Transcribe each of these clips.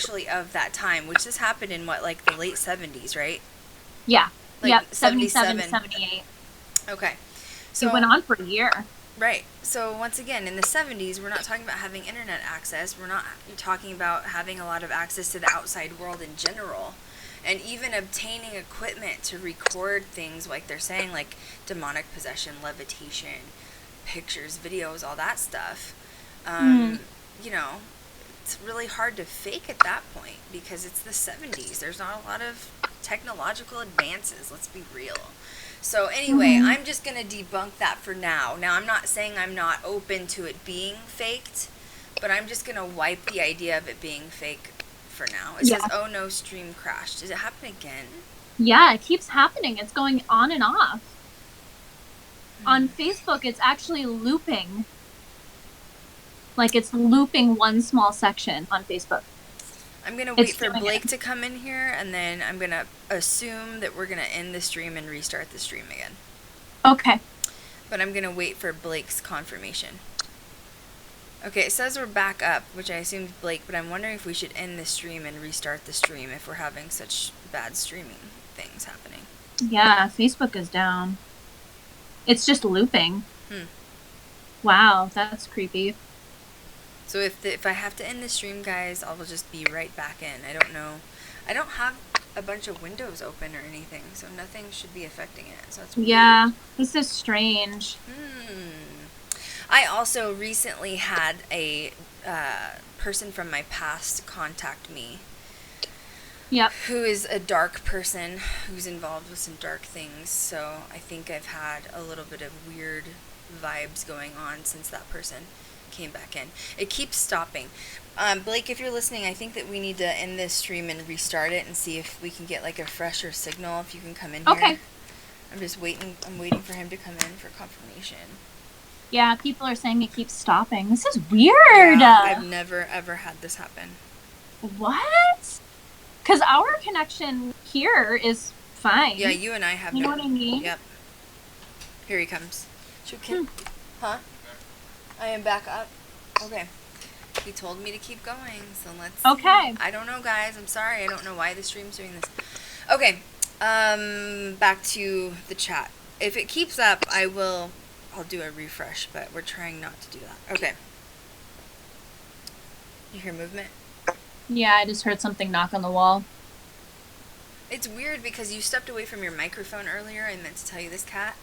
actually of that time, which this happened in what, like the late 70s, right? Yeah. Like Yep. 77, 77. 78. Okay. It went So, on for a year. right. So, once again, in the 70s, we're not talking about having internet access. We're not talking about having a lot of access to the outside world in general. And even obtaining equipment to record things, like they're saying, like demonic possession, levitation, pictures, videos, all that stuff. Mm. Um, you know, it's really hard to fake at that point because it's the 70s. There's not a lot of technological advances, let's be real. So anyway, Hmm. I'm just going to debunk that for now. Now, I'm not saying I'm not open to it being faked, but I'm just going to wipe the idea of it being fake for now. It says, Yeah. "Oh no, stream crashed." Does it happen again? Yeah, it keeps happening. It's going on and off. On Hmm. Facebook, it's actually looping. Like it's looping one small section on Facebook. I'm going to wait It's for doing Blake it. to come in here, and then I'm going to assume that we're going to end the stream and restart the stream again. Okay. But I'm going to wait for Blake's confirmation. Okay, it says we're back up, which I assumed Blake, but I'm wondering if we should end the stream and restart the stream if we're having such bad streaming things happening. Yeah, Facebook is down. It's just looping. Hmm. Wow, that's creepy. So if I have to end the stream, guys, I will just be right back in. I don't know. I don't have a bunch of windows open or anything, so nothing should be affecting it. So that's weird. Yeah, this is strange. I also recently had a person from my past contact me Yep. who is a dark person who's involved with some dark things. So I think I've had a little bit of weird vibes going on since that person came back in. It keeps stopping. Blake, if you're listening, I think that we need to end this stream and restart it and see if we can get like a fresher signal. If you can come in here. Okay. I'm just waiting. I'm waiting for him to come in for confirmation. Yeah, people are saying it keeps stopping. This is weird. Yeah, I've never ever had this happen. What? Because our connection here is fine. Yeah, you and I have. You know what I mean? Yep. Here he comes. Hmm. Huh? I am back up. Okay. He told me to keep going, so let's. Okay. I don't know, guys. I'm sorry. I don't know why the stream's doing this. Okay. Back to the chat. If it keeps up, I'll do a refresh, but we're trying not to do that. Okay. You hear movement? Yeah, I just heard something knock on the wall. It's weird because you stepped away from your microphone earlier. I meant to tell you this, Kat.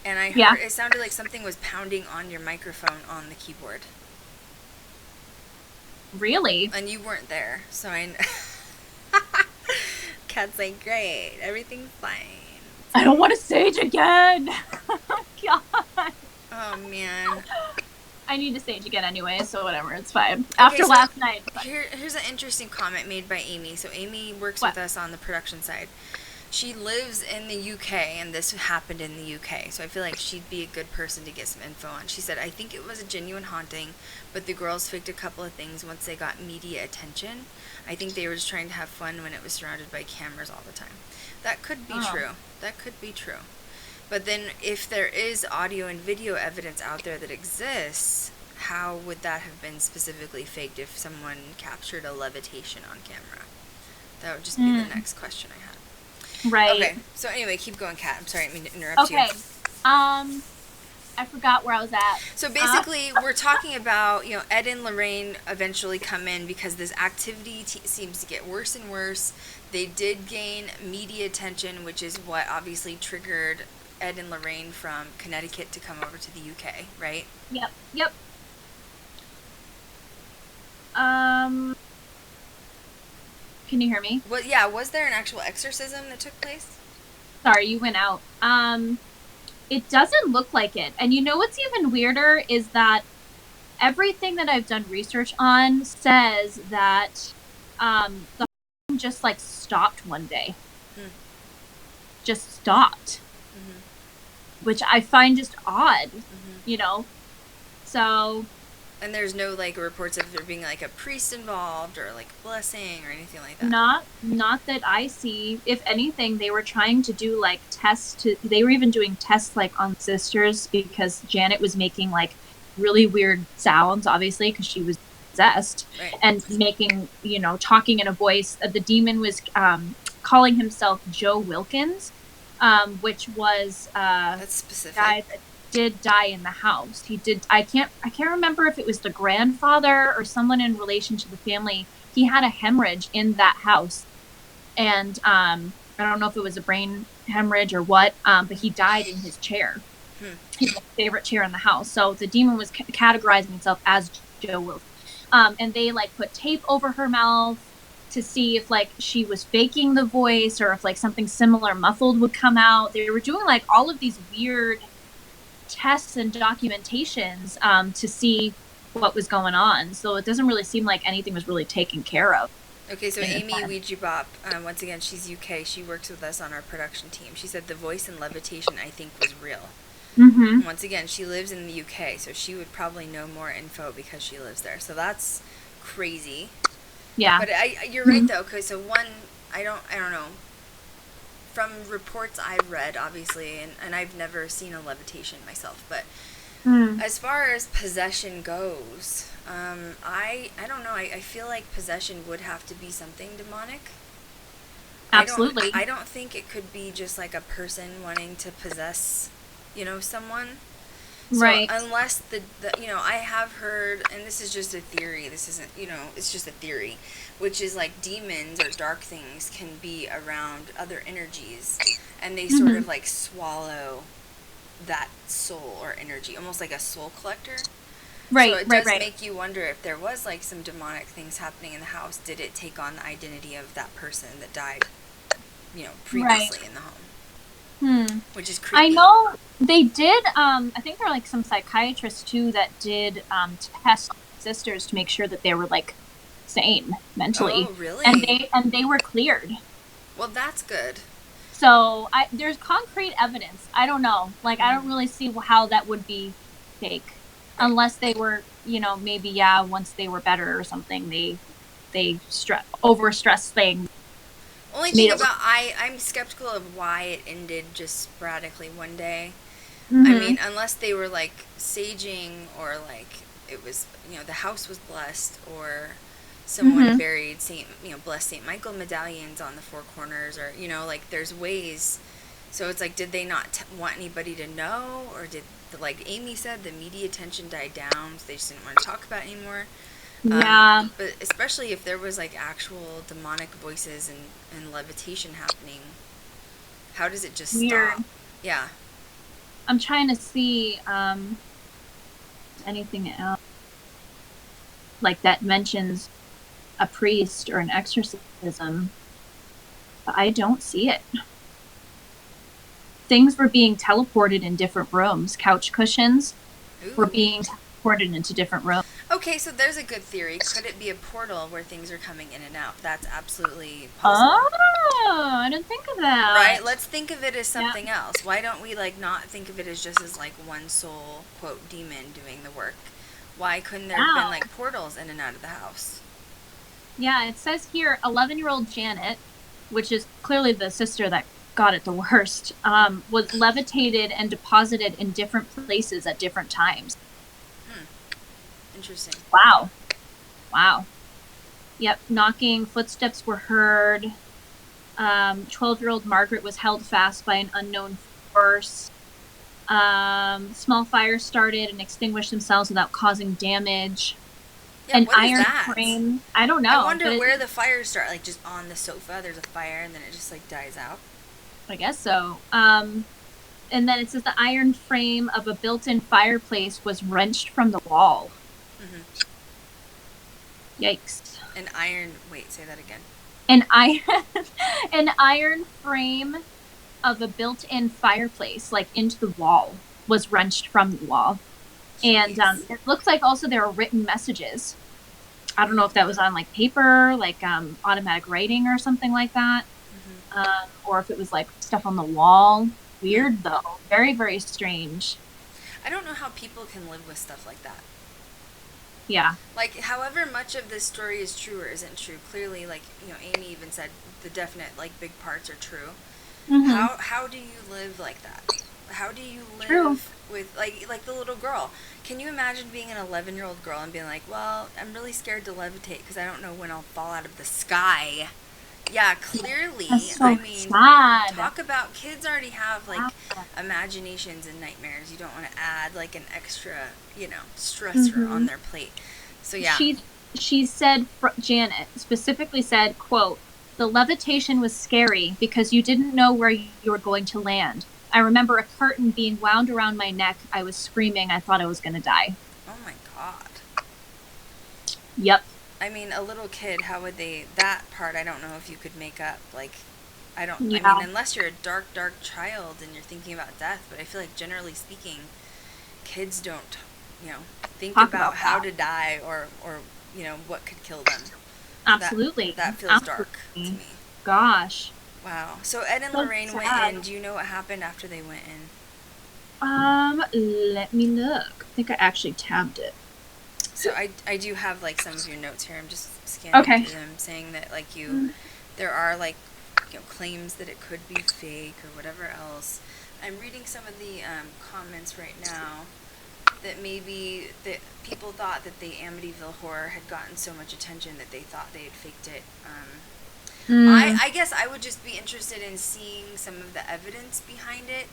And I Yeah. heard it sounded like something was pounding on your microphone on the keyboard. Really? And you weren't there, so I. Kat's like, great, everything's fine. I don't want to sage again. Oh, God. Oh man. I need to sage again anyway, so whatever, it's fine. After so last night. Here's an interesting comment made by Amy. So Amy works What? with us on the production side. She lives in the UK, and this happened in the UK, so I feel like she'd be a good person to get some info on. She said, I think it was a genuine haunting, but the girls faked a couple of things once they got media attention. I think they were just trying to have fun when it was surrounded by cameras all the time. That could be true. That could be true. But then if there is audio and video evidence out there that exists, how would that have been specifically faked if someone captured a levitation on camera? That would just be the next question I had. Right. Okay, so anyway, keep going, Kat. I'm sorry, I didn't mean to interrupt you. Okay. I forgot where I was at. So basically, we're talking about, Ed and Lorraine eventually come in because this activity seems to get worse and worse. They did gain media attention, which is what obviously triggered Ed and Lorraine from Connecticut to come over to the UK, right? Yep. Can you hear me? Well, yeah, was there an actual exorcism that took place? Sorry, you went out. It doesn't look like it. And you know what's even weirder is that everything that I've done research on says that the just like stopped one day. Just stopped. Which I find just odd, So. And there's no like reports of there being like a priest involved or like blessing or anything like that. Not that I see. If anything, they were trying to do like tests. They were even doing tests like on sisters because Janet was making like really weird sounds, obviously, because she was possessed, Right. and making, talking in a voice. The demon was calling himself Joe Wilkins, which was That's specific. guy that did die in the house. He did. I can't remember if it was the grandfather or someone in relation to the family. He had a hemorrhage in that house, and I don't know if it was a brain hemorrhage or what, but he died in his chair. His favorite chair in the house. So the demon was categorizing himself as Joe Wilkins. And they like put tape over her mouth to see if like she was faking the voice, or if like something similar muffled would come out. They were doing like all of these weird tests and documentations to see what was going on. So it doesn't really seem like anything was really taken care of. Okay, so Amy Ouija Bop, once again, she's UK. She works with us on our production team. She said the voice and levitation, I think, was real. Mm-hmm. Once again, she lives in the UK, so she would probably know more info because she lives there. So that's crazy. Yeah. But you're right though. Okay, so one, I don't know. From reports I've read, obviously, and I've never seen a levitation myself, but as far as possession goes, I don't know. I feel like possession would have to be something demonic. Absolutely. I don't think it could be just like a person wanting to possess, someone. So right. unless I have heard, and this is just a theory, this isn't, it's just a theory, which is like demons or dark things can be around other energies, and they sort of like swallow that soul or energy, almost like a soul collector. Right, so it does right. make you wonder if there was like some demonic things happening in the house. Did it take on the identity of that person that died, previously in the home? Which is creepy. I know they did. I think there were like some psychiatrists too that did test sisters to make sure that they were like sane mentally. Oh, really? And they were cleared. Well, that's good. So there's concrete evidence. I don't know. Like I don't really see how that would be fake, unless they were, maybe once they were better or something, they overstressed things. Only thing about I'm skeptical of why it ended just sporadically one day. I mean, unless they were like saging, or like it was, the house was blessed, or someone buried blessed Saint Michael medallions on the four corners, or like there's ways. So it's like, did they not want anybody to know, or did, like Amy said, the media attention died down, so they just didn't want to talk about it anymore? Yeah. But especially if there was like actual demonic voices and levitation happening, how does it just Weird. stop? Yeah. I'm trying to see anything else like that mentions a priest or an exorcism, but I don't see it. Things were being teleported in different rooms. Couch cushions were being teleported into different rooms. Okay, so there's a good theory. Could it be a portal where things are coming in and out? That's absolutely possible. Oh, I didn't think of that. Right? Let's think of it as something else. Why don't we like not think of it as just as like one soul, quote, demon doing the work? Why couldn't there have been like portals in and out of the house? Yeah, it says here 11-year-old Janet, which is clearly the sister that got it the worst, was levitated and deposited in different places at different times. Interesting. Wow. Yep, knocking footsteps were heard. 12-year-old Margaret was held fast by an unknown force. Small fires started and extinguished themselves without causing damage. Yeah, An what is iron that? frame. I don't know. I wonder where the fires start. Like just on the sofa, there's a fire, and then it just like dies out. I guess so. And then it says the iron frame of a built-in fireplace was wrenched from the wall. Yikes. An iron... Wait, say that again. An iron frame of a built-in fireplace, like into the wall, was wrenched from the wall. Jeez. And it looks like also there were written messages. I don't know if that was on like paper, like automatic writing or something like that. Or if it was like stuff on the wall. Weird though. Very, very strange. I don't know how people can live with stuff like that. Yeah. Like, however much of this story is true or isn't true, clearly, like, Amy even said the definite, like, big parts are true. How do you live like that? How do you live True. with like the little girl? Can you imagine being an 11-year-old girl and being like, "Well, I'm really scared to levitate because I don't know when I'll fall out of the sky." Yeah, clearly. That's I so mean, sad. talk about kids already have like Wow. imaginations and nightmares. You don't want to add like an extra, stressor on Mm-hmm. their plate. So yeah. She said, Janet specifically said, quote, "The levitation was scary because you didn't know where you were going to land. I remember a curtain being wound around my neck. I was screaming. I thought I was going to die." Oh my god. Yep. I mean, a little kid, how would they, that part, I don't know if you could make up. Like, I mean, Yeah. unless you're a dark, dark child and you're thinking about death, but I feel like generally speaking, kids don't, think Talk about about how that. to die or, what could kill them. So Absolutely. that feels dark to Absolutely. me. Gosh. Wow. So Ed and So Lorraine went sad. in. Do you know what happened after they went in? Let me look. I think I actually tabbed it. So I do have like some of your notes here. I'm just scanning Okay. through them, saying that like Mm. there are like claims that it could be fake or whatever else. I'm reading some of the comments right now that maybe that people thought that the Amityville horror had gotten so much attention that they thought they had faked it. I guess I would just be interested in seeing some of the evidence behind it.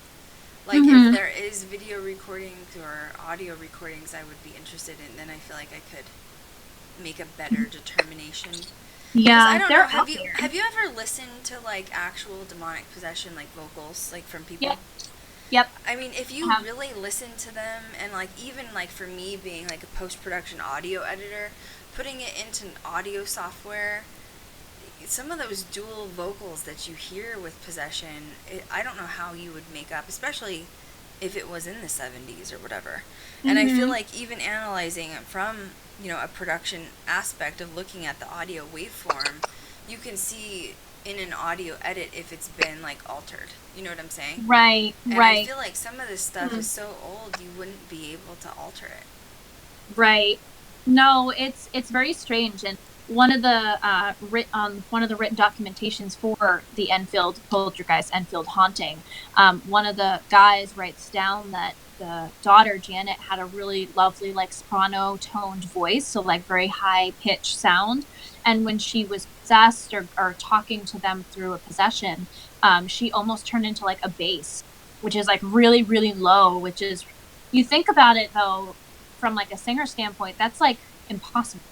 Like if Mm-hmm. there is video recordings or audio recordings, I would be interested in. Then I feel like I could make a better determination. Because I Yeah, don't know. they're Have out you there. have you ever listened to like actual demonic possession, like vocals, like from people? Yep. Yep. I mean, if I you have. really listen to them, and like even like for me being like a post production audio editor, putting it into an audio software, some of those dual vocals that you hear with possession, I don't know how you would make up, especially if it was in the 70s or whatever. And I feel Mm-hmm. like even analyzing it from, a production aspect of looking at the audio waveform, you can see in an audio edit if it's been like altered. You know what I'm saying? Right. And I Right. feel like some of this stuff Mm. is so old you wouldn't be able to alter it. Right. No, it's very strange, and one of the one of the written documentations for the Enfield Poltergeist Enfield haunting, one of the guys writes down that the daughter Janet had a really lovely like soprano toned voice, so like very high pitched sound, and when she was possessed or talking to them through a possession, she almost turned into like a bass, which is like really really low, which is, you think about it though, from like a singer standpoint, that's like impossible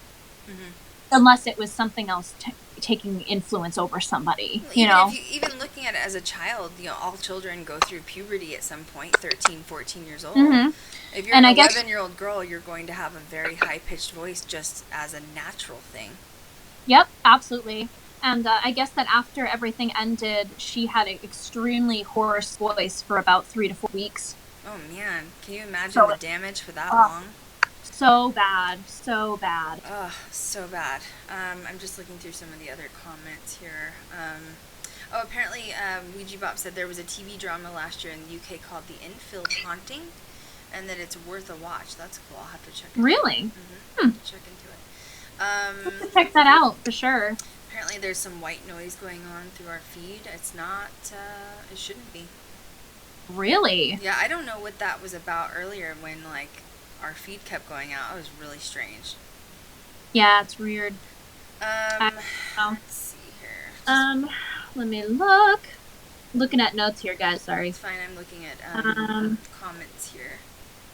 Mm-hmm. unless it was something else taking influence over somebody, Well, you know? even looking at it as a child, all children go through puberty at some point, 13, 14 years old. Mm-hmm. If you're And an I guess, 11-year-old girl, you're going to have a very high-pitched voice just as a natural thing. yep, absolutely. And I guess that after everything ended, she had an extremely hoarse voice for about 3 to 4 weeks. Oh man, can you imagine So, the damage for that long? so bad, so bad. Ugh, so bad. I'm just looking through some of the other comments here. Apparently, Ouija Bop said there was a TV drama last year in the UK called The Enfield Haunting, and that it's worth a watch. That's cool. I'll have to check it out. Really? Mm-hmm. Check into it. Have to check that out for sure. Apparently there's some white noise going on through our feed. It's not, it shouldn't be. Really? Yeah, I don't know what that was about earlier when, like, our feed kept going out. It was really strange. Yeah, it's weird. Let's know. see here. Let me look. Looking at notes here, guys. Sorry. It's fine, I'm looking at comments here.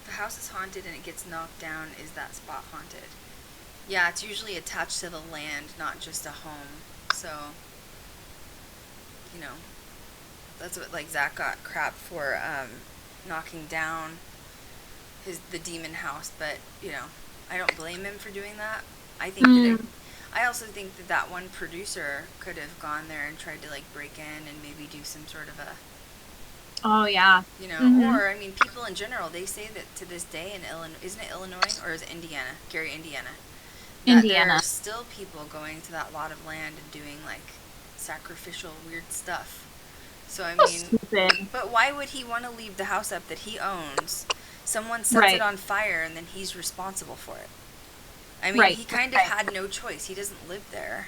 If the house is haunted and it gets knocked down, is that spot haunted? Yeah, it's usually attached to the land, not just a home. So, that's what, like, Zach got crap for knocking down the demon house, but, I don't blame him for doing that. I think I also think that one producer could have gone there and tried to, like, break in and maybe do some sort of a, Oh, yeah. or, I mean, people in general, they say that to this day in Illinois, isn't it Illinois, or is it Indiana? Gary, Indiana. That there are still people going to that lot of land and doing, like, sacrificial weird stuff. So, I mean, Stupid. but why would he want to leave the house up that he owns? Someone sets it on fire and then he's responsible for it. I mean, he kind of had no choice. He doesn't live there,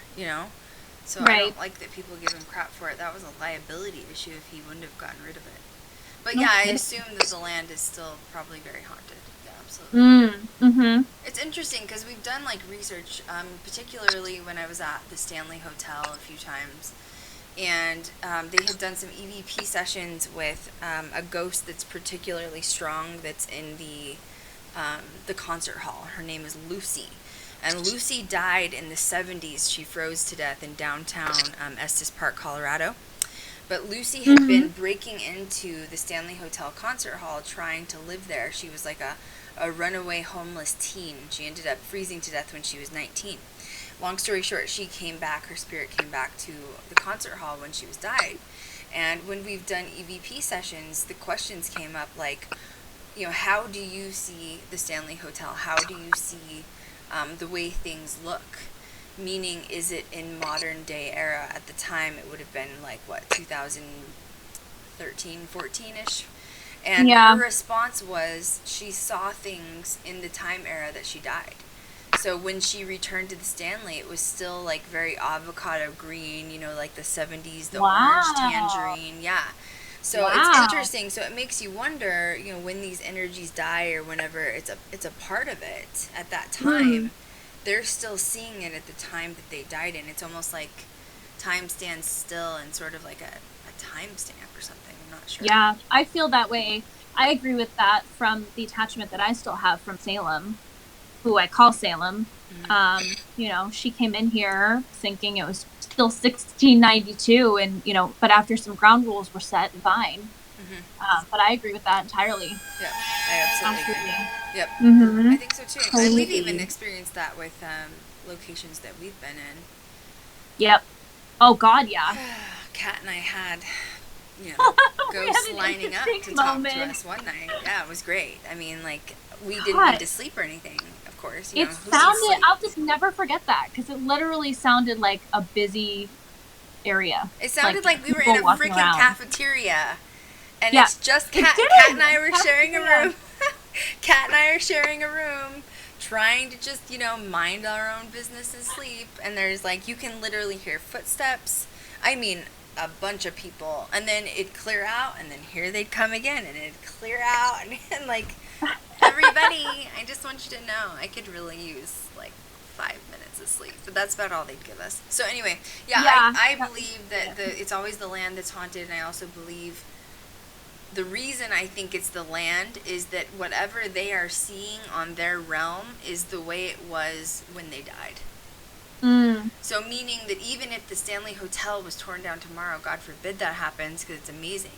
So I don't like that people give him crap for it. That was a liability issue if he wouldn't have gotten rid of it. But No yeah, I kidding. assume that the land is still probably very haunted. Yeah, absolutely. Mm-hmm. It's interesting because we've done like research, particularly when I was at the Stanley Hotel a few times, and they had done some EVP sessions with a ghost that's particularly strong that's in the concert hall. Her name is Lucy. And Lucy died in the 70s. She froze to death in downtown Estes Park, Colorado. But Lucy had been breaking into the Stanley Hotel concert hall trying to live there. She was like a runaway homeless teen. She ended up freezing to death when she was 19. Long story short, she came back, her spirit came back to the concert hall when she was died. And when we've done EVP sessions, the questions came up like, how do you see the Stanley Hotel? How do you see the way things look? Meaning, is it in modern day era? At the time, it would have been like, 2013, 14-ish? And her response was she saw things in the time era that she died. So when she returned to the Stanley, it was still like very avocado green, like the 70s, the orange tangerine. Yeah. So it's interesting. So it makes you wonder, when these energies die or whenever it's a part of it at that time, they're still seeing it at the time that they died in. It's almost like time stands still and sort of like a timestamp or something. I'm not sure. Yeah, I feel that way. I agree with that from the attachment that I still have from Salem, who I call Salem. She came in here thinking it was still 1692 and, but after some ground rules were set, fine. But I agree with that entirely. Yeah, I absolutely agree. Yep. I think so too. Totally. And we've even experienced that with locations that we've been in. Yep. Oh God, yeah. Kat and I had, ghosts lining up to talk to us one night. Yeah, it was great. I mean, like, we didn't need to sleep or anything, of course. It sounded, I'll just never forget that, because it literally sounded like a busy area. It sounded like we were in a freaking cafeteria. And it's just Kat and I were sharing a room. Kat and I are sharing a room, trying to just, mind our own business and sleep. And there's like, you can literally hear footsteps. I mean, a bunch of people. And then it'd clear out, and then here they'd come again, and it'd clear out. And like, everybody, I just want you to know, I could really use like 5 minutes of sleep. But that's about all they'd give us. So anyway, I believe that it's always the land that's haunted. And I also believe the reason I think it's the land is that whatever they are seeing on their realm is the way it was when they died. So meaning that even if the Stanley Hotel was torn down tomorrow, God forbid that happens because it's amazing,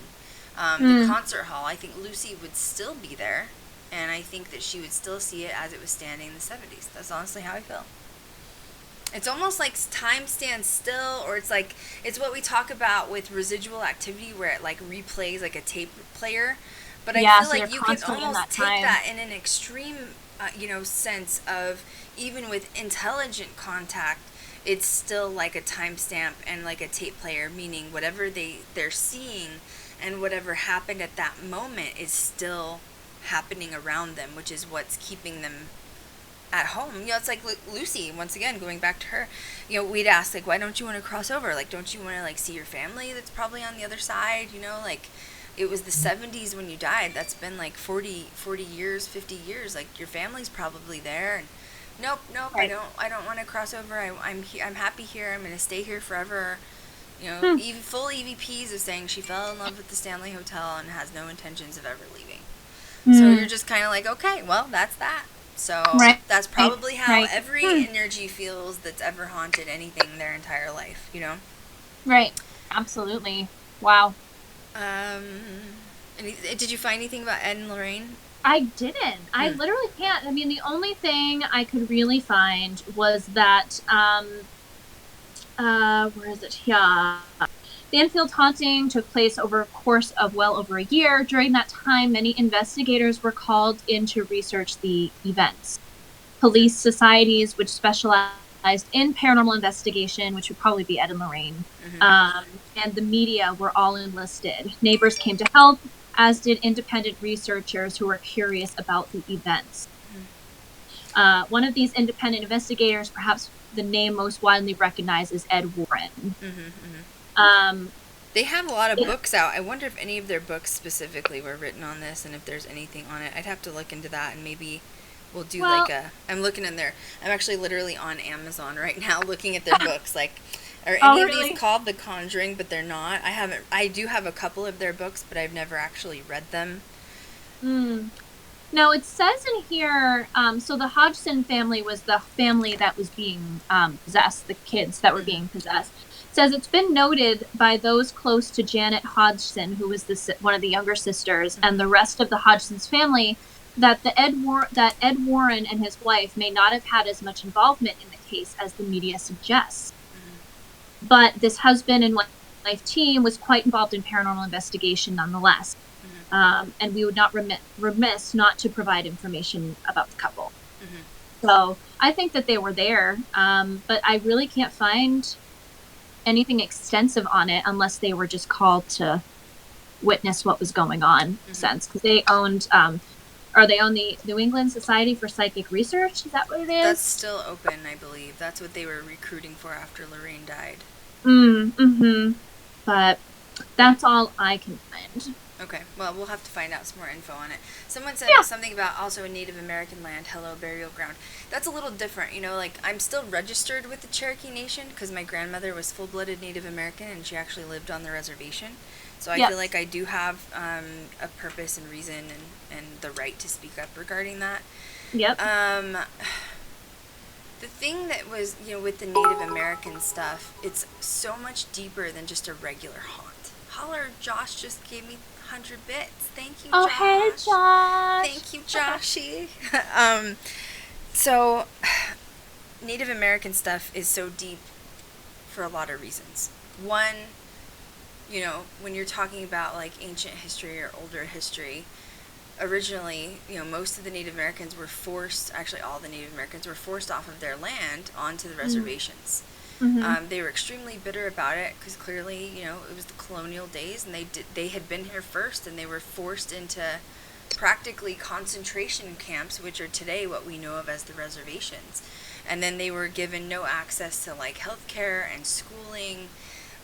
the concert hall, I think Lucy would still be there, and I think that she would still see it as it was standing in the 70s. That's honestly how I feel. It's almost like time stands still, or it's like, it's what we talk about with residual activity where it like replays like a tape player. But I feel like you can almost take that in an extreme, sense of, even with intelligent contact, it's still like a timestamp and like a tape player, meaning whatever they're seeing and whatever happened at that moment is still happening around them, which is what's keeping them at home. It's like Lucy, once again, going back to her, we'd ask, like, why don't you want to cross over? Like, don't you want to, like, see your family that's probably on the other side? Like, it was the 70s when you died. That's been, like, 40 years, 50 years. Like, your family's probably there. And nope, right. I don't want to cross over. I'm happy here. I'm going to stay here forever. Full EVPs of saying she fell in love with the Stanley Hotel and has no intentions of ever leaving. So you're just kind of like, okay, well, that's that. So that's probably how every energy feels that's ever haunted anything their entire life, Right. Absolutely. Wow. Did you find anything about Ed and Lorraine? I didn't. I literally can't. I mean, the only thing I could really find was that, where is it? Yeah. The Enfield haunting took place over a course of well over a year. During that time, many investigators were called in to research the events. Police societies, which specialized in paranormal investigation, which would probably be Ed and Lorraine, and the media were all enlisted. Neighbors came to help, as did independent researchers who were curious about the events. One of these independent investigators, perhaps the name most widely recognized, is Ed Warren. They have a lot of books out. I wonder if any of their books specifically were written on this, and if there's anything on it. I'd have to look into that, and maybe we'll do Well, I'm looking in there. I'm actually literally on Amazon right now looking at their books. Like, are oh any of really? these called The Conjuring? But they're not. I do have a couple of their books, but I've never actually read them. Mm. Now it says in here, so the Hodgson family was the family that was being possessed, the kids that were being possessed. It says it's been noted by those close to Janet Hodgson, who was one of the younger sisters, and the rest of the Hodgson's family, that Ed Warren and his wife may not have had as much involvement in the case as the media suggests. But this husband and wife team was quite involved in paranormal investigation nonetheless. And we would not remiss not to provide information about the couple. So I think that they were there, but I really can't find anything extensive on it unless they were just called to witness what was going on. Sense, because they owned, or they own the New England Society for Psychic Research. Is that what it is? That's still open, I believe. That's what they were recruiting for after Lorraine died. But that's all I can find. Okay, well, we'll have to find out some more info on it. Someone said something about also a Native American land, hello, burial ground. That's a little different, you know, like, I'm still registered with the Cherokee Nation because my grandmother was full-blooded Native American and she actually lived on the reservation. So I feel like I do have a purpose and reason and the right to speak up regarding that. Yep. The thing that was, you know, with the Native American stuff, it's so much deeper than just a regular haunt. Holler, Josh just gave me 100 bits. Thank you, Josh. Oh, hey, Josh. Thank you, Joshy. So, Native American stuff is so deep for a lot of reasons. One, you know, when you're talking about, like, ancient history or older history, originally, you know, most of the Native Americans were forced, actually all the Native Americans were forced off of their land onto the reservations. They were extremely bitter about it because clearly, you know, it was the colonial days and they had been here first and they were forced into practically concentration camps, which are today what we know of as the reservations. And then they were given no access to, like, healthcare and schooling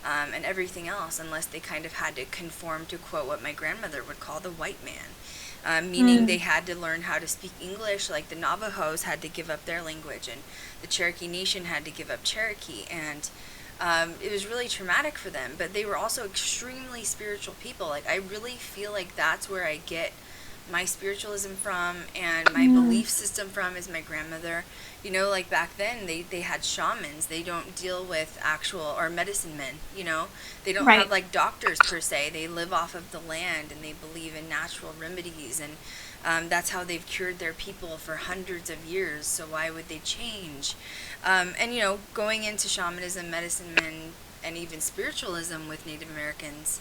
and everything else unless they kind of had to conform to, quote, what my grandmother would call the white man. Meaning they had to learn how to speak English, like the Navajos had to give up their language, and the Cherokee Nation had to give up Cherokee, and it was really traumatic for them, but they were also extremely spiritual people. Like, I really feel like that's where I get my spiritualism from, and my belief system from is my grandmother. You know, like, back then, they had shamans. They don't deal with actual, or medicine men, you know? They don't have, like, doctors, per se. They live off of the land, and they believe in natural remedies, and that's how they've cured their people for hundreds of years, so why would they change? And, you know, going into shamanism, medicine men, and even spiritualism with Native Americans,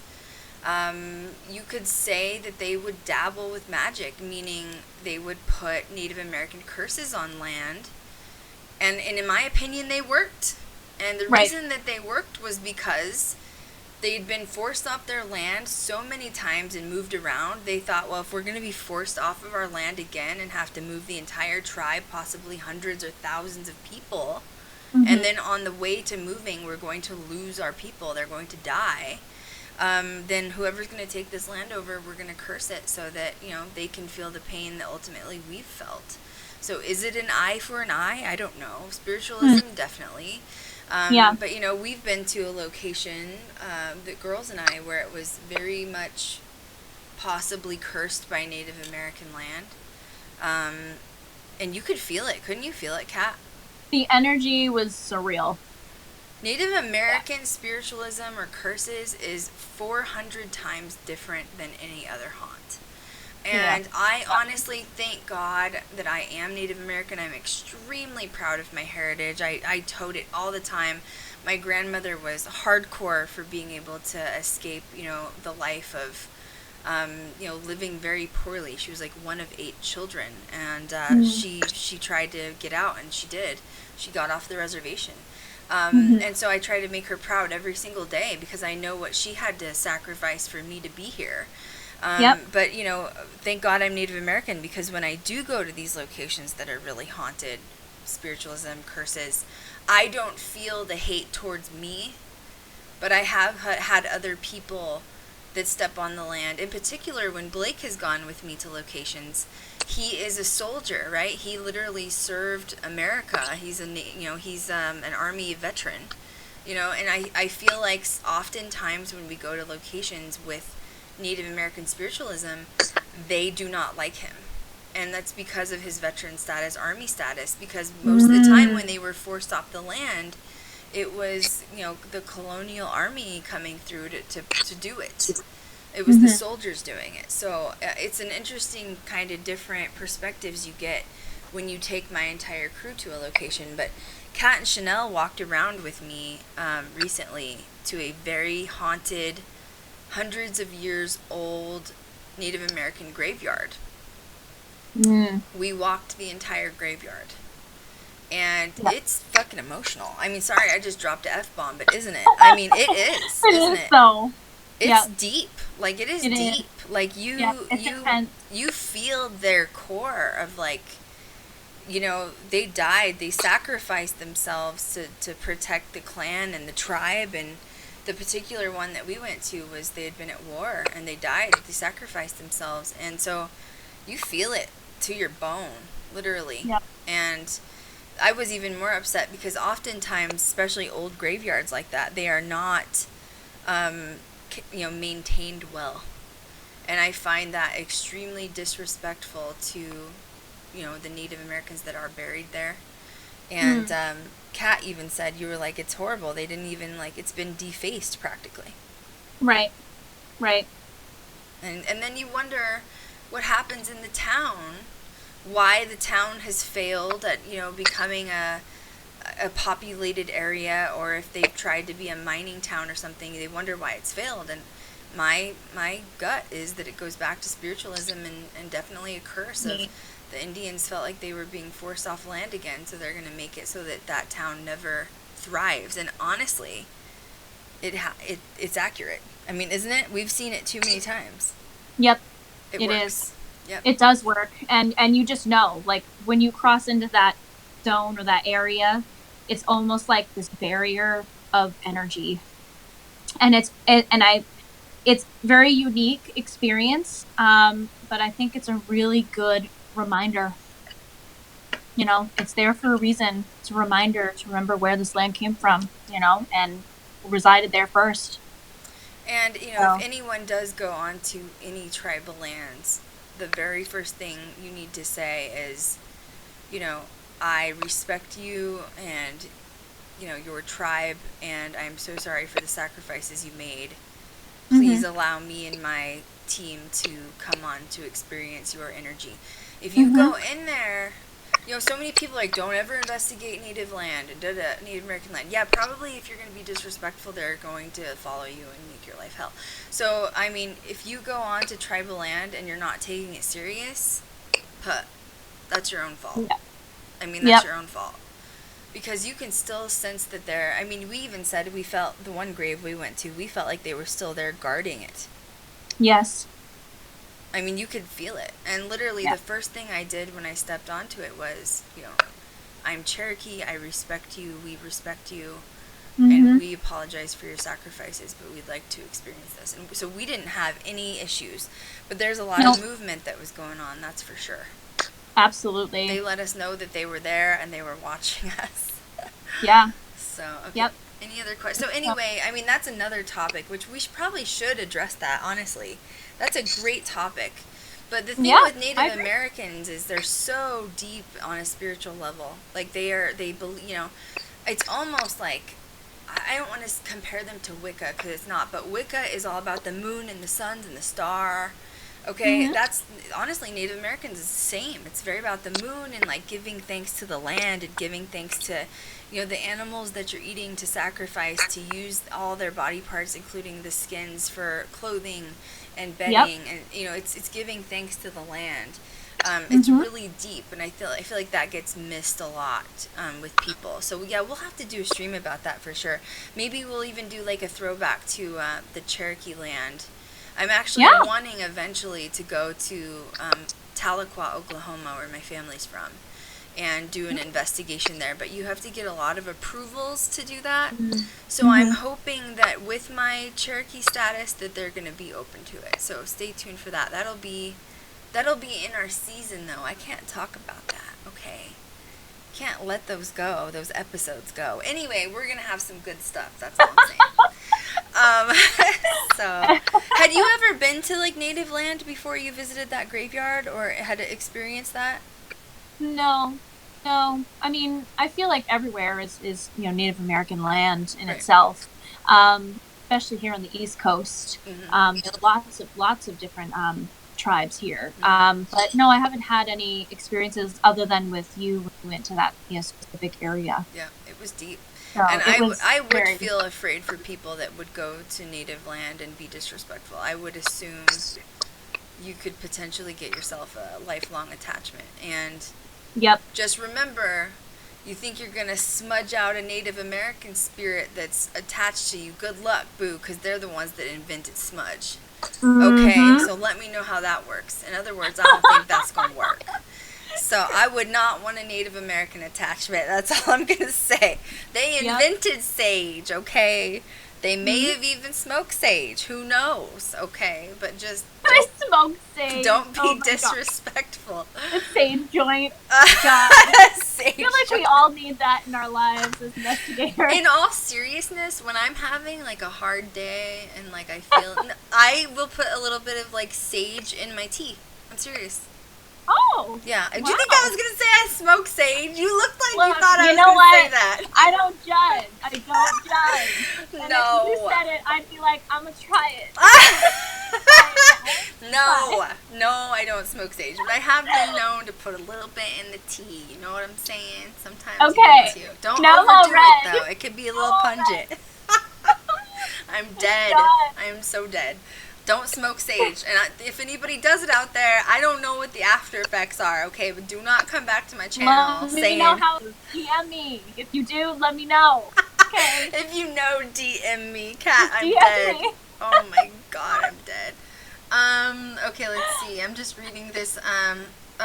you could say that they would dabble with magic, meaning they would put Native American curses on land, and in my opinion, they worked. And the reason that they worked was because they'd been forced off their land so many times and moved around. They thought, well, if we're going to be forced off of our land again and have to move the entire tribe, possibly hundreds or thousands of people, and then on the way to moving, we're going to lose our people, they're going to die, then whoever's going to take this land over, we're going to curse it so that, you know, they can feel the pain that ultimately we've felt. So is it an eye for an eye? I don't know. Spiritualism, definitely. But, you know, we've been to a location, the girls and I, where it was very much possibly cursed by Native American land. And you could feel it. Couldn't you feel it, Kat? The energy was surreal. Native American spiritualism or curses is 400 times different than any other haunt. And I honestly thank God that I am Native American. I'm extremely proud of my heritage. I tote it all the time. My grandmother was hardcore for being able to escape, you know, the life of, you know, living very poorly. She was like one of 8 children, and she tried to get out, and she did. She got off the reservation. And so I try to make her proud every single day because I know what she had to sacrifice for me to be here. But, you know, thank God I'm Native American because when I do go to these locations that are really haunted, spiritualism, curses, I don't feel the hate towards me. but I have had other people that step on the land. In particular, when Blake has gone with me to locations, he is a soldier, right? He literally served America. He's he's an army veteran, and I feel like oftentimes when we go to locations with Native American spiritualism, they do not like him. And that's because of his veteran status, army status, because most of the time when they were forced off the land, it was, the colonial army coming through to do it. It was the soldiers doing it. So it's an interesting kind of different perspectives you get when you take my entire crew to a location. But Kat and Chanel walked around with me recently to a very haunted, hundreds of years old Native American graveyard. We walked the entire graveyard. And it's fucking emotional. I mean, sorry, I just dropped an F-bomb, but isn't it? I mean, it is, isn't it? So. It's deep. Like, it is deep. Like, you feel their core of, like, they died. They sacrificed themselves to protect the clan and the tribe. And the particular one that we went to was they had been at war, and they died. They sacrificed themselves. And so you feel it to your bone, literally. Yep. And I was even more upset because oftentimes, especially old graveyards like that, they are not, maintained well. And I find that extremely disrespectful to, the Native Americans that are buried there. And Kat even said, you were like, it's horrible. They didn't even, it's been defaced practically. Right. And then you wonder what happens in the town, why the town has failed at, becoming a populated area, or if they've tried to be a mining town or something, they wonder why it's failed. And my gut is that it goes back to spiritualism and definitely a curse of the Indians felt like they were being forced off land again, so they're going to make it so that town never thrives. And honestly, it's accurate. I mean, isn't it? We've seen it too many times. Yep. It works. Yep. It does work. And you just know, like, when you cross into that zone or that area, it's almost like this barrier of energy. And it's very unique experience. But I think it's a really good reminder. It's there for a reason. It's a reminder to remember where this land came from, and resided there first. And, if anyone does go on to any tribal lands, the very first thing you need to say is, I respect you and, your tribe, and I'm so sorry for the sacrifices you made. Please allow me and my team to come on to experience your energy. If you go in there, so many people are like, don't ever investigate native land and Native American land. Yeah, probably if you're going to be disrespectful, they're going to follow you and make your life hell. So, I mean, if you go on to tribal land and you're not taking it serious, that's your own fault. Yeah. I mean, that's your own fault. Because you can still sense that they're, I mean, we even said we felt, the one grave we went to, we felt like they were still there guarding it. Yes. I mean, you could feel it. And literally the first thing I did when I stepped onto it was, I'm Cherokee, I respect you, we respect you, and we apologize for your sacrifices, but we'd like to experience this. And so we didn't have any issues. But there's a lot of movement that was going on, that's for sure. Absolutely. They let us know that they were there and they were watching us. Yeah. So, okay. Yep. Any other questions? So anyway, I mean, that's another topic, which we probably should address that, honestly. That's a great topic. But the thing with Native Americans is they're so deep on a spiritual level. Like, they believe, it's almost like, I don't want to compare them to Wicca, because it's not, but Wicca is all about the moon and the suns and the star. Okay, that's, honestly, Native Americans is the same. It's very about the moon and, like, giving thanks to the land and giving thanks to, the animals that you're eating to sacrifice, to use all their body parts, including the skins, for clothing and bedding. And, it's giving thanks to the land. It's really deep, and I feel like that gets missed a lot with people. So, yeah, we'll have to do a stream about that for sure. Maybe we'll even do, like, a throwback to the Cherokee land. I'm actually wanting eventually to go to Tahlequah, Oklahoma, where my family's from. and do an investigation there, but you have to get a lot of approvals to do that. Mm. So I'm hoping that with my Cherokee status that they're going to be open to it. So stay tuned for that. That'll be in our season, though. I can't talk about that, okay? Can't let those episodes go. Anyway, we're going to have some good stuff. That's all I'm saying. So, had you ever been to, like, native land before you visited that graveyard, or had experienced that? No. I mean, I feel like everywhere is Native American land in Right. itself, especially here on the East Coast. There are lots of different tribes here. But no, I haven't had any experiences other than with you when you went to that specific area. Yeah, it was deep. So And I would very- feel afraid for people that would go to native land and be disrespectful. I would assume you could potentially get yourself a lifelong attachment. And Yep. just remember, you think you're going to smudge out a Native American spirit that's attached to you. Good luck, boo, because they're the ones that invented smudge. Okay, so let me know how that works. In other words, I don't think that's going to work. So I would not want a Native American attachment. That's all I'm going to say. They invented sage, okay? They may have even smoked sage. Who knows, okay? But just I smoked sage. don't be Oh my disrespectful. God. The sage joint. God. Sage I feel like we all need that in our lives as investigators. In all seriousness, when I'm having like a hard day and like I feel, I will put a little bit of like sage in my tea. I'm serious. Oh. Yeah. Do you Wow. think I was gonna say I smoke sage? You looked like you Look, thought I you was know gonna what? say that. I don't judge. I don't judge. And No. if you said it, I'd be like, I'm gonna try it. No, I don't smoke sage, but I have been known to put a little bit in the tea. You know what I'm saying? Sometimes Okay. you need to. Don't No, overdo Red. it though. It could be a little No, pungent. I'm dead. God. I am so dead. Don't smoke sage. And if anybody does it out there, I don't know what the after effects are, okay? But do not come back to my channel Let me saying... know how. DM me. If you do, let me know. Okay. If you know, DM me, Kat. I'm DM dead. me. Oh my god, I'm dead. Okay, let's see. I'm just reading this.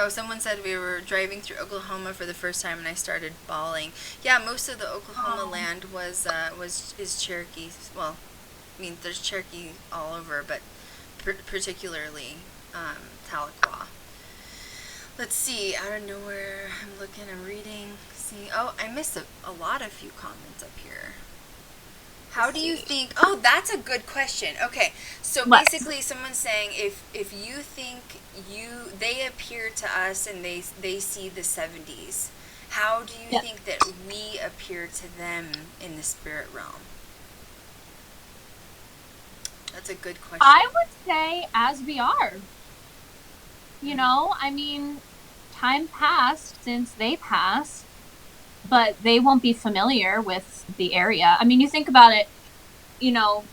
Someone said we were driving through Oklahoma for the first time and I started bawling. Yeah, most of the Oklahoma land is Cherokee. Well, I mean, there's Cherokee all over, but particularly Tahlequah. Let's see. Out of nowhere, I'm reading. See, I missed a lot of few comments up here. How do you think... Oh, that's a good question. Okay, so basically someone's saying if you think they appear to us and they see the 70s, how do you think that we appear to them in the spirit realm? That's a good question. I would say as we are. You know, I mean, time passed since they passed, but they won't be familiar with the area. I mean, you think about it, you know,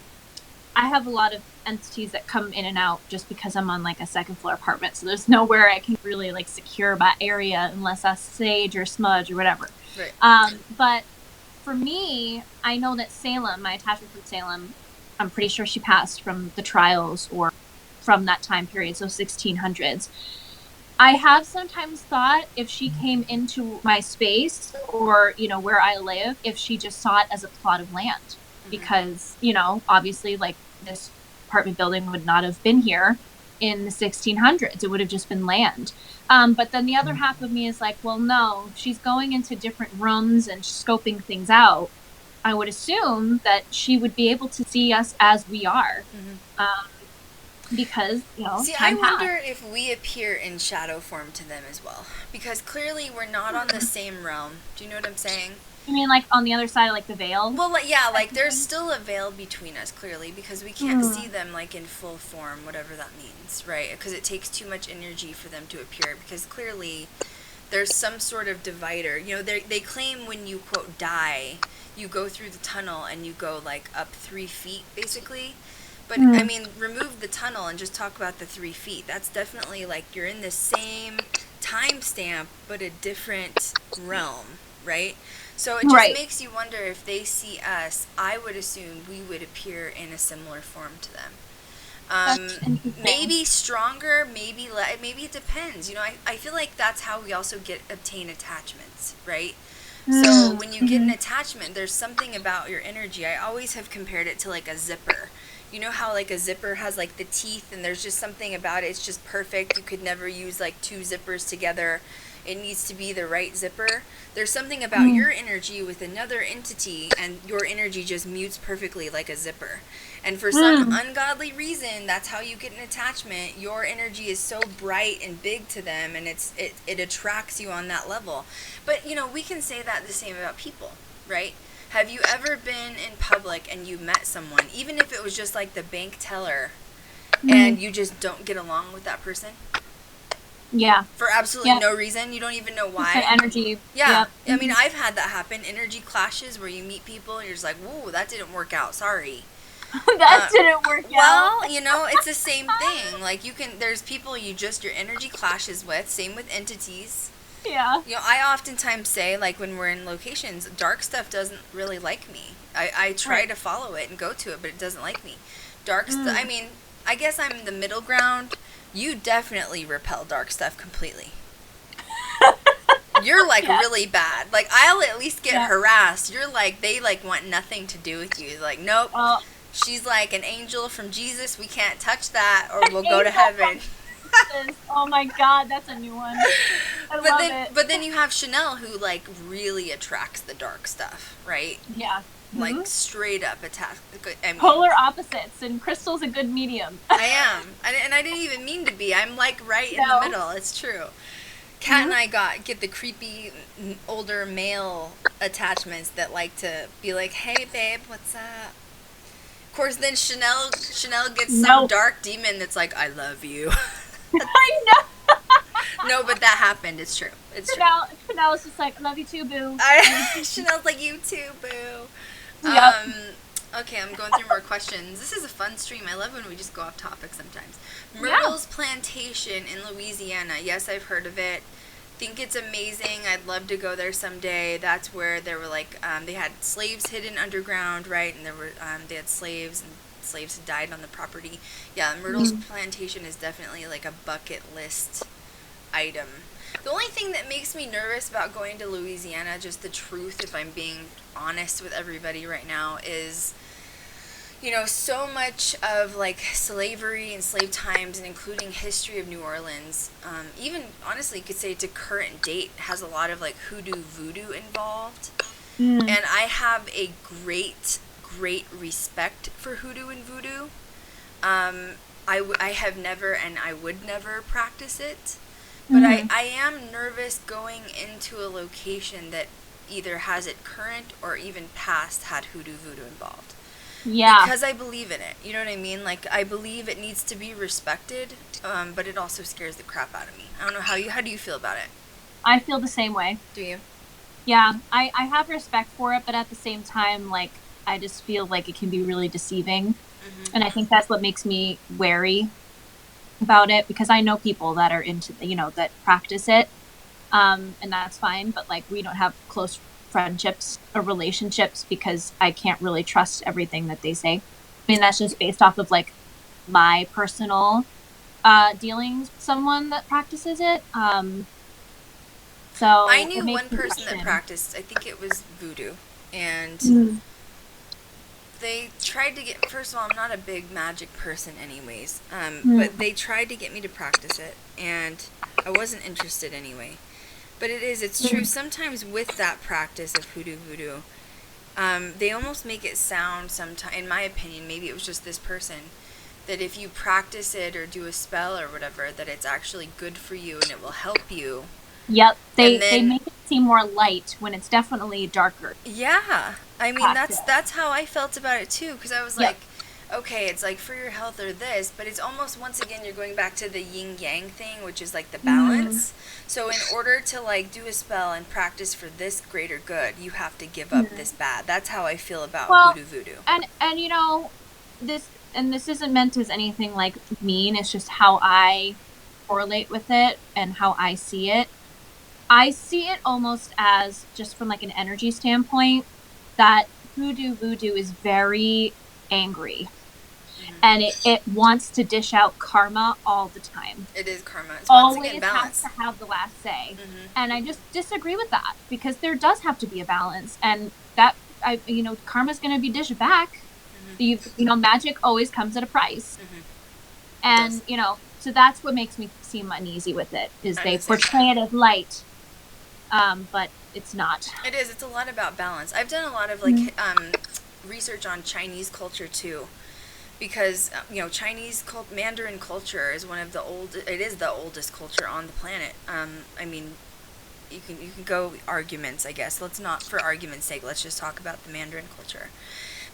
I have a lot of entities that come in and out just because I'm on like a second floor apartment. So there's nowhere I can really like secure that area unless that's sage or smudge or whatever. Right. But for me, I know that Salem, my attachment with Salem, I'm pretty sure she passed from the trials or from that time period, so 1600s. I have sometimes thought if she came into my space or, you know, where I live, if she just saw it as a plot of land. Because, you know, obviously, like, this apartment building would not have been here in the 1600s. It would have just been land. But then the other half of me is like, well, no, she's going into different rooms and scoping things out. I would assume that she would be able to see us as we are. Because, you know, see, I wonder if we appear in shadow form to them as well. Because clearly we're not on the same realm. Do you know what I'm saying? You mean like on the other side of like the veil? Well, like, yeah, like there's still a veil between us, clearly, because we can't see them like in full form, whatever that means, right? Because it takes too much energy for them to appear, because clearly there's some sort of divider. You know, they claim when you, quote, die, you go through the tunnel and you go like up 3 feet, basically. But, I mean, remove the tunnel and just talk about the 3 feet. That's definitely like you're in the same timestamp, but a different realm, right? So it just makes you wonder if they see us, I would assume we would appear in a similar form to them. That's interesting. Maybe stronger, maybe maybe it depends. You know, I feel like that's how we also obtain attachments, right? So when you get an attachment, there's something about your energy. I always have compared it to like a zipper. You know how like a zipper has like the teeth and there's just something about it. It's just perfect. You could never use like two zippers together. It needs to be the right zipper. There's something about your energy with another entity and your energy just mutes perfectly like a zipper. And for some ungodly reason, that's how you get an attachment. Your energy is so bright and big to them, and it attracts you on that level. But, you know, we can say that the same about people, right? Have you ever been in public and you met someone, even if it was just like the bank teller, and you just don't get along with that person? Yeah. For absolutely no reason. You don't even know why. Just the energy. Yeah. I mean, I've had that happen. Energy clashes where you meet people and you're just like, whoa, that didn't work out. Sorry. That didn't work out. Well, you know, it's the same thing. Like, there's people your energy clashes with, same with entities. Yeah. You know, I oftentimes say, like, when we're in locations, dark stuff doesn't really like me. I try to follow it and go to it, but it doesn't like me. Dark stuff, I mean, I guess I'm in the middle ground. You definitely repel dark stuff completely. You're like really bad. Like, I'll at least get harassed. You're like, they like want nothing to do with you. Like, nope. She's like an angel from Jesus. We can't touch that, or we'll go to heaven. Oh my God, that's a new one. I love it. But then you have Chanel, who like really attracts the dark stuff, right? Yeah. Like straight up attack. I mean, polar opposites, and Krystal's a good medium. I am, and I didn't even mean to be. I'm like right in the middle. It's true. Kat and I get the creepy older male attachments that like to be like, "Hey, babe, what's up?" Of course, then Chanel gets some dark demon that's like, "I love you." I know. No, but that happened. It's true. It's true. Chanel's just like, "I love you too, boo." Chanel's like, "You too, boo." Yep. Okay, I'm going through more questions. This is a fun stream. I love when we just go off topic sometimes. Myrtle's Plantation in Louisiana. Yes, I've heard of it. Think it's amazing. I'd love to go there someday. That's where there were like they had slaves hidden underground, right? And there were they had slaves, and slaves had died on the property. Yeah, Myrtle's Plantation is definitely like a bucket list item. The only thing that makes me nervous about going to Louisiana, just the truth, if I'm being honest with everybody right now, is, you know, so much of like slavery and slave times, and including history of New Orleans, even honestly you could say to current date, has a lot of like hoodoo voodoo involved. And I have a great respect for hoodoo and voodoo. I have never, and I would never practice it. But I am nervous going into a location that either has it current or even past had hoodoo voodoo involved. Yeah. Because I believe in it. You know what I mean? Like, I believe it needs to be respected, but it also scares the crap out of me. I don't know how do you feel about it? I feel the same way. Do you? Yeah, I have respect for it, but at the same time, like, I just feel like it can be really deceiving. And I think that's what makes me wary about it, because I know people that are into that practice it, and that's fine, but like we don't have close friendships or relationships because I can't really trust everything that they say. I mean, that's just based off of like my personal dealings with someone that practices it. So I knew one person that practiced, I think it was voodoo, and they tried to get, first of all, I'm not a big magic person anyways, but they tried to get me to practice it, and I wasn't interested anyway. But it's true, sometimes with that practice of hoodoo voodoo, they almost make it sound, sometimes, in my opinion, maybe it was just this person, that if you practice it or do a spell or whatever, that it's actually good for you and it will help you. Yep, they make it seem more light when it's definitely darker. Yeah, I mean, that's how I felt about it too, because I was like, okay, it's like for your health or this, but it's almost, once again, you're going back to the yin yang thing, which is like the balance. So in order to like do a spell and practice for this greater good, you have to give up this bad. That's how I feel about hoodoo voodoo. And you know, this isn't meant as anything like mean, it's just how I correlate with it and how I see it. I see it almost as, just from like an energy standpoint, that hoodoo voodoo is very angry. and it wants to dish out karma all the time. It is karma. It's Always again, balance. has to have the last say. Mm-hmm. And I just disagree with that, because there does have to be a balance, and that karma's going to be dished back. Mm-hmm. Magic always comes at a price. Mm-hmm. And so that's what makes me seem uneasy with it, is they portray it as light, but it's not. It is. It's a lot about balance. I've done a lot of research on Chinese culture too, because Mandarin culture is one of the oldest culture on the planet. I mean, you can go arguments, I guess. Let's not, for argument's sake, let's just talk about the Mandarin culture.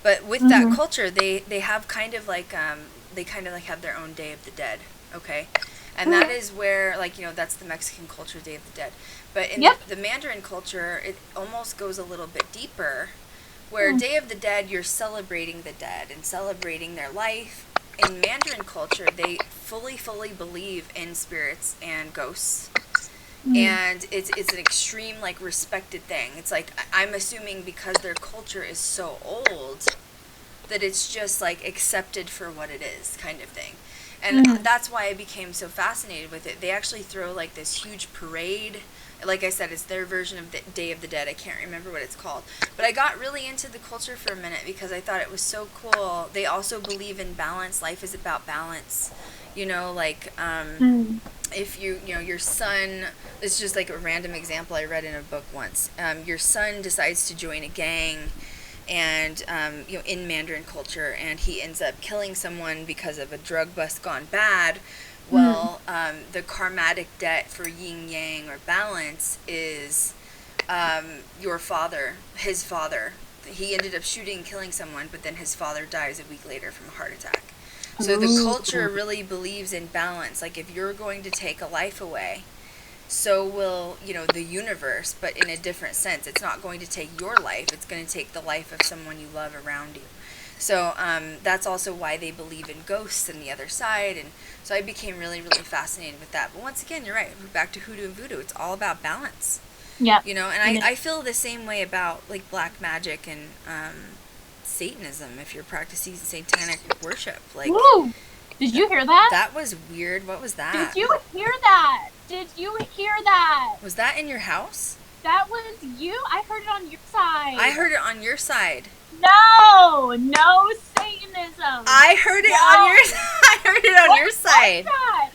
But with that culture, they have kind of have their own Day of the Dead, okay? And that is where, that's the Mexican culture, Day of the Dead. But in the Mandarin culture, it almost goes a little bit deeper, where Day of the Dead, you're celebrating the dead and celebrating their life. In Mandarin culture, they fully believe in spirits and ghosts. And it's an extreme, respected thing. It's I'm assuming because their culture is so old that it's just, accepted for what it is, kind of thing. And that's why I became so fascinated with it. They actually throw, this huge parade. Like I said, it's their version of the Day of the Dead. I can't remember what it's called. But I got really into the culture for a minute because I thought it was so cool. They also believe in balance. Life is about balance. If your son, it's just a random example I read in a book once. Your son decides to join a gang, and in Mandarin culture, and he ends up killing someone because of a drug bust gone bad. Well, the karmatic debt for yin yang or balance is your father, his father. He ended up shooting and killing someone, but then his father dies a week later from a heart attack. So the culture really believes in balance. If you're going to take a life away, so will, the universe, but in a different sense. It's not going to take your life. It's going to take the life of someone you love around you. So that's also why they believe in ghosts and the other side. And so I became really, really fascinated with that. But once again, you're right. Back to hoodoo and voodoo. It's all about balance. Yeah. And I feel the same way about, black magic and Satanism, if you're practicing satanic worship. Woo! Did you hear that? That was weird. What was that? Did you hear that? Did you hear that? Was that in your house? That was you? I heard it on your side. I heard it on your side. No Satanism. I heard it on your I heard it on your side. What was that?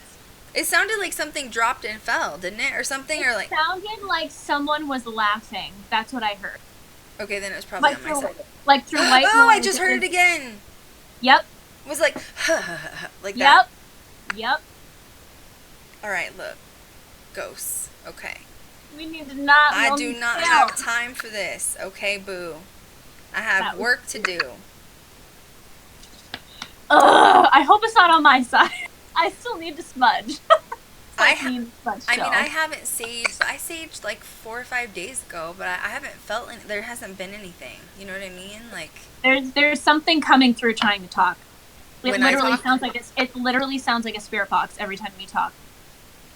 It sounded like something dropped and fell, didn't it? Or something, It sounded like someone was laughing. That's what I heard. Okay, then it was probably on my side. Through white noise. Oh, I just heard it again. Yep. It was like that. Yep. All right, look. Ghosts. Okay. We need to not. I do not have time for this. Okay, boo. I have work to do. Ugh, I hope it's not on my side. I still need to smudge. I haven't saged. I saged 4 or 5 days ago, but I haven't felt there hasn't been anything. You know what I mean? There's something coming through trying to talk. It literally sounds like a spirit box every time you talk.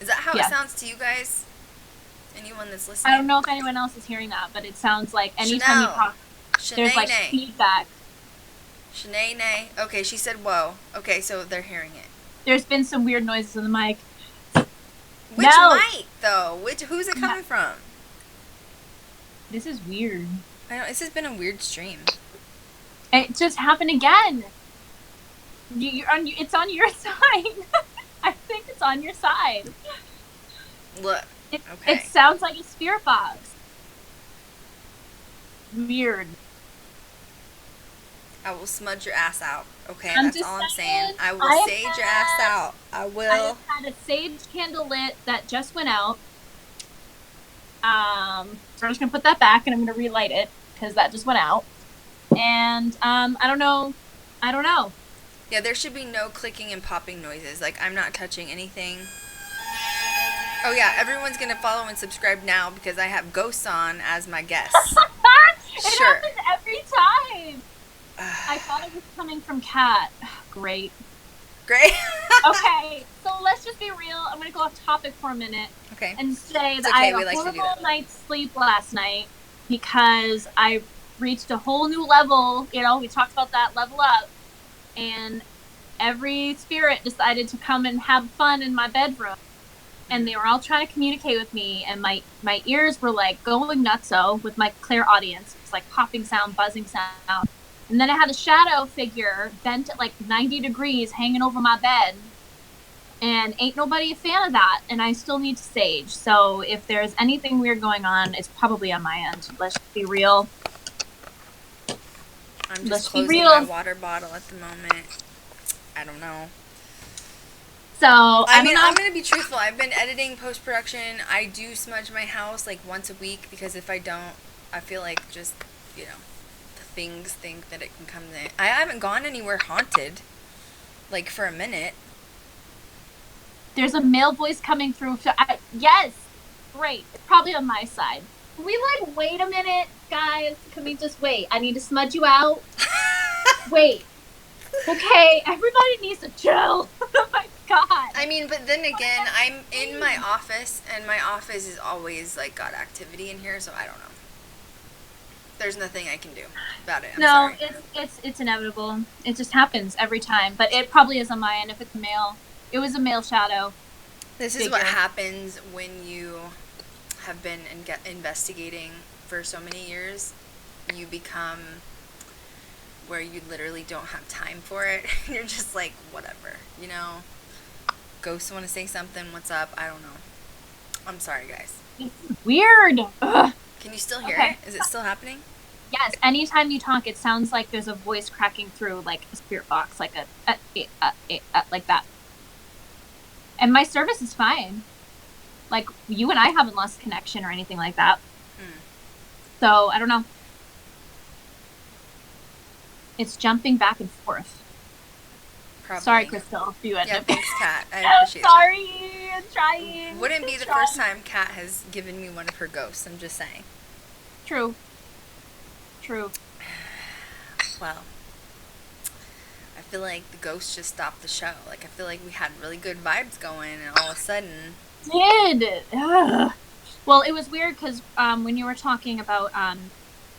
Is that how it sounds to you guys? Anyone that's listening? I don't know if anyone else is hearing that, but it sounds like anytime you talk, there's feedback. Shanae. Okay, she said whoa. Okay, so they're hearing it. There's been some weird noises in the mic. Which mic, though? Who's it coming from? This is weird. I know, this has been a weird stream. It just happened again. It's on your side. I think it's on your side. Look. Okay. It sounds like a spirit box. Weird. I will smudge your ass out. Okay, that's all I'm saying. I will sage your ass out. I will. I had a sage candle lit that just went out. So I'm just gonna put that back and I'm gonna relight it because that just went out. And I don't know. Yeah, there should be no clicking and popping noises. I'm not touching anything. Oh yeah, everyone's gonna follow and subscribe now because I have ghosts on as my guests. It happens every time. I thought it was coming from Kat. Great. Okay, so let's just be real. I'm gonna go off topic for a minute. Okay. And say that I had a horrible night's sleep last night because I reached a whole new level. We talked about that level up, and every spirit decided to come and have fun in my bedroom. And they were all trying to communicate with me, and my ears were like going nutso with my clairaudience. It was like popping sound, buzzing sound. And then I had a shadow figure bent at like 90 degrees hanging over my bed. And ain't nobody a fan of that, and I still need to sage. So if there's anything weird going on, it's probably on my end. Let's be real. I'm just closing my water bottle at the moment. I don't know. So, I mean, I'm going to be truthful. I've been editing post-production. I do smudge my house like once a week, because if I don't, I feel like just, the things think that it can come in. I haven't gone anywhere haunted, like, for a minute. There's a male voice coming through. Yes! Great. It's probably on my side. Can we, like, wait a minute, guys? Can we just wait? I need to smudge you out. Wait. Okay, everybody needs to chill. Oh my god. I mean, but then again, I'm in my office, and my office is always, like, got activity in here, so I don't know. There's nothing I can do about it. I'm sorry. It's inevitable. It just happens every time. But it probably is on my end if it's a male. It was a male shadow. This is what happens when you have been investigating for so many years. You become where you literally don't have time for it. You're just like, whatever, Ghosts want to say something. What's up? I don't know. I'm sorry, guys. It's weird. Ugh. Can you still hear it? Is it still happening? Yes. Anytime you talk, it sounds like there's a voice cracking through, like a spirit box, like like that. And my service is fine. Like, you and I haven't lost connection or anything like that. So, I don't know. It's jumping back and forth. Probably. Sorry, Krystal. Yeah, thanks, Kat. I appreciate Sorry, I'm trying. Wouldn't be the first time Kat has given me one of her ghosts, I'm just saying. True. Well, I feel like the ghost just stopped the show. Like, I feel like we had really good vibes going, and all of a sudden... Ugh. Well, it was weird, because when you were talking about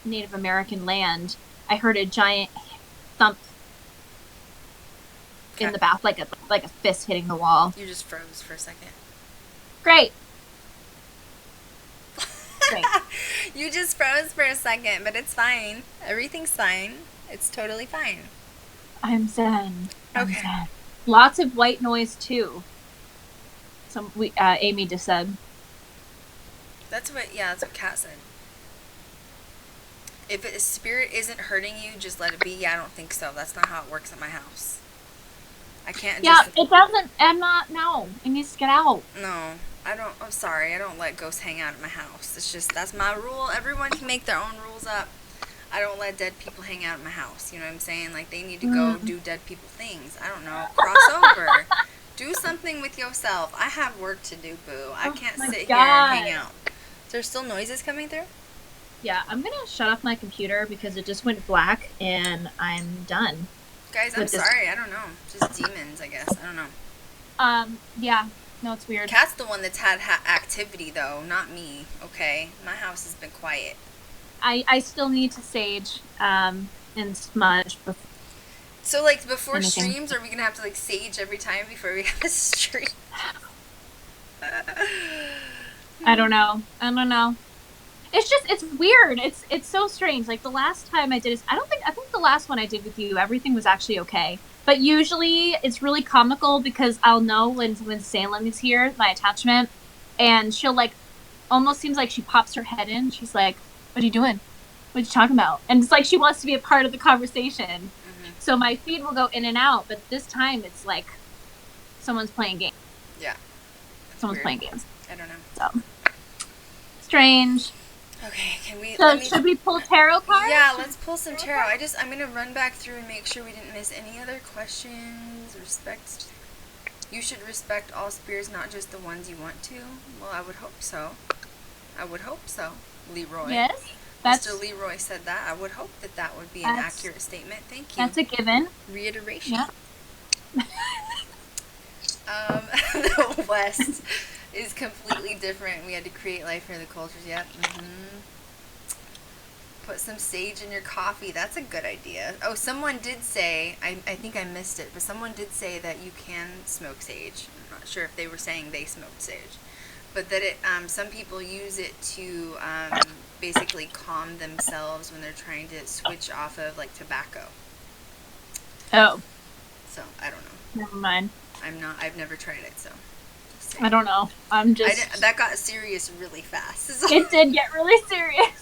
Native American land, I heard a giant thump in the bath, like a fist hitting the wall. You just froze for a second. Great. You just froze for a second, but it's fine. Everything's fine. It's totally fine. I'm zen. Okay. Zen. Lots of white noise too. Amy just said. That's what Kat said. If a spirit isn't hurting you, just let it be. Yeah, I don't think so. That's not how it works at my house. I can't just... Yeah, it doesn't... No. It needs to get out. No. I'm sorry. I don't let ghosts hang out at my house. It's just, that's my rule. Everyone can make their own rules up. I don't let dead people hang out at my house. You know what I'm saying? Like, they need to go do dead people things. I don't know. Cross over. Do something with yourself. I have work to do, boo. I can't sit here and hang out. Is there still noises coming through? Yeah, I'm gonna shut off my computer because it just went black and I'm done. Guys, I'm sorry. I don't know. Just demons, I guess. I don't know. Yeah. No, it's weird. Kat's the one that's had activity, though, not me. Okay? My house has been quiet. I still need to sage and smudge before. So, like, before streams, are we gonna have to, like, sage every time before we have a stream? I don't know. It's weird. It's so strange. Like, the last time I did it, I think the last one I did with you, everything was actually okay. But usually it's really comical because I'll know when Salem is here, my attachment, and she'll, like, almost seems like she pops her head in. She's like, what are you doing? What are you talking about? And it's like she wants to be a part of the conversation. Mm-hmm. So my feed will go in and out, but this time it's like someone's playing games. Yeah. Someone's playing games. I don't know. So strange. Okay, should we pull tarot cards? Yeah, let's pull some tarot. I'm going to run back through and make sure we didn't miss any other questions. You should respect all spirits, not just the ones you want to. Well, I would hope so. Leroy. Yes. Mr. Leroy said that. I would hope that would be an accurate statement. Thank you. That's a given. Reiteration. Yeah. The West is completely different. We had to create life for the cultures. Yep. Put some sage in your coffee. That's a good idea. Oh, someone did say, I think I missed it, but someone did say that you can smoke sage. I'm not sure if they were saying they smoked sage. But that it, some people use it to basically calm themselves when they're trying to switch off of like tobacco. Oh. So I don't know. Never mind. I've never tried it, so. I don't know. That got serious really fast. It did get really serious.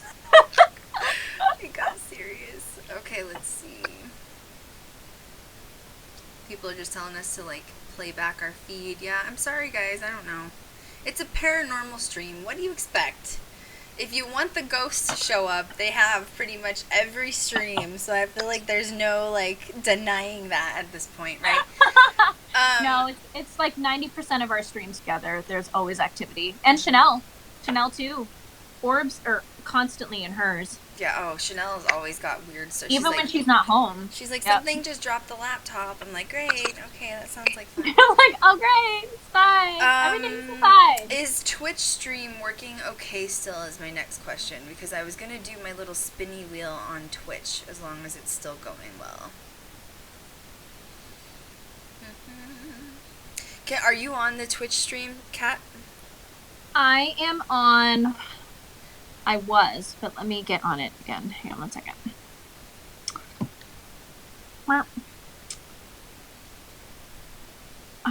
It got serious. Okay, let's see. People are just telling us to like play back our feed. Yeah, I'm sorry guys, I don't know. It's a paranormal stream. What do you expect? If you want the ghosts to show up, they have pretty much every stream, so I feel like there's no like denying that at this point, right? No, it's like 90% of our streams together. There's always activity. And Chanel too. Orbs are constantly in hers. Yeah, oh, Chanel's always got weird stuff. Even when she's not home. She's like, something just dropped the laptop. I'm like, great, okay, that sounds like fun. I'm like, oh great, it's fine. Everything's fine. Is Twitch stream working okay still is my next question, because I was going to do my little spinny wheel on Twitch as long as it's still going well. Okay, are you on the Twitch stream, Kat? I am on... I was, but let me get on it again. Hang on 1 second. I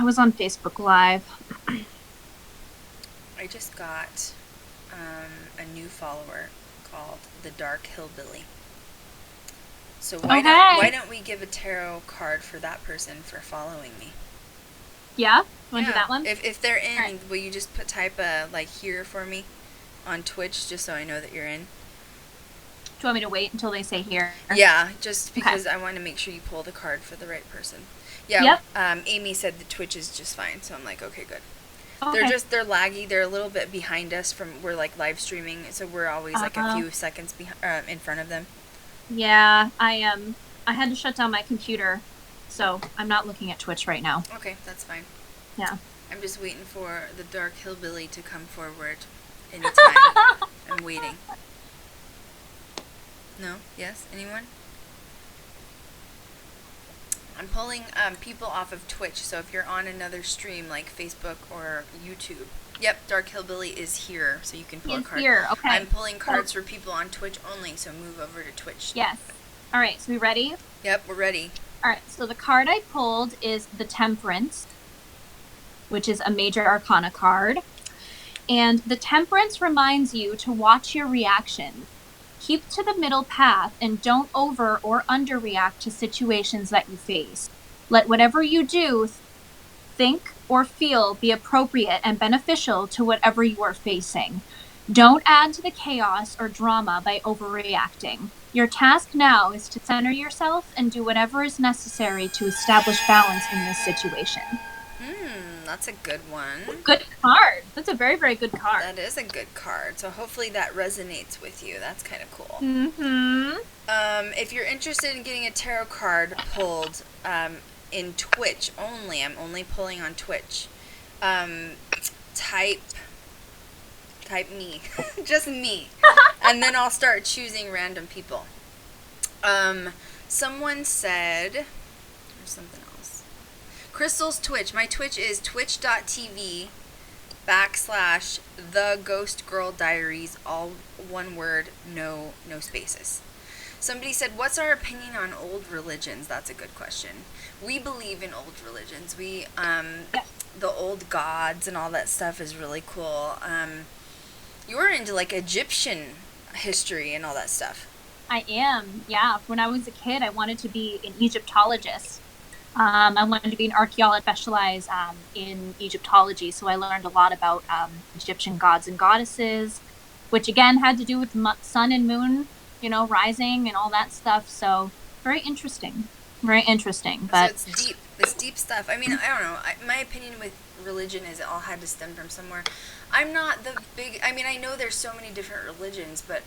was on Facebook Live. I just got a new follower called the Dark Hillbilly. So why don't we give a tarot card for that person for following me? Yeah? You want to do that one? If they're in, will you just type a like here for me on Twitch just so I know that you're in? Do you want me to wait until they say here? Yeah, just because I want to make sure you pull the card for the right person. Yeah. Yep. Amy said the Twitch is just fine, so I'm like, okay, good. Okay. They're laggy. They're a little bit behind us we're like live streaming, so we're always like a few seconds in front of them. Yeah, I had to shut down my computer, so I'm not looking at Twitch right now. Okay, that's fine. Yeah. I'm just waiting for the Dark Hillbilly to come forward anytime. I'm waiting. No? Yes? Anyone? I'm pulling people off of Twitch, so if you're on another stream like Facebook or YouTube. Yep, Dark Hillbilly is here, so you can pull a card. Here, okay. I'm pulling cards for people on Twitch only, so move over to Twitch. Yes. All right, so we ready? Yep, we're ready. All right, so the card I pulled is the Temperance, which is a major arcana card. And the Temperance reminds you to watch your reactions. Keep to the middle path and don't over or underreact to situations that you face. Let whatever you do, think, or feel be appropriate and beneficial to whatever you are facing. Don't add to the chaos or drama by overreacting. Your task now is to center yourself and do whatever is necessary to establish balance in this situation. That's a good one. Good card. That's a very, very good card. That is a good card. So hopefully that resonates with you. That's kind of cool. Mm-hmm. If you're interested in getting a tarot card pulled in Twitch only, I'm only pulling on Twitch, type me. Just me. And then I'll start choosing random people. Someone said... There's something else. Krystal's Twitch. My Twitch is twitch.tv/The Ghost Girl Diaries, all one word, no spaces. Somebody said, what's our opinion on old religions? That's a good question. We believe in old religions. We, the old gods and all that stuff is really cool. You're into like Egyptian history and all that stuff. I am, yeah. When I was a kid, I wanted to be an Egyptologist. I wanted to be an archaeologist, specialize in Egyptology, so I learned a lot about Egyptian gods and goddesses, which again had to do with sun and moon, rising and all that stuff. So very interesting. But so it's deep stuff. I mean, I don't know. My opinion with religion is it all had to stem from somewhere. I'm not the big. I mean, I know there's so many different religions, but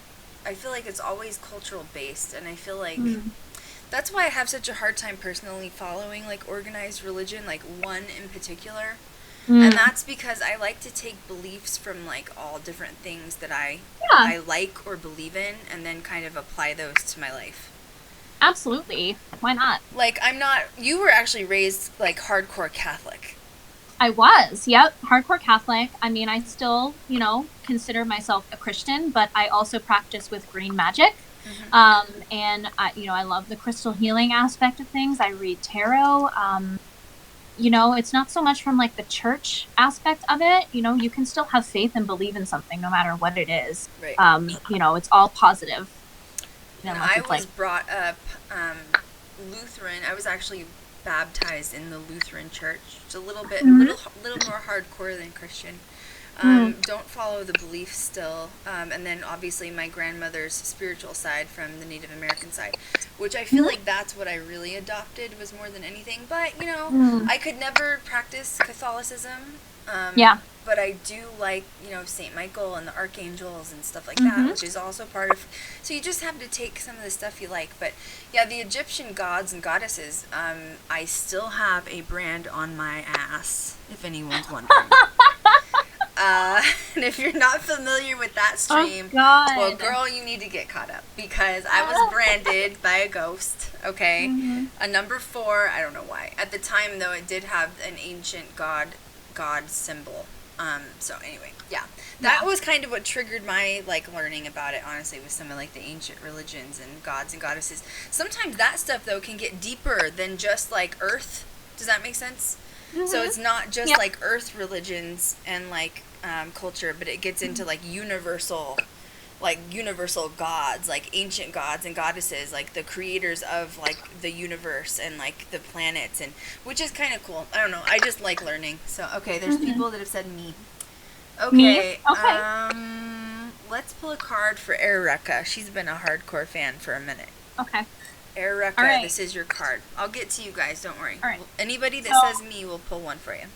I feel like it's always cultural based, and I feel like. That's why I have such a hard time personally following, like, organized religion, like, one in particular. And that's because I like to take beliefs from like all different things that I like or believe in, and then kind of apply those to my life. Absolutely. Why not? Like, you were actually raised like hardcore Catholic. I was, yep, hardcore Catholic. I mean, I still, consider myself a Christian, but I also practice with green magic. And I love the crystal healing aspect of things. I read tarot. It's not so much from like the church aspect of it. You can still have faith and believe in something no matter what it is. Right. It's all positive. I was brought up Lutheran. I was actually baptized in the Lutheran church. It's a little bit, little more hardcore than Christian. Don't follow the beliefs still. And then obviously my grandmother's spiritual side from the Native American side, which I feel like that's what I really adopted was more than anything. But, I could never practice Catholicism. But I do like, St. Michael and the archangels and stuff like that, which is also part of... So you just have to take some of the stuff you like. But, yeah, the Egyptian gods and goddesses, I still have a brand on my ass, if anyone's wondering. And if you're not familiar with that stream, well, girl, you need to get caught up. Because I was branded by a ghost, okay? A number 4, I don't know why. At the time, though, it did have an ancient god symbol. So anyway, that was kind of what triggered my learning about it, honestly, with some of the ancient religions and gods and goddesses. Sometimes that stuff though can get deeper than just Earth. Does that make sense? So it's not just Earth religions and culture, but it gets into universal gods, ancient gods and goddesses, the creators of the universe and the planets, and which is kind of cool. I don't know, I just like learning. So okay, there's people that have said me. Okay, let's pull a card for Erica. She's been a hardcore fan for a minute. Okay. Erica, this is your card. I'll get to you guys, don't worry. All right. Anybody that says me will pull one for you.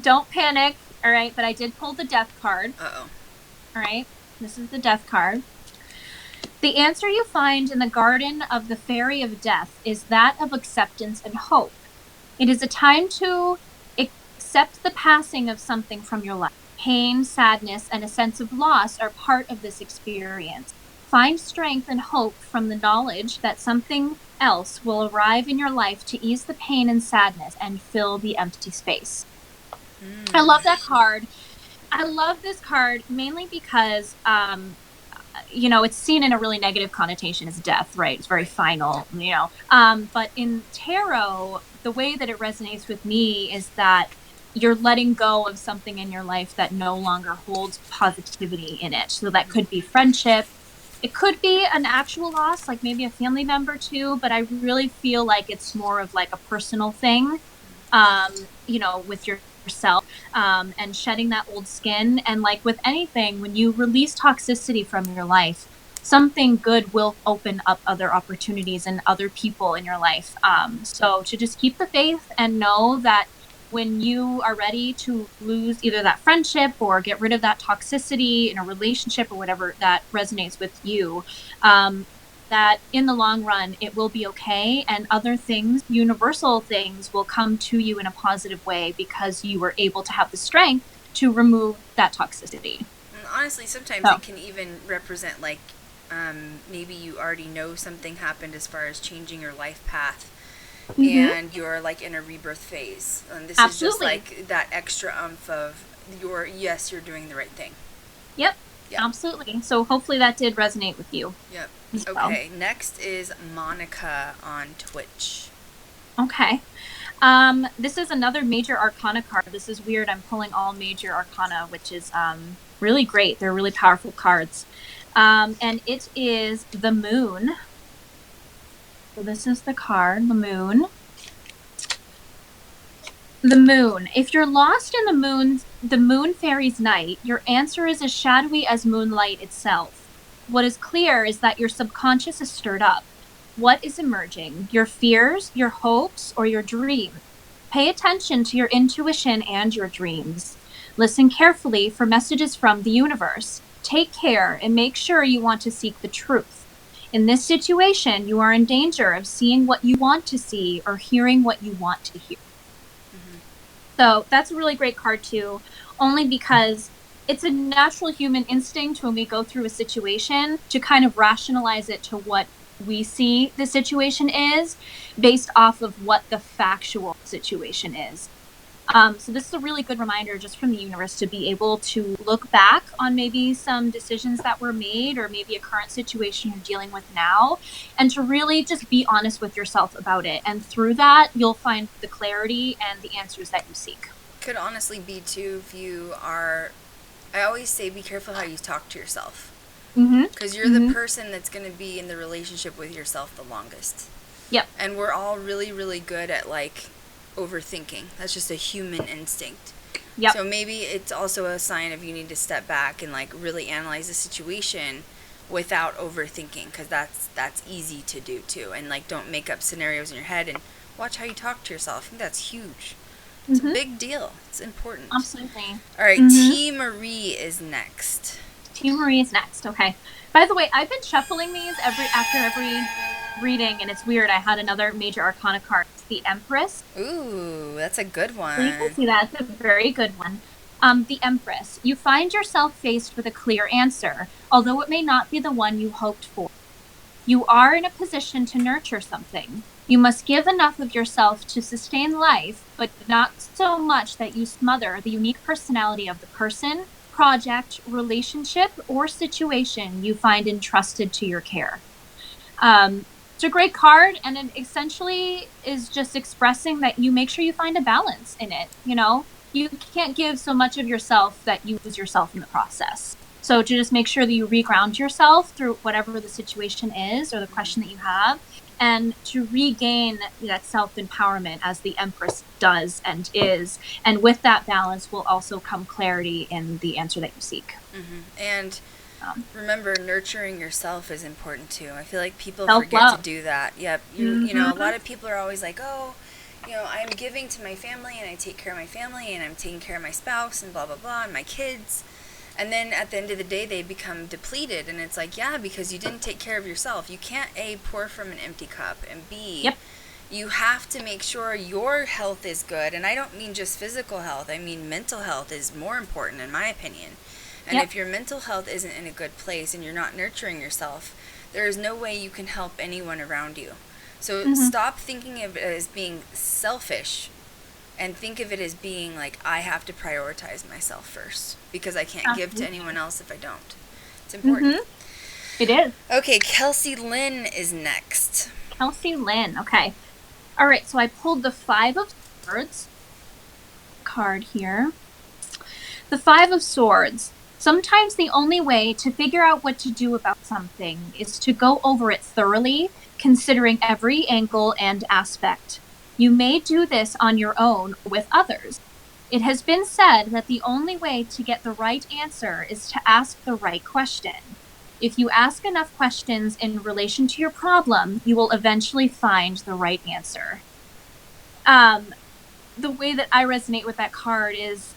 Don't panic, all right, but I did pull the death card. Uh-oh. All right. This is the death card. The answer you find in the garden of the fairy of death is that of acceptance and hope. It is a time to accept the passing of something from your life. Pain, sadness, and a sense of loss are part of this experience. Find strength and hope from the knowledge that something else will arrive in your life to ease the pain and sadness and fill the empty space. I love that card. I love this card mainly because, it's seen in a really negative connotation as death, right? It's very final, But in tarot, the way that it resonates with me is that you're letting go of something in your life that no longer holds positivity in it. So that could be friendship. It could be an actual loss, like maybe a family member too, but I really feel like it's more of a personal thing, with yourself, and shedding that old skin. And with anything, when you release toxicity from your life, something good will open up other opportunities and other people in your life. So to just keep the faith and know that when you are ready to lose either that friendship or get rid of that toxicity in a relationship or whatever that resonates with you, that in the long run, it will be okay. And other things, universal things, will come to you in a positive way because you were able to have the strength to remove that toxicity. And honestly, sometimes it can even represent maybe you already know something happened as far as changing your life path. And you're in a rebirth phase, and this Absolutely. is just that extra oomph of you're doing the right thing. Yep. Absolutely. So hopefully that did resonate with you. Yep. Okay, next is Monica on Twitch. Okay. This is another major arcana card. This is weird. I'm pulling all major arcana, which is really great. They're really powerful cards. And it is the Moon. So this is the card, the Moon. The Moon. If you're lost in the moon fairy's night, your answer is as shadowy as moonlight itself. What is clear is that your subconscious is stirred up. What is emerging? Your fears, your hopes, or your dreams? Pay attention to your intuition and your dreams. Listen carefully for messages from the universe. Take care and make sure you want to seek the truth. In this situation, you are in danger of seeing what you want to see or hearing what you want to hear. So that's a really great card too, only because it's a natural human instinct when we go through a situation to kind of rationalize it to what we see the situation is based off of what the factual situation is. So this is a really good reminder just from the universe to be able to look back on maybe some decisions that were made or maybe a current situation you're dealing with now, and to really just be honest with yourself about it. And through that, you'll find the clarity and the answers that you seek. Could honestly be too if you are, I always say be careful how you talk to yourself. Because you're the person that's going to be in the relationship with yourself the longest. Yep. And we're all really, really good at like overthinking. That's just a human instinct. Yep. So maybe it's also a sign of you need to step back and like really analyze the situation without overthinking, because that's easy to do too. And like don't make up scenarios in your head and watch how you talk to yourself. I think that's huge. It's a big deal. It's important. Absolutely. All right, T. Marie is next. T. Marie is next. Okay. By the way, I've been shuffling these after every reading, and it's weird. I had another major arcana card. It's the Empress. Ooh, that's a good one. So you can see that. It's a very good one. The Empress. You find yourself faced with a clear answer, although it may not be the one you hoped for. You are in a position to nurture something. You must give enough of yourself to sustain life, but not so much that you smother the unique personality of the person, project, relationship, or situation you find entrusted to your care. It's a great card, and it essentially is just expressing that you make sure you find a balance in it. You know, you can't give so much of yourself that you lose yourself in the process. So to just make sure that you reground yourself through whatever the situation is or the question that you have, and to regain that self-empowerment as the Empress does and is. And with that balance will also come clarity in the answer that you seek. And remember, nurturing yourself is important too. I feel like people Self-love. forget to do that. Yep. You know, a lot of people are always like, oh, you know, I'm giving to my family and I take care of my family and I'm taking care of my spouse and blah, blah, blah, and my kids. And then at the end of the day, they become depleted. And it's like, yeah, because you didn't take care of yourself. You can't, A, pour from an empty cup, and B, you have to make sure your health is good. And I don't mean just physical health. I mean mental health is more important, in my opinion. And if your mental health isn't in a good place and you're not nurturing yourself, there is no way you can help anyone around you. So stop thinking of it as being selfish and think of it as being like, I have to prioritize myself first because I can't give to anyone else if I don't. It's important. It is. Okay, Kelsey Lynn is next. Kelsey Lynn. Okay. All right, so I pulled the Five of Swords card here. The Five of Swords. Sometimes the only way to figure out what to do about something is to go over it thoroughly, considering every angle and aspect. You may do this on your own with others. It has been said that the only way to get the right answer is to ask the right question. If you ask enough questions in relation to your problem, you will eventually find the right answer. The way that I resonate with that card is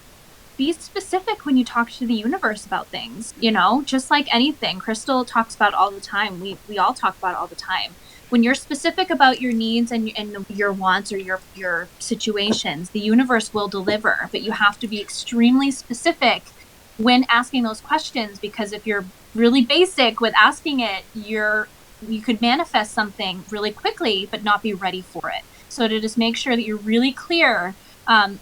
be specific when you talk to the universe about things, you know, just like anything. Krystal talks about all the time. We all talk about all the time. When you're specific about your needs and your wants or your situations, the universe will deliver. But you have to be extremely specific when asking those questions, because if you're really basic with asking it, you could manifest something really quickly but not be ready for it. So to just make sure that you're really clear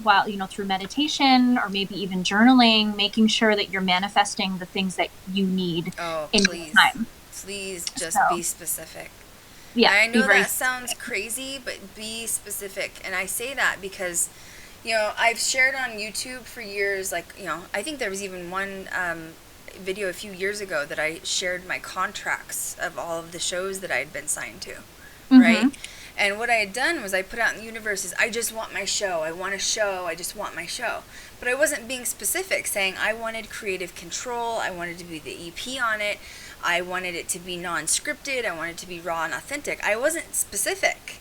while, you know, through meditation or maybe even journaling, making sure that you're manifesting the things that you need in time. Please just be specific. Yeah, I know that sounds crazy, but be specific. And I say that because, you know, I've shared on YouTube for years, like, you know, I think there was even one video a few years ago that I shared my contracts of all of the shows that I had been signed to, right? And what I had done was I put out in the universe is, I just want my show. I want a show. I just want my show. But I wasn't being specific, saying I wanted creative control. I wanted to be the EP on it. I wanted it to be non-scripted. I wanted it to be raw and authentic. I wasn't specific.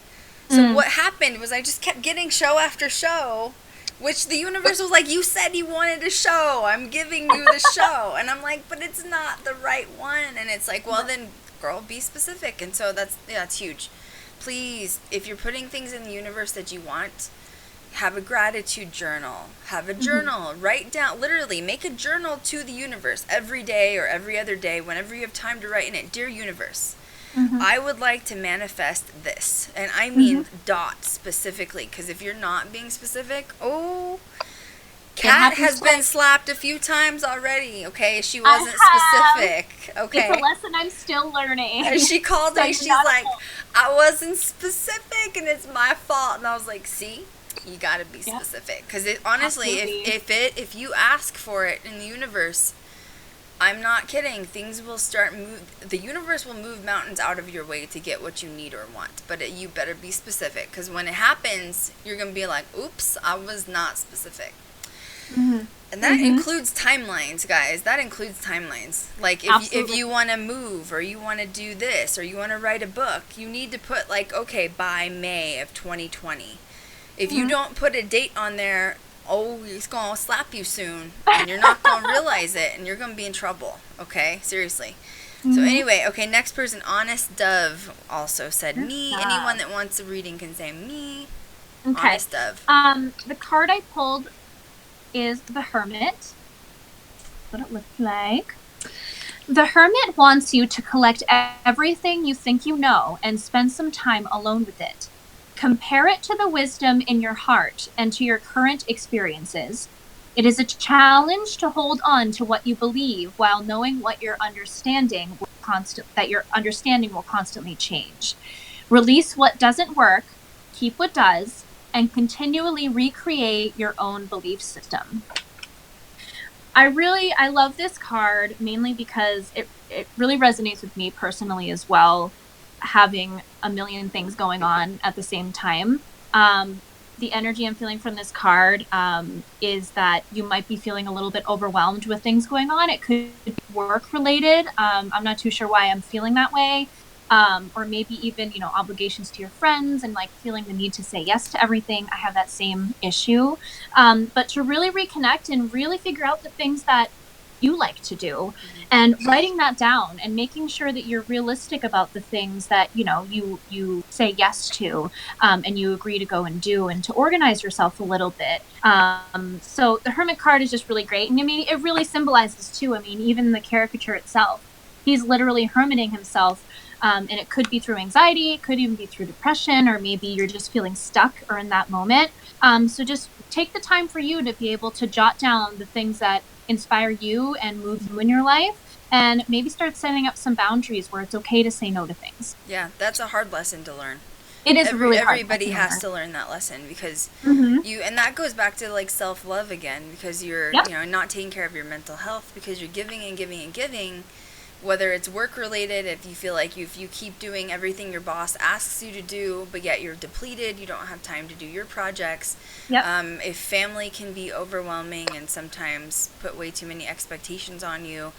So what happened was I just kept getting show after show, which the universe was like, you said you wanted a show. I'm giving you the show. And I'm like, but it's not the right one. And it's like, well, then, girl, be specific. And so that's huge. Please, if you're putting things in the universe that you want, have a gratitude journal, have a journal, write down, literally make a journal to the universe every day or every other day, whenever you have time to write in it. Dear universe, I would like to manifest this. And I mean dot specifically, because if you're not being specific, Kat has been slapped a few times already, okay? She wasn't specific, okay? It's a lesson I'm still learning. And she called me, she's like, I wasn't specific and it's my fault. And I was like, see? You gotta be specific. Because honestly, if you ask for it in the universe, I'm not kidding, things will start the universe will move mountains out of your way to get what you need or want. But you better be specific, because when it happens, you're gonna be like, oops, I was not specific. And that includes timelines, guys. That includes timelines. Like, if you want to move, or you want to do this, or you want to write a book, you need to put, like, okay, by May of 2020. If you don't put a date on there, it's going to slap you soon, and you're not going to realize it, and you're going to be in trouble, okay? Seriously. So anyway, okay, next person, Honest Dove, also said me. Anyone that wants a reading can say me. Okay. Honest Dove. The card I pulled is the Hermit. What it looks like. The Hermit wants you to collect everything you think you know and spend some time alone with it. Compare it to the wisdom in your heart and to your current experiences. It is a challenge to hold on to what you believe while knowing what your understanding will constantly change. Release what doesn't work, keep what does, and continually recreate your own belief system. I love this card mainly because it really resonates with me personally as well, having a million things going on at the same time. The energy I'm feeling from this card is that you might be feeling a little bit overwhelmed with things going on. It could be work related. I'm not too sure why I'm feeling that way. Or maybe even, obligations to your friends and like feeling the need to say yes to everything. I have that same issue. But to really reconnect and really figure out the things that you like to do and writing that down and making sure that you're realistic about the things that, you say yes to and you agree to go and do, and to organize yourself a little bit. So the Hermit card is just really great. And I mean, it really symbolizes too. I mean, even the caricature itself, he's literally hermiting himself. And it could be through anxiety, it could even be through depression, or maybe you're just feeling stuck or in that moment. So just take the time for you to be able to jot down the things that inspire you and move you in your life, and maybe start setting up some boundaries where it's okay to say no to things. Yeah, that's a hard lesson to learn. It is really hard. Everybody has to learn that lesson, because and that goes back to like self-love again, because you're not taking care of your mental health because you're giving and giving and giving. Whether it's work related, if you feel like if you keep doing everything your boss asks you to do, but yet you're depleted, you don't have time to do your projects. If family can be overwhelming and sometimes put way too many expectations on you,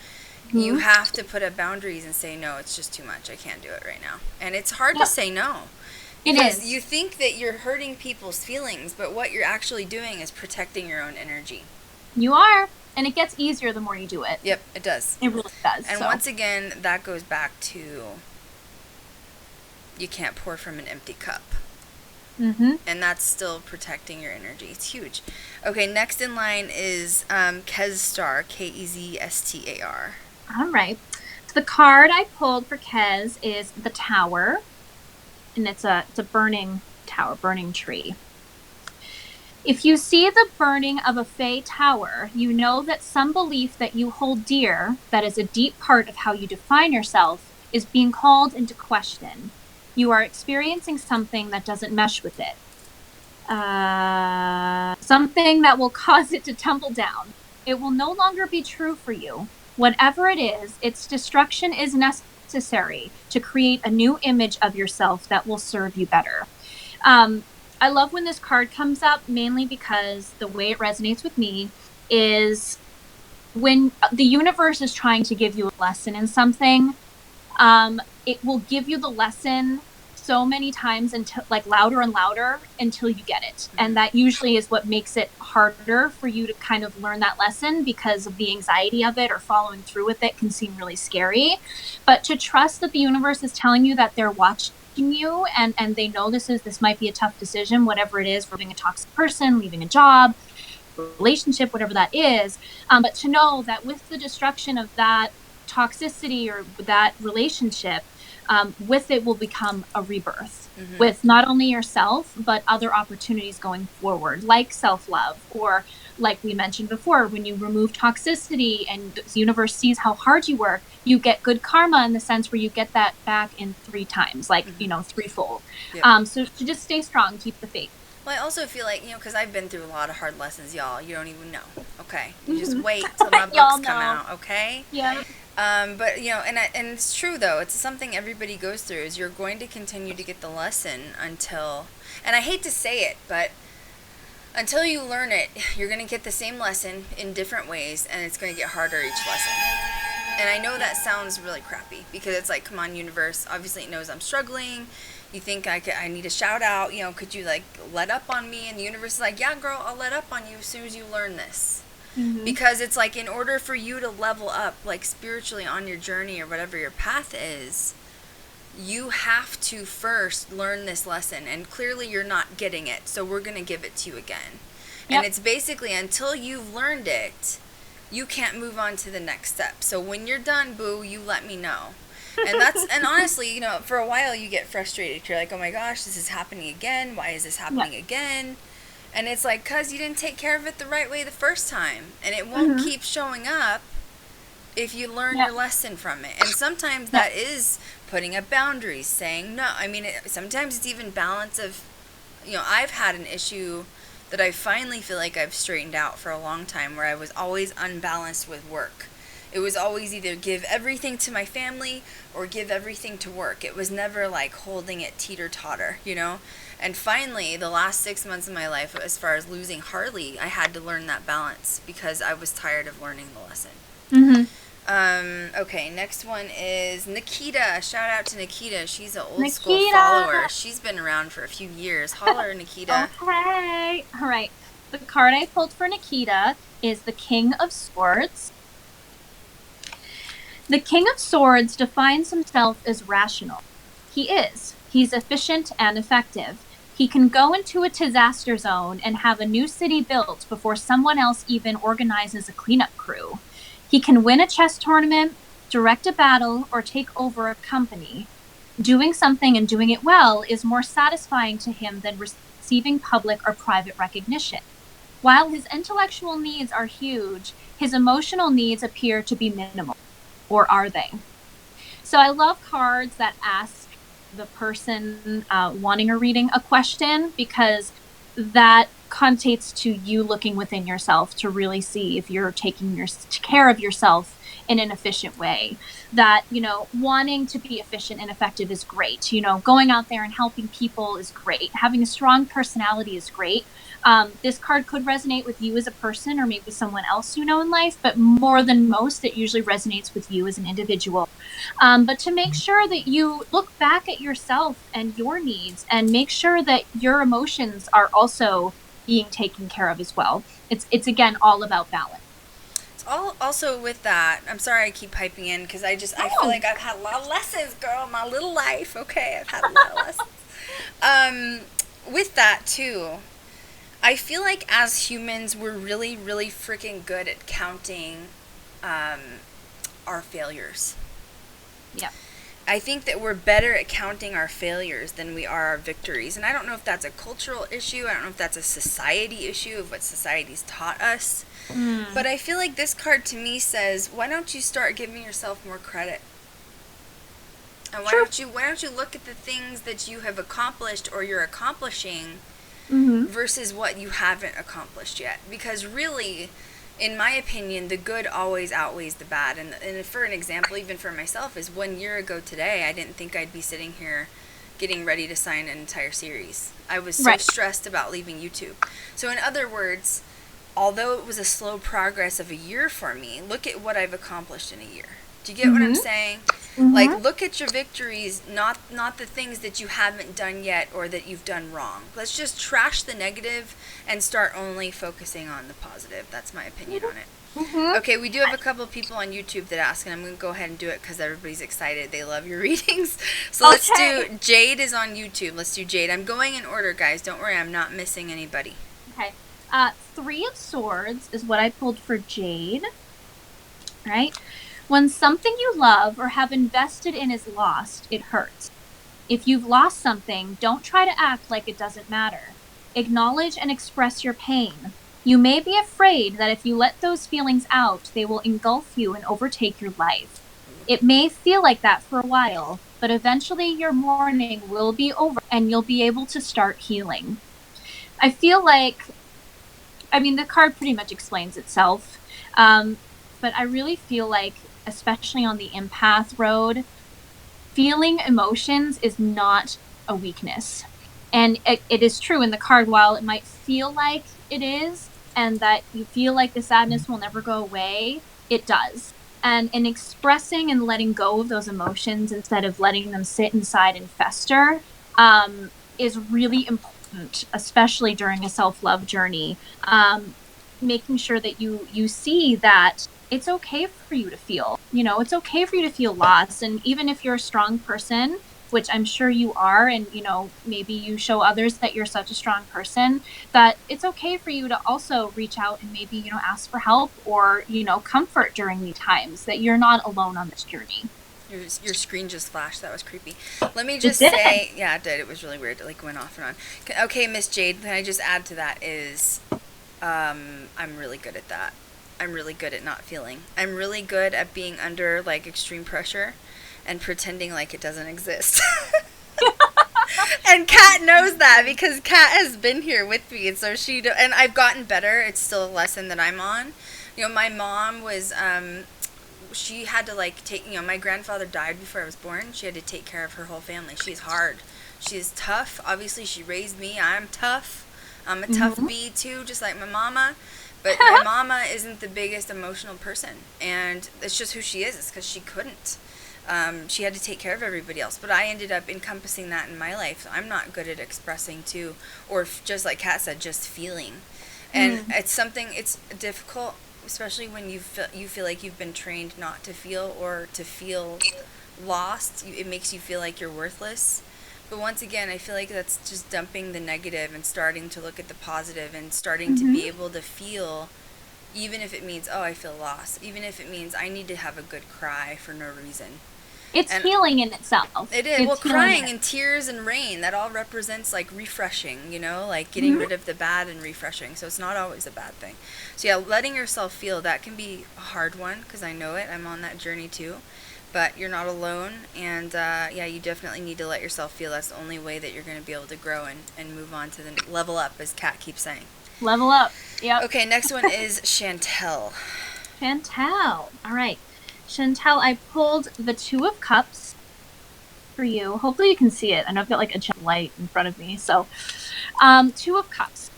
you have to put up boundaries and say, no, it's just too much. I can't do it right now. And it's hard to say no. It is. You think that you're hurting people's feelings, but what you're actually doing is protecting your own energy. You are. And it gets easier the more you do it. Yep, it does. It really does. And once again, that goes back to you can't pour from an empty cup. And that's still protecting your energy. It's huge. Okay, next in line is Killstar, Kezstar. All right. So the card I pulled for Kez is the Tower. And it's a burning tower, burning tree. If you see the burning of a fey tower, you know that some belief that you hold dear, that is a deep part of how you define yourself, is being called into question. You are experiencing something that doesn't mesh with it. Something that will cause it to tumble down. It will no longer be true for you. Whatever it is, its destruction is necessary to create a new image of yourself that will serve you better. I love when this card comes up, mainly because the way it resonates with me is when the universe is trying to give you a lesson in something, it will give you the lesson so many times until, like, louder and louder until you get it. And that usually is what makes it harder for you to kind of learn that lesson, because of the anxiety of it, or following through with it can seem really scary. But to trust that the universe is telling you that they're you, and they know this might be a tough decision, whatever it is, leaving a toxic person, leaving a job, relationship, whatever that is. But to know that with the destruction of that toxicity or that relationship, with it will become a rebirth with not only yourself, but other opportunities going forward, like self-love, or like we mentioned before, when you remove toxicity and the universe sees how hard you work, you get good karma in the sense where you get that back in 3 times, like, threefold. Yep. So to just stay strong, keep the faith. Well, I also feel like, because I've been through a lot of hard lessons, y'all. You don't even know, okay? You just wait till my books come out, okay? Yeah. But, and it's true, though. It's something everybody goes through, is you're going to continue to get the lesson until, and I hate to say it, but until you learn it, you're going to get the same lesson in different ways, and it's going to get harder each lesson. And I know that sounds really crappy, because it's like, come on, universe. Obviously, it knows I'm struggling. You think I need a shout out, could you, like, let up on me? And the universe is like, yeah, girl, I'll let up on you as soon as you learn this. Because it's like, in order for you to level up, like, spiritually on your journey or whatever your path is, you have to first learn this lesson. And clearly you're not getting it, so we're going to give it to you again. Yep. And it's basically, until you've learned it, you can't move on to the next step. So when you're done, boo, you let me know. And honestly, for a while you get frustrated. You're like, oh my gosh, this is happening again. Why is this happening again? And it's like, because you didn't take care of it the right way the first time. And it won't keep showing up if you learn your lesson from it. And sometimes that is putting up boundaries, saying no. I mean, sometimes it's even balance of, I've had an issue that I finally feel like I've straightened out for a long time, where I was always unbalanced with work. It was always either give everything to my family or give everything to work. It was never like holding it teeter-totter, And finally, the last 6 months of my life, as far as losing Harley, I had to learn that balance because I was tired of learning the lesson. Okay, next one is Nikita. Shout out to Nikita. She's an old school follower. She's been around for a few years. Holler, Nikita. Okay. All right. The card I pulled for Nikita is the King of Swords. The King of Swords defines himself as rational. He is. He's efficient and effective. He can go into a disaster zone and have a new city built before someone else even organizes a cleanup crew. He can win a chess tournament, direct a battle, or take over a company. Doing something and doing it well is more satisfying to him than receiving public or private recognition. While his intellectual needs are huge, his emotional needs appear to be minimal. Or are they? So I love cards that ask the person wanting a reading a question, because that connotates to you looking within yourself to really see if you're taking care of yourself in an efficient way. That, wanting to be efficient and effective is great. Going out there and helping people is great. Having a strong personality is great. This card could resonate with you as a person, or maybe someone else in life, but more than most, it usually resonates with you as an individual. But to make sure that you look back at yourself and your needs, and make sure that your emotions are also being taken care of as well. It's again all about balance. It's all also with that. I'm sorry I keep piping in, because I feel like I've had a lot of lessons, girl, in my little life. Okay, I've had a lot of lessons. With that too, I feel like as humans, we're really, really freaking good at counting our failures. Yeah. I think that we're better at counting our failures than we are our victories. And I don't know if that's a cultural issue. I don't know if that's a society issue of what society's taught us. But I feel like this card to me says, why don't you start giving yourself more credit? And why don't you look at the things that you have accomplished or you're accomplishing versus what you haven't accomplished yet? Because really, in my opinion, the good always outweighs the bad. And for an example, even for myself, is 1 year ago today, I didn't think I'd be sitting here getting ready to sign an entire series. I was so stressed about leaving YouTube. So in other words, although it was a slow progress of a year for me, look at what I've accomplished in a year. Do you get what I'm saying? Like, look at your victories, not the things that you haven't done yet or that you've done wrong. Let's just trash the negative and start only focusing on the positive. That's my opinion on it. Mm-hmm. Okay, we do have a couple people on YouTube that ask, and I'm going to go ahead and do it because everybody's excited. They love your readings. So let's do, Jade is on YouTube. Let's do Jade. I'm going in order, guys. Don't worry, I'm not missing anybody. Okay. 3 of Swords is what I pulled for Jade. Right? When something you love or have invested in is lost, it hurts. If you've lost something, don't try to act like it doesn't matter. Acknowledge and express your pain. You may be afraid that if you let those feelings out, they will engulf you and overtake your life. It may feel like that for a while, but eventually your mourning will be over and you'll be able to start healing. I feel like, I mean, the card pretty much explains itself, but I really feel like, especially on the empath road, feeling emotions is not a weakness. And it is true in the card, while it might feel like it is, and that you feel like the sadness will never go away, it does. And in expressing and letting go of those emotions instead of letting them sit inside and fester is really important, especially during a self-love journey. Making sure that you see that it's okay for you to feel, it's okay for you to feel loss. And even if you're a strong person, which I'm sure you are, and, maybe you show others that you're such a strong person, that it's okay for you to also reach out and maybe, ask for help or, comfort during these times, that you're not alone on this journey. Your screen just flashed. That was creepy. Let me just say, yeah, it did. It was really weird. It went off and on. Okay, Miss Jade, can I just add to that is, I'm really good at that. I'm really good at not feeling. I'm really good at being under, extreme pressure and pretending like it doesn't exist. And Kat knows that because Kat has been here with me, and so and I've gotten better. It's still a lesson that I'm on. My mom was, she had to take, my grandfather died before I was born. She had to take care of her whole family. She's hard. She's tough. Obviously, she raised me. I'm tough. I'm a tough bee too, just like my mama. But my mama isn't the biggest emotional person, and it's just who she is. It's because she couldn't. She had to take care of everybody else. But I ended up encompassing that in my life. So I'm not good at expressing too, or just like Kat said, just feeling. And it's difficult, especially when you feel like you've been trained not to feel or to feel lost. It makes you feel like you're worthless. But once again, I feel like that's just dumping the negative and starting to look at the positive and starting to be able to feel, even if it means, I feel lost. Even if it means I need to have a good cry for no reason. It's healing in itself. It is. Well, crying and tears and rain, that all represents refreshing, getting rid of the bad and refreshing. So it's not always a bad thing. So yeah, letting yourself feel, that can be a hard one because I know it. I'm on that journey too. But you're not alone, and you definitely need to let yourself feel. That's the only way that you're going to be able to grow and move on to the level up, as Kat keeps saying. Level up. Yep. Okay, next one is Chantel. Chantel. All right. Chantel, I pulled the 2 of Cups for you. Hopefully you can see it. I know I've got a light in front of me. So, 2 of Cups.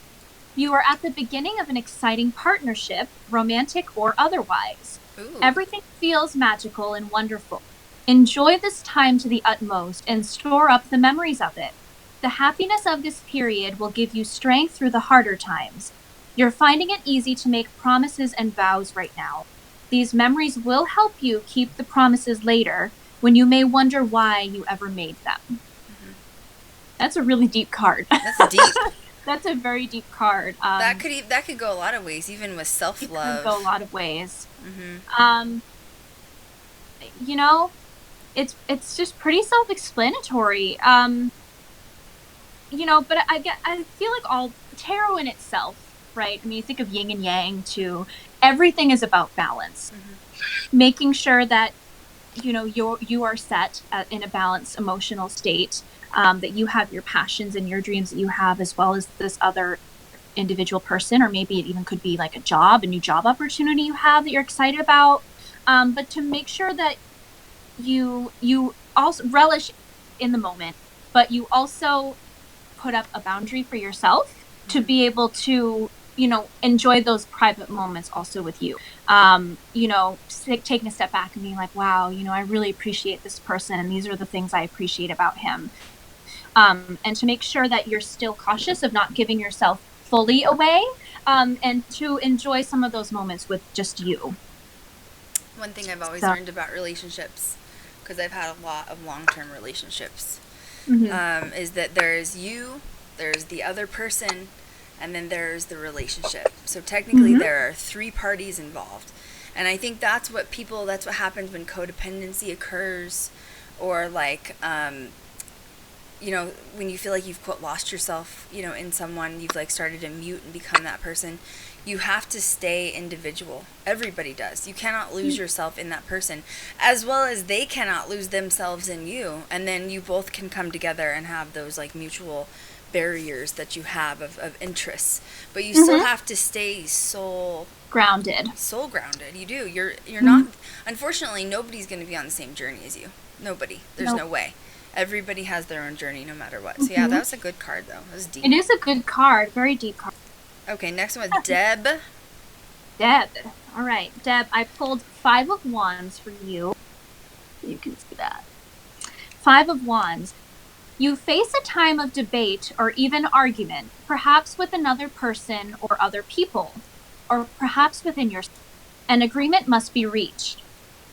You are at the beginning of an exciting partnership, romantic or otherwise. Ooh. Everything feels magical and wonderful. Enjoy this time to the utmost and store up the memories of it. The happiness of this period will give you strength through the harder times. You're finding it easy to make promises and vows right now. These memories will help you keep the promises later when you may wonder why you ever made them. That's a really deep card. That's deep. That's a very deep card. That could go a lot of ways, even with self-love. It could go a lot of ways. It's just pretty self-explanatory. But I feel like all tarot in itself, right? I mean, you think of yin and yang too. Everything is about balance. Making sure that you are set in a balanced emotional state. That you have your passions and your dreams that you have, as well as this other individual person, or maybe it even could be like a new job opportunity you have that you're excited about. But to make sure that you also relish in the moment, but you also put up a boundary for yourself to be able to, enjoy those private moments also with you. Taking a step back and being like, wow, I really appreciate this person, and these are the things I appreciate about him. And to make sure that you're still cautious of not giving yourself fully away, and to enjoy some of those moments with just you. One thing I've always learned about relationships, because I've had a lot of long-term relationships, is that there's you, there's the other person, and then there's the relationship. So technically there are 3 parties involved. And I think that's what happens when codependency occurs, or like, you know, when you feel like you've quote lost yourself, you know, in someone, you've like started to mute and become that person. You have to stay individual. Everybody does. You cannot lose yourself in that person, as well as they cannot lose themselves in you. And then you both can come together and have those like mutual barriers that you have of interests. But you still have to stay soul grounded. You do. You're not, unfortunately, nobody's going to be on the same journey as you. Nobody. There's no way. Everybody has their own journey no matter what. So yeah, that was a good card though. It was deep. It is a good card. Very deep card. Okay, next one is Deb. Deb. All right, Deb, I pulled 5 of Wands for you. You can see that. 5 of Wands. You face a time of debate or even argument, perhaps with another person or other people, or perhaps within yourself. An agreement must be reached.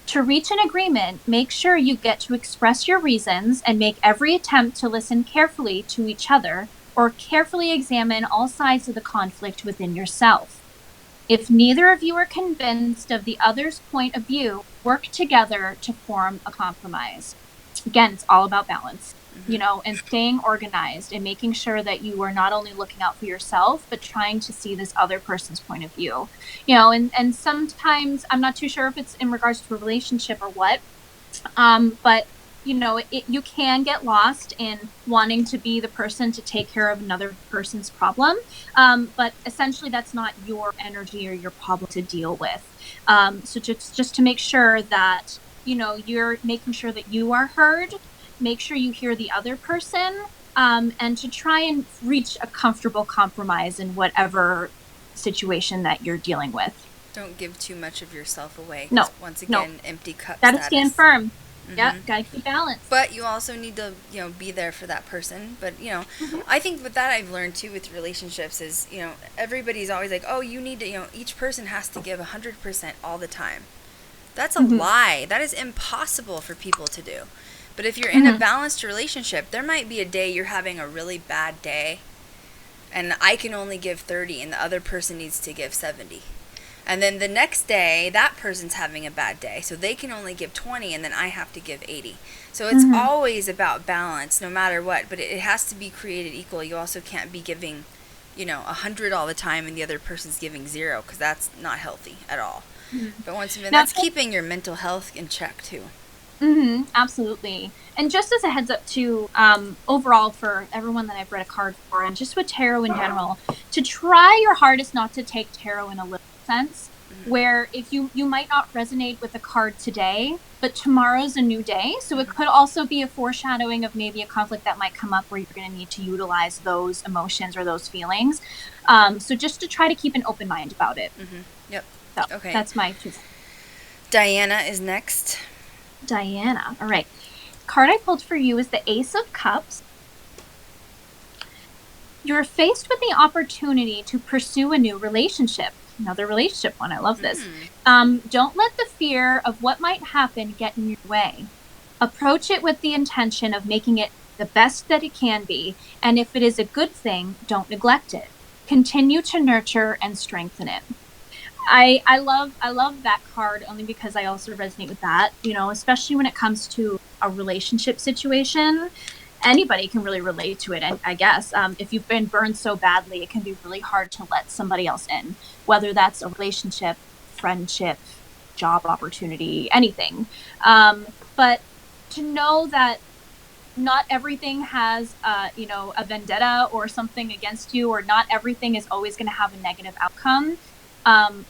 To reach an agreement, make sure you get to express your reasons and make every attempt to listen carefully to each other, or carefully examine all sides of the conflict within yourself. If neither of you are convinced of the other's point of view, work together to form a compromise. Again, it's all about balance, you know, and staying organized and making sure that you are not only looking out for yourself, but trying to see this other person's point of view, you know, and sometimes I'm not too sure if it's in regards to a relationship or what, but you know, you can get lost in wanting to be the person to take care of another person's problem. But essentially that's not your energy or your problem to deal with. So just to make sure that, you know, you're making sure that you are heard, make sure you hear the other person, and to try and reach a comfortable compromise in whatever situation that you're dealing with. Don't give too much of yourself away. No. Once again, empty cup Gotta status. stand firm. Yeah, gotta keep balance. But you also need to, you know, be there for that person. But, you know, I think with that I've learned too with relationships is, you know, everybody's always like, oh, you need to, you know, each person has to give 100% all the time. That's a lie. That is impossible for people to do. But if you're in a balanced relationship, there might be a day you're having a really bad day, and I can only give 30, and the other person needs to give 70. And then the next day, that person's having a bad day, so they can only give 20, and then I have to give 80. So it's always about balance, no matter what, but it has to be created equal. You also can't be giving, you know, 100 all the time, and the other person's giving 0, because that's not healthy at all. But once again, that's keeping your mental health in check, too. Absolutely. And just as a heads up too, overall for everyone that I've read a card for, and just with tarot in general, to try your hardest not to take tarot in a literal sense, where if you might not resonate with a card today, but tomorrow's a new day. So it could also be a foreshadowing of maybe a conflict that might come up where you're going to need to utilize those emotions or those feelings. So just to try to keep an open mind about it. Yep. So Okay. that's my 2 cents. Diana is next. Diana. All right. Card I pulled for you is the Ace of Cups. You're faced with the opportunity to pursue a new relationship. Another relationship one. I love this. Don't let the fear of what might happen get in your way. Approach it with the intention of making it the best that it can be. And if it is a good thing, don't neglect it. Continue to nurture and strengthen it. I love that card only because I also resonate with that, you know, especially when it comes to a relationship situation. Anybody can really relate to it, I guess. If you've been burned so badly, it can be really hard to let somebody else in, whether that's a relationship, friendship, job opportunity, anything. But to know that not everything has, you know, a vendetta or something against you, or not everything is always going to have a negative outcome.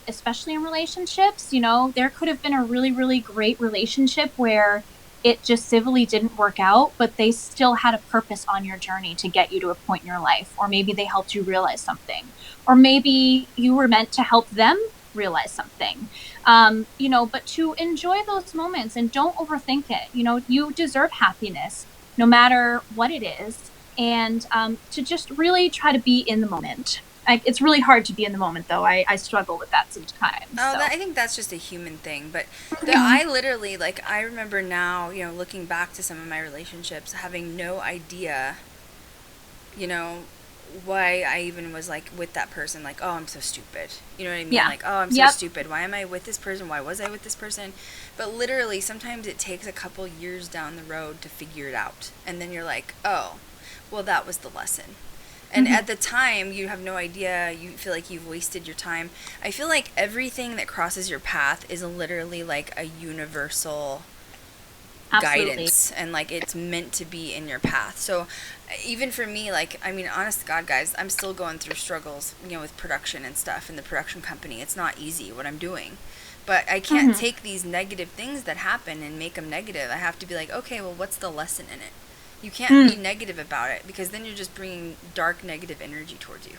Especially in relationships, you know, there could have been a really, really great relationship where it just civilly didn't work out, but they still had a purpose on your journey to get you to a point in your life. Or maybe they helped you realize something, or maybe you were meant to help them realize something. You know, but to enjoy those moments and don't overthink it. You know, you deserve happiness no matter what it is, and to just really try to be in the moment. It's really hard to be in the moment, though. I struggle with that sometimes. Oh, So. I think that's just a human thing. But Mhm. I literally, like, I remember now, looking back to some of my relationships, having no idea, you know, why I even was, like, with that person. Like, oh, I'm so stupid. You know what I mean? Yeah. Like, oh, I'm so Yep. stupid. Why am I with this person? Why was I with this person? But literally, sometimes it takes a couple years down the road to figure it out. And then you're like, oh, well, that was the lesson. And Mhm. at the time, you have no idea. You feel like you've wasted your time. I feel like everything that crosses your path is literally like a universal Absolutely. guidance, and like it's meant to be in your path. So even for me, like, I mean, honest to God, guys, I'm still going through struggles, with production and stuff in the production company. It's not easy what I'm doing. But I can't Mhm. take these negative things that happen and make them negative. I have to be like, okay, well, what's the lesson in it? You can't be Mm. negative about it, because then you're just bringing dark, negative energy towards you.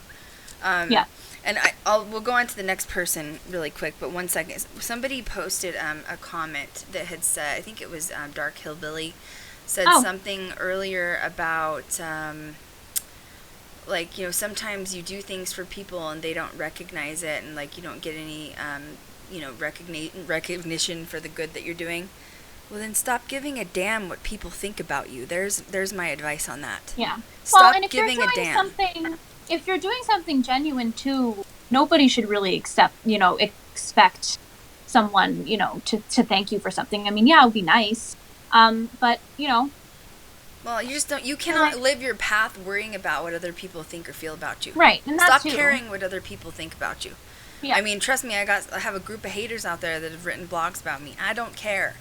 Yeah. And we'll go on to the next person really quick, but 1 second. Somebody posted a comment that had said, I think it was Dark Hillbilly, said Oh. something earlier about, like, sometimes you do things for people and they don't recognize it, and like you don't get any, recognition for the good that you're doing. Well, then stop giving a damn what people think about you. There's my advice on that. Yeah. Well, Stop and giving a damn. if you're doing something genuine too, nobody should really expect someone, to thank you for something. I mean, yeah, it would be nice. But, Well, you just don't. You you're like, cannot live your path worrying about what other people think or feel about you. right, and that Stop too. caring what other people think about you. Yeah. I mean, trust me, I have a group of haters out there that have written blogs about me. I don't care.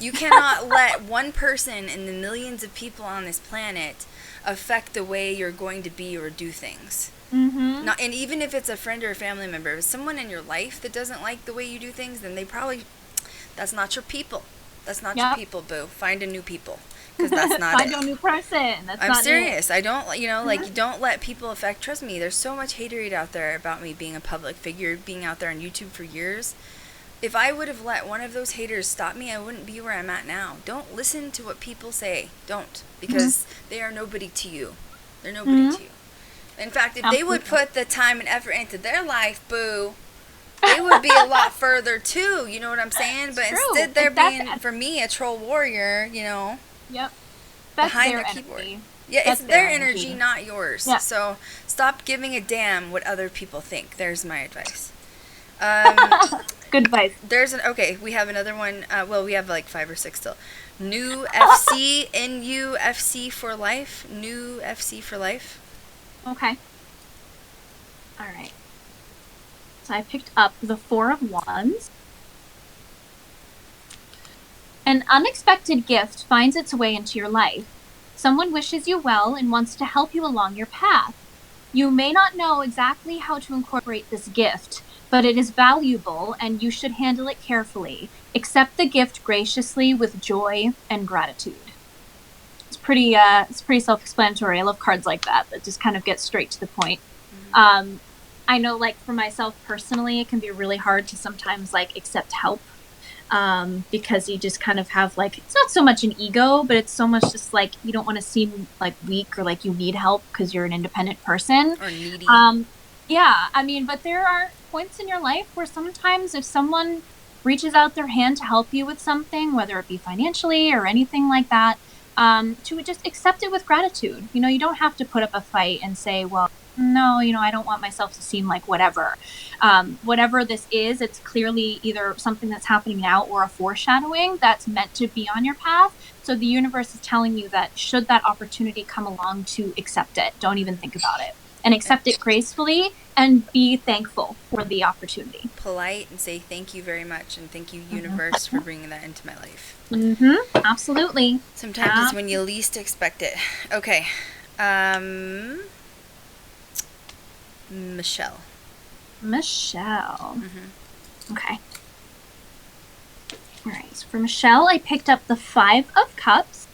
You cannot let one person in the millions of people on this planet affect the way you're going to be or do things. Mm-hmm. Not, and even if it's a friend or a family member, if it's someone in your life that doesn't like the way you do things, then that's not your people. That's not your Yep. people, boo. Find a new people, because that's not Find it. a new person. That's I'm not serious. it. I don't, like, Mhm. you don't let people affect. Trust me, there's so much haterade out there about me being a public figure, being out there on YouTube for years. If I would have let one of those haters stop me, I wouldn't be where I'm at now. Don't listen to what people say. Don't. Because they are nobody to you. They're nobody Mhm. to you. In fact, if they would Absolutely. put the time and effort into their life, boo, they would be a lot further too. You know what I'm saying? It's But true. instead, they're That's being, for me, a troll warrior, Yep. That's behind their the keyboard. energy. Yeah, it's That's their their energy, energy. not yours. Yeah. So stop giving a damn what other people think. There's my advice. Good advice. Okay, we have another one. Well, we have like 5 or 6 still. New FC, NUFC for life. New FC for life. Okay. All right. So I picked up the Four of Wands. An unexpected gift finds its way into your life. Someone wishes you well and wants to help you along your path. You may not know exactly how to incorporate this gift, but it is valuable and you should handle it carefully. Accept the gift graciously with joy and gratitude. It's pretty self-explanatory. I love cards like that just kind of get straight to the point. I know, like, for myself personally, it can be really hard to sometimes like accept help, because you just kind of have, like, it's not so much an ego, but it's so much just like you don't want to seem like weak or like you need help because you're an independent person. Or needy. Yeah, I mean, but there are points in your life where sometimes if someone reaches out their hand to help you with something, whether it be financially or anything like that, to just accept it with gratitude. You don't have to put up a fight and say, well, no, I don't want myself to seem like whatever. Whatever this is, it's clearly either something that's happening now or a foreshadowing that's meant to be on your path. So the universe is telling you that should that opportunity come along, to accept it. Don't even think about it. And accept it gracefully and be thankful for the opportunity. Polite and say thank you very much, and thank you, universe, for bringing that into my life. Mm-hmm. Absolutely. Sometimes it's when you least expect it. Okay. Michelle. Okay. All right. So for Michelle, I picked up the Five of Cups.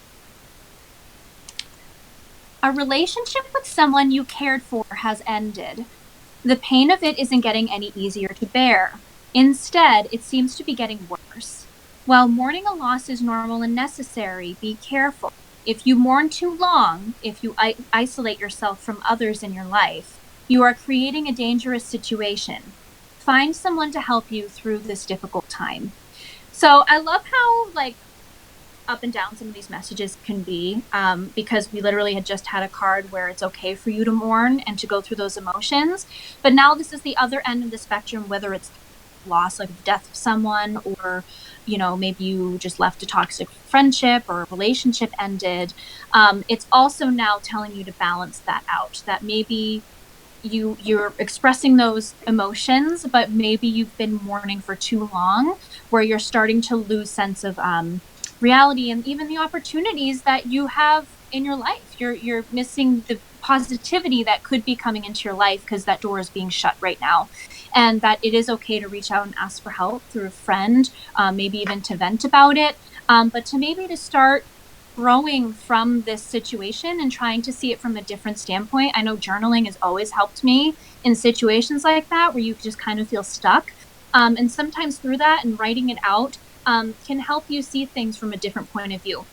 A relationship with someone you cared for has ended. The pain of it isn't getting any easier to bear. Instead, it seems to be getting worse. While mourning a loss is normal and necessary, be careful. If you mourn too long, if you isolate yourself from others in your life, You are creating a dangerous situation. Find someone to help you through this difficult time. So I love how like up and down some of these messages can be, because we literally had just had a card where it's okay for you to mourn and to go through those emotions. But now this is the other end of the spectrum, whether it's loss, like the death of someone, or, you know, maybe you just left a toxic friendship or a relationship ended. It's also now telling you to balance that out, that maybe you're expressing those emotions, but maybe you've been mourning for too long, where you're starting to lose sense of reality and even the opportunities that you have in your life. You're missing the positivity that could be coming into your life because that door is being shut right now. And that it is okay to reach out and ask for help through a friend, maybe even to vent about it, but to maybe to start growing from this situation and trying to see it from a different standpoint. I know journaling has always helped me in situations like that where you just kind of feel stuck. And sometimes through that and writing it out can help you see things from a different point of view.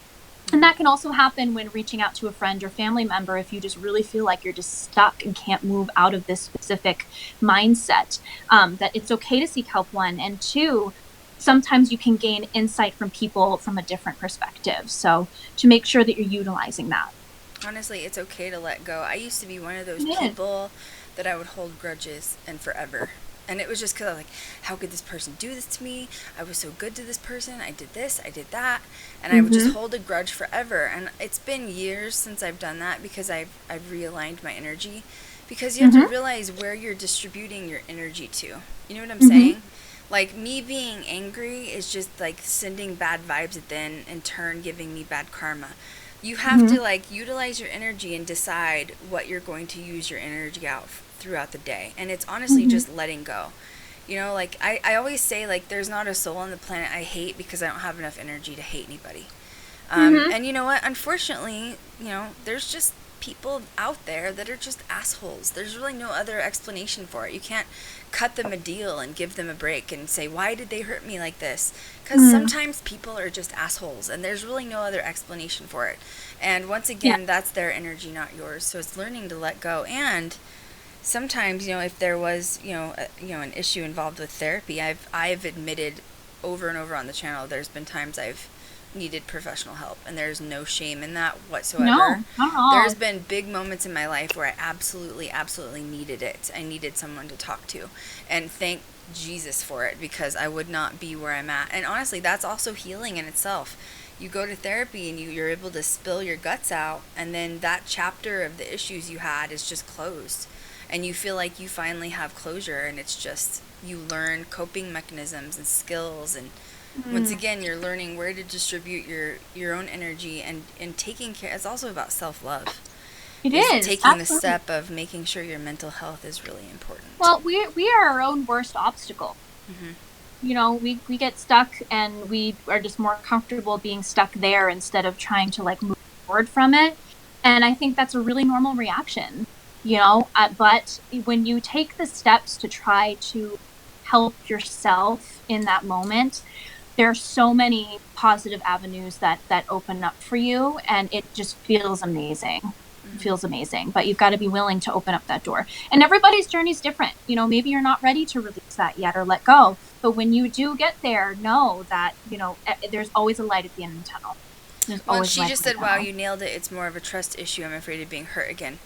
And that can also happen when reaching out to a friend or family member if you just really feel like you're just stuck and can't move out of this specific mindset. That it's okay to seek help, one. And two, sometimes you can gain insight from people from a different perspective. So to make sure that you're utilizing that. Honestly, it's okay to let go. I used to be one of those Yeah. people that I would hold grudges and forever. And it was just because I was like, how could this person do this to me? I was so good to this person. I did this, I did that. And I would just hold a grudge forever. And it's been years since I've done that because I've realigned my energy. Because you have to realize where you're distributing your energy to. You know what I'm saying? Like, me being angry is just like sending bad vibes at them, in turn giving me bad karma. You have to like utilize your energy and decide what you're going to use your energy out throughout the day. And it's honestly just letting go. You know, like I always say, like, there's not a soul on the planet I hate because I don't have enough energy to hate anybody. And you know what? Unfortunately, you know, there's just people out there that are just assholes. There's really no other explanation for it. You can't cut them a deal and give them a break and say, why did they hurt me like this? Because sometimes people are just assholes and there's really no other explanation for it. And once again, that's their energy, not yours. So it's learning to let go. And sometimes, you know, if there was, an issue involved with therapy, I've admitted over and over on the channel, there's been times I've needed professional help, and there's no shame in that whatsoever. No, not at all. There's been big moments in my life where I absolutely needed it. I needed someone to talk to, and thank Jesus for it, because I would not be where I'm at. And honestly, that's also healing in itself. You go to therapy and you're able to spill your guts out, and then that chapter of the issues you had is just closed, and you feel like you finally have closure, and it's just, you learn coping mechanisms and skills, and once again, you're learning where to distribute your own energy, and taking care. It's also about self-love. It is taking absolutely. the step of making sure your mental health is really important. Well, we are our own worst obstacle. You know, we get stuck, and we are just more comfortable being stuck there instead of trying to like move forward from it. And I think that's a really normal reaction, you know, but when you take the steps to try to help yourself in that moment, there are so many positive avenues that open up for you, and it just feels amazing. It feels amazing, but you've got to be willing to open up that door. And everybody's journey is different. You know, maybe you're not ready to release that yet or let go, but when you do get there, know that, you know, there's always a light at the end of the tunnel. Well, she just said, wow, you nailed it. It's more of a trust issue. I'm afraid of being hurt again.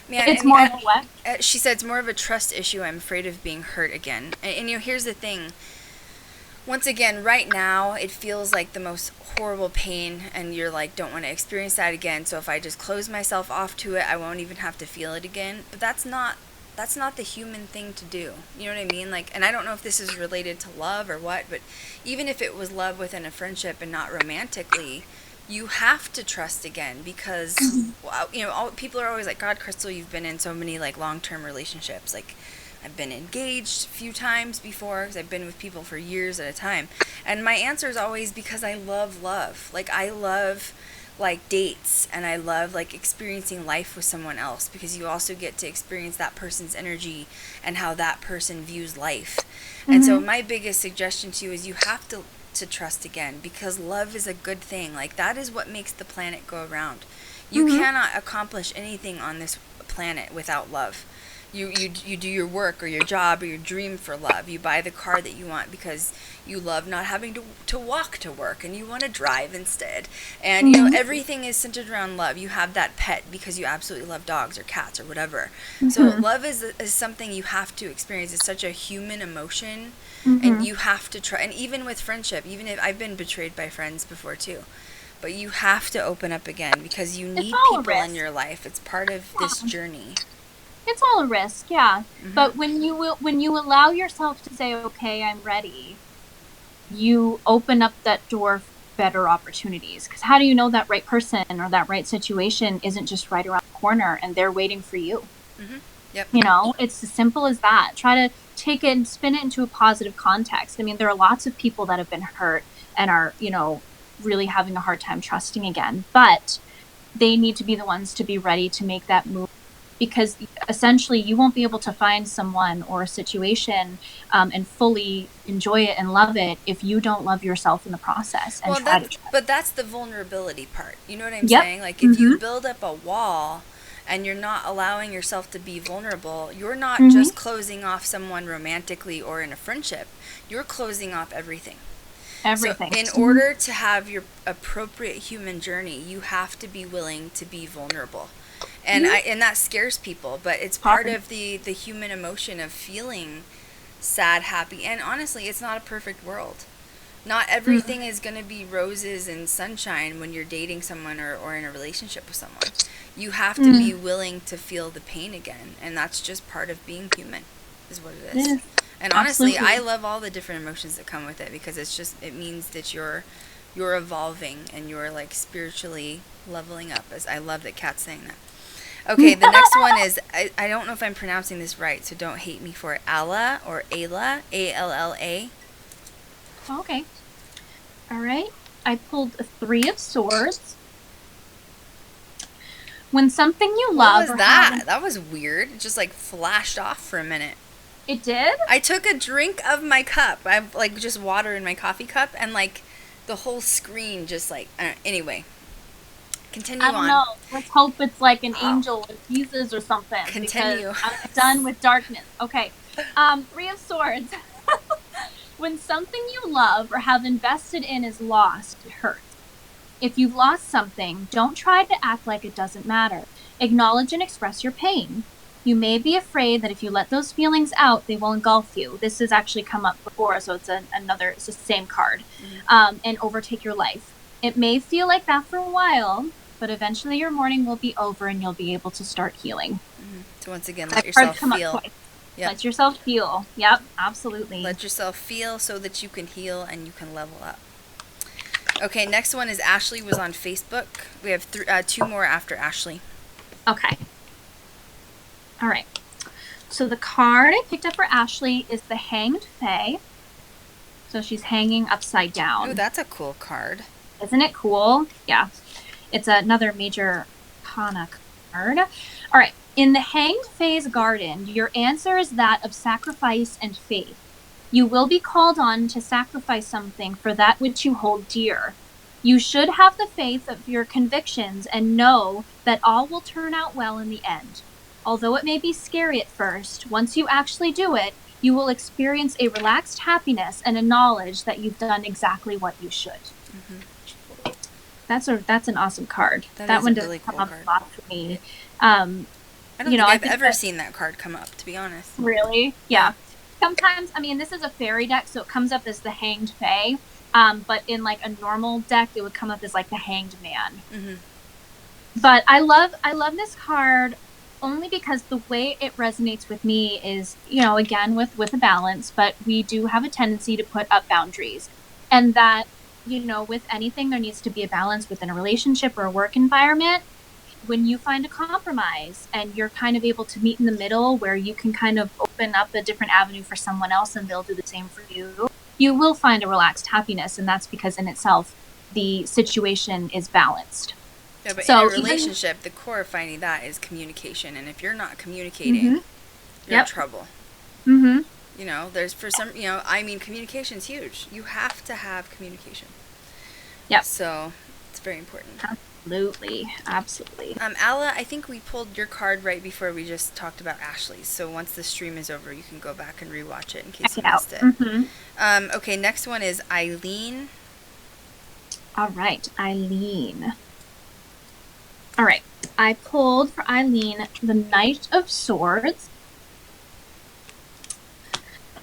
Man, it's more of a what? She said it's more of a trust issue. I'm afraid of being hurt again. And you know, here's the thing. Once again, right now, it feels like the most horrible pain, and you're like, don't want to experience that again. So if I just close myself off to it, I won't even have to feel it again. But that's not the human thing to do. You know what I mean? Like, and I don't know if this is related to love or what, but even if it was love within a friendship and not romantically, you have to trust again, because you know, people are always like, God, Krystal, you've been in so many like long-term relationships. Like, I've been engaged a few times before, because I've been with people for years at a time. And my answer is always because I love love. Like, I love like dates, and I love like experiencing life with someone else, because you also get to experience that person's energy and how that person views life. And so my biggest suggestion to you is you have to trust again, because love is a good thing. Like, that is what makes the planet go around. You cannot accomplish anything on this planet without love. You do your work or your job or your dream for love. You buy the car that you want because you love not having to walk to work and you want to drive instead. And, you know, everything is centered around love. You have that pet because you absolutely love dogs or cats or whatever. So love is something you have to experience. It's such a human emotion, and you have to try. And even with friendship, even if I've been betrayed by friends before too, but you have to open up again because you need people in your life. It's part of this journey. It's all a risk, yeah. But when you allow yourself to say, okay, I'm ready, you open up that door for better opportunities. Because how do you know that right person or that right situation isn't just right around the corner and they're waiting for you? Yep. You know, it's as simple as that. Try to take it and spin it into a positive context. I mean, there are lots of people that have been hurt and are, you know, really having a hard time trusting again. But they need to be the ones to be ready to make that move. Because essentially you won't be able to find someone or a situation and fully enjoy it and love it if you don't love yourself in the process. And but that's the vulnerability part. You know what I'm saying? Like if you build up a wall and you're not allowing yourself to be vulnerable, you're not just closing off someone romantically or in a friendship. You're closing off everything. Everything. So in order to have your appropriate human journey, you have to be willing to be vulnerable. And and that scares people, but it's part of the human emotion of feeling sad, happy, and honestly, it's not a perfect world. Not everything is going to be roses and sunshine when you're dating someone or in a relationship with someone. You have to be willing to feel the pain again, and that's just part of being human, is what it is. And honestly, I love all the different emotions that come with it because it means that you're evolving and you're like spiritually leveling up. As I love that Kat's saying that. Okay, the next one is, I don't know if I'm pronouncing this right, so don't hate me for it. Alla or Ayla, A-L-L-A. Okay. All right. I pulled a 3 of Swords. When something you love... What was that? That was weird. It just like flashed off for a minute. It did? I took a drink of my cup. I have like just water in my coffee cup, and like the whole screen just like... anyway. Continue on. I don't know. Let's hope it's like an angel with Jesus or something. Continue. Because I'm done with darkness. Okay. 3 of Swords. When something you love or have invested in is lost, it hurts. If you've lost something, don't try to act like it doesn't matter. Acknowledge and express your pain. You may be afraid that if you let those feelings out, they will engulf you. This has actually come up before, so it's it's the same card. And overtake your life. It may feel like that for a while, but eventually your mourning will be over and you'll be able to start healing. So once again, let yourself feel. Yep. Let yourself feel. Yep, absolutely. Let yourself feel so that you can heal and you can level up. Okay, next one is Ashley was on Facebook. We have 2 more after Ashley. Okay. All right. So the card I picked up for Ashley is the Hanged Fae. So she's hanging upside down. Oh, that's a cool card. Isn't it cool? Yeah. It's another major arcana card. All right. In the Hanged Fae's garden, your answer is that of sacrifice and faith. You will be called on to sacrifice something for that which you hold dear. You should have the faith of your convictions and know that all will turn out well in the end. Although it may be scary at first, once you actually do it, you will experience a relaxed happiness and a knowledge that you've done exactly what you should. That's an awesome card. That one doesn't come up a lot for me. I don't think I've ever seen that card come up, to be honest. Really? Yeah. Sometimes, I mean, this is a fairy deck, so it comes up as the Hanged Fae. But in like a normal deck, it would come up as like the Hanged Man. But I love this card only because the way it resonates with me is, you know, again with a balance, but we do have a tendency to put up boundaries, and that, you know, with anything there needs to be a balance within a relationship or a work environment. When you find a compromise and you're kind of able to meet in the middle where you can kind of open up a different avenue for someone else and they'll do the same for you, you will find a relaxed happiness, and that's because in itself the situation is balanced. Yeah, but in a relationship, the core of finding that is communication, and if you're not communicating, you're in trouble. You know, there's for some, you know, I mean, communication's huge. You have to have communication. Yep. So it's very important. Absolutely. Alla, I think we pulled your card right before we just talked about Ashley's. So once the stream is over, you can go back and rewatch it in case you missed it. Mm-hmm. Okay, next one is Eileen. All right, Eileen. All right, I pulled for Eileen the Knight of Swords.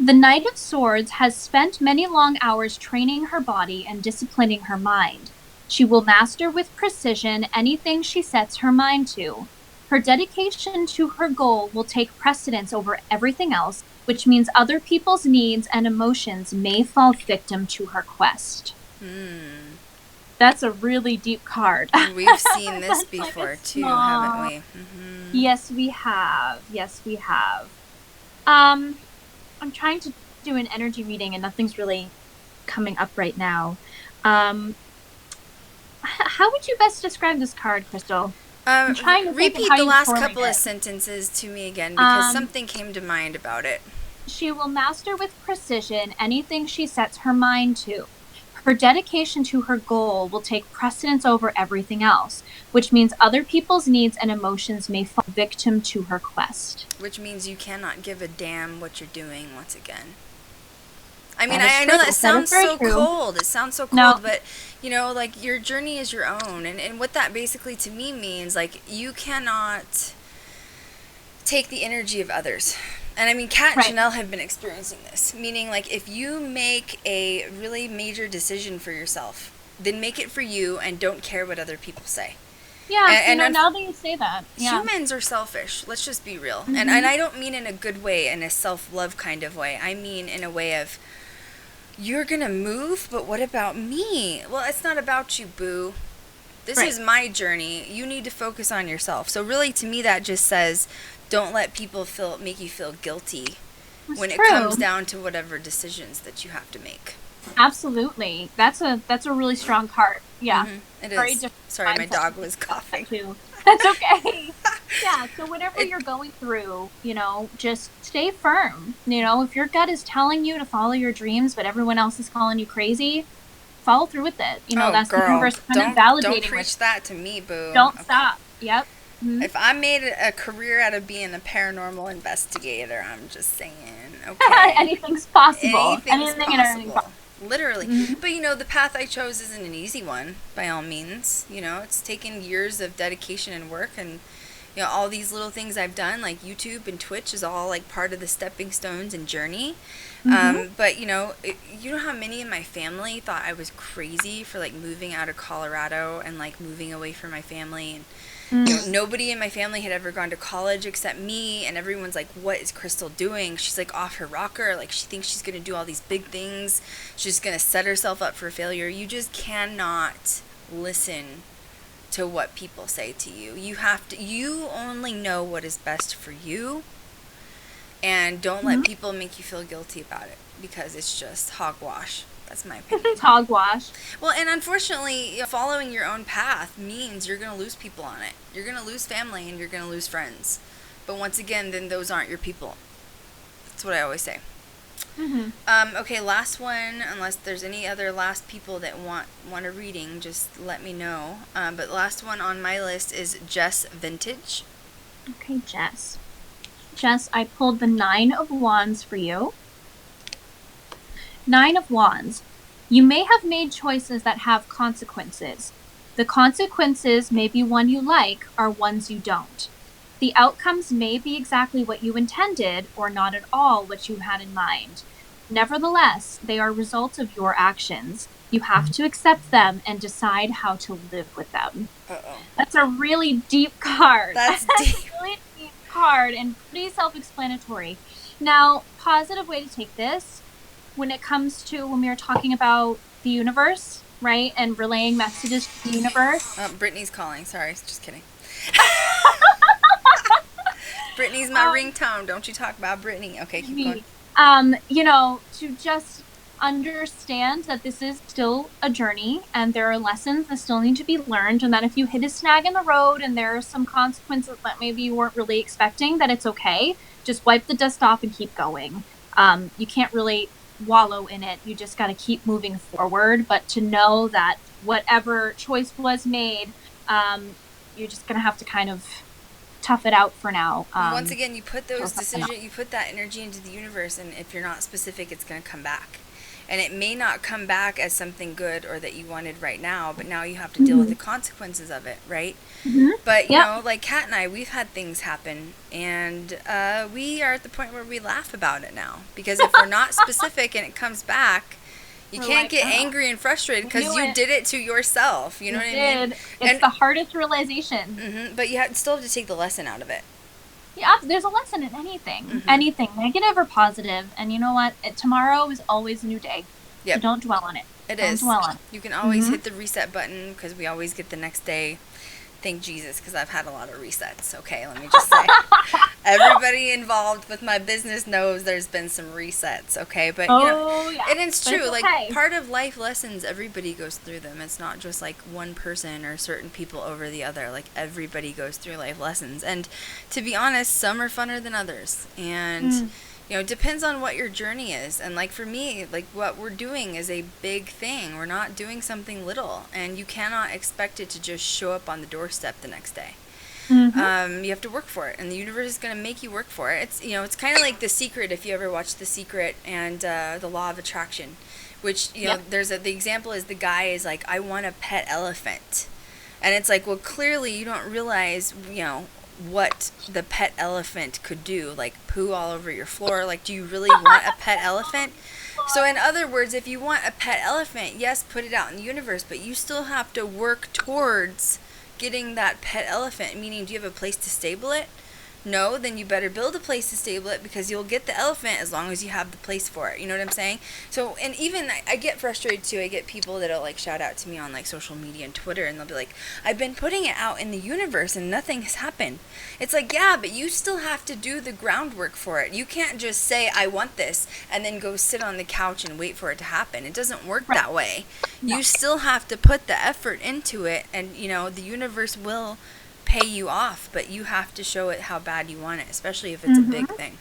The Knight of Swords has spent many long hours training her body and disciplining her mind. She will master with precision anything she sets her mind to. Her dedication to her goal will take precedence over everything else, which means other people's needs and emotions may fall victim to her quest. That's a really deep card. We've seen this before too, haven't we? Mm-hmm. Yes, we have. I'm trying to do an energy reading and nothing's really coming up right now. How would you best describe this card, Krystal? I'm trying to repeat the last couple of sentences to me again because something came to mind about it. She will master with precision anything she sets her mind to. Her dedication to her goal will take precedence over everything else, which means other people's needs and emotions may fall victim to her quest. Which means you cannot give a damn what you're doing once again. I mean, I know that sounds so cold. It sounds so cold, but, you know, like, your journey is your own. And what that basically to me means, like, you cannot take the energy of others. And I mean, Kat and Janelle have been experiencing this. Meaning, like, if you make a really major decision for yourself, then make it for you and don't care what other people say. Yeah, and now that you say that. Yeah. Humans are selfish. Let's just be real. Mm-hmm. And I don't mean in a good way, in a self-love kind of way. I mean in a way of, you're going to move, but what about me? Well, it's not about you, boo. This is my journey. You need to focus on yourself. So really, to me, that just says, don't let people make you feel guilty when it comes down to whatever decisions that you have to make. Absolutely. That's a really strong card. Yeah. Mm-hmm. It is. Sorry, my dog was coughing. That's okay. Yeah, so whatever you're going through, you know, just stay firm. You know, if your gut is telling you to follow your dreams, but everyone else is calling you crazy, follow through with it. You know, that's the universe kind of validating. Don't preach that to me, boo. Don't stop. Yep. Mm-hmm. If I made a career out of being a paranormal investigator, I'm just saying, okay. Anything's possible. Anything and everything possible. Literally. Mm-hmm. But, you know, the path I chose isn't an easy one, by all means. You know, it's taken years of dedication and work, and, you know, all these little things I've done, like YouTube and Twitch, is all, like, part of the stepping stones and journey. Mm-hmm. But, you know, you know how many in my family thought I was crazy for, like, moving out of Colorado and, like, moving away from my family, and you know, nobody in my family had ever gone to college except me, and everyone's like, what is Krystal doing? She's like off her rocker, like she thinks she's going to do all these big things, she's going to set herself up for failure. You just cannot listen to what people say to you. You only know what is best for you, and don't let people make you feel guilty about it, because it's just hogwash. That's my opinion. It's hogwash. Well, and unfortunately, following your own path means you're going to lose people on it. You're going to lose family and you're going to lose friends. But once again, then those aren't your people. That's what I always say. Mm-hmm. Okay, last one. Unless there's any other last people that want a reading, just let me know. But last one on my list is Jess Vintage. Okay, Jess. Jess, I pulled the 9 of Wands for you. 9 of Wands. You may have made choices that have consequences. The consequences may be one you like or ones you don't. The outcomes may be exactly what you intended or not at all what you had in mind. Nevertheless, they are results of your actions. You have to accept them and decide how to live with them. Uh-oh. That's a really deep card. That's deep. A really deep card and pretty self-explanatory. Now, positive way to take this, when it comes to when we were talking about the universe, right, and relaying messages to the universe. Brittany's calling. Sorry, just kidding. Brittany's my ringtone. Don't you talk about Brittany. Okay, keep going. You know, to just understand that this is still a journey and there are lessons that still need to be learned, and that if you hit a snag in the road and there are some consequences that maybe you weren't really expecting, that it's okay. Just wipe the dust off and keep going. You can't really wallow in it. You just got to keep moving forward, but to know that whatever choice was made, you're just gonna have to kind of tough it out for now. Once again, you put you put that energy into the universe, and if you're not specific, it's going to come back. And it may not come back as something good or that you wanted right now, but now you have to deal with the consequences of it, right? But, you know, like Kat and I, we've had things happen, and we are at the point where we laugh about it now. Because if we're not specific and it comes back, you can't get angry and frustrated because you did it to yourself. You know what I mean? It's the hardest realization. But you still have to take the lesson out of it. Yeah, there's a lesson in anything. Anything, negative or positive. And you know what? Tomorrow is always a new day. So don't dwell on it. Don't dwell on it. You can always hit the reset button because we always get the next day. Thank Jesus, because I've had a lot of resets. Okay, let me just say. Everybody involved with my business knows there's been some resets, okay? But, you know, and it's true. It's like, part of life lessons, everybody goes through them. It's not just, like, one person or certain people over the other. Like, everybody goes through life lessons. And to be honest, some are funner than others. And... you know, it depends on what your journey is. And, like, for me, like, what we're doing is a big thing. We're not doing something little. And you cannot expect it to just show up on the doorstep the next day. You have to work for it. And the universe is going to make you work for it. It's, you know, it's kind of like The Secret, if you ever watched The Secret and the Law of Attraction. Which, you know, the example is the guy is like, I want a pet elephant. And it's like, well, clearly you don't realize, you know, what the pet elephant could do, like poo all over your floor. Like, do you really want a pet elephant? So in other words, if you want a pet elephant, yes, put it out in the universe, but you still have to work towards getting that pet elephant. Meaning, do you have a place to stable it? No, then you better build a place to stable it because you'll get the elephant as long as you have the place for it. You know what I'm saying? So, and even I get frustrated too. I get people that'll like shout out to me on like social media and Twitter, and they'll be like, I've been putting it out in the universe and nothing has happened. It's like, yeah, but you still have to do the groundwork for it. You can't just say, I want this, and then go sit on the couch and wait for it to happen. It doesn't work that way. No. You still have to put the effort into it, and, you know, the universe will pay you off, but you have to show it how bad you want it, especially if it's a big thing.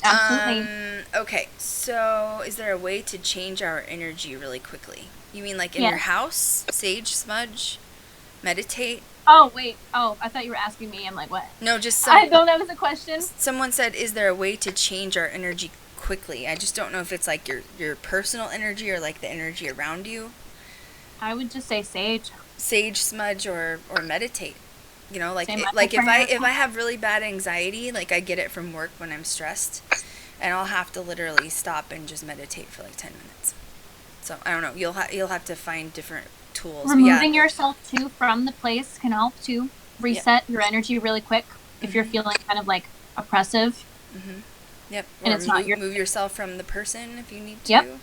Absolutely. Okay, so is there a way to change our energy really quickly? You mean like in your house? Sage, smudge, meditate? Oh, wait. Oh, I thought you were asking me. I'm like, what? No, just I thought that was a question. Someone said, is there a way to change our energy quickly? I just don't know if it's like your personal energy or like the energy around you. I would just say sage. Sage, smudge, or meditate. You know, like if I have really bad anxiety, like I get it from work when I'm stressed, and I'll have to literally stop and just meditate for like 10 minutes. So I don't know. You'll have to find different tools. Removing yourself too from the place can help to reset your energy really quick if you're feeling kind of like oppressive. Yep. And or it's not move yourself from the person if you need to. Yep.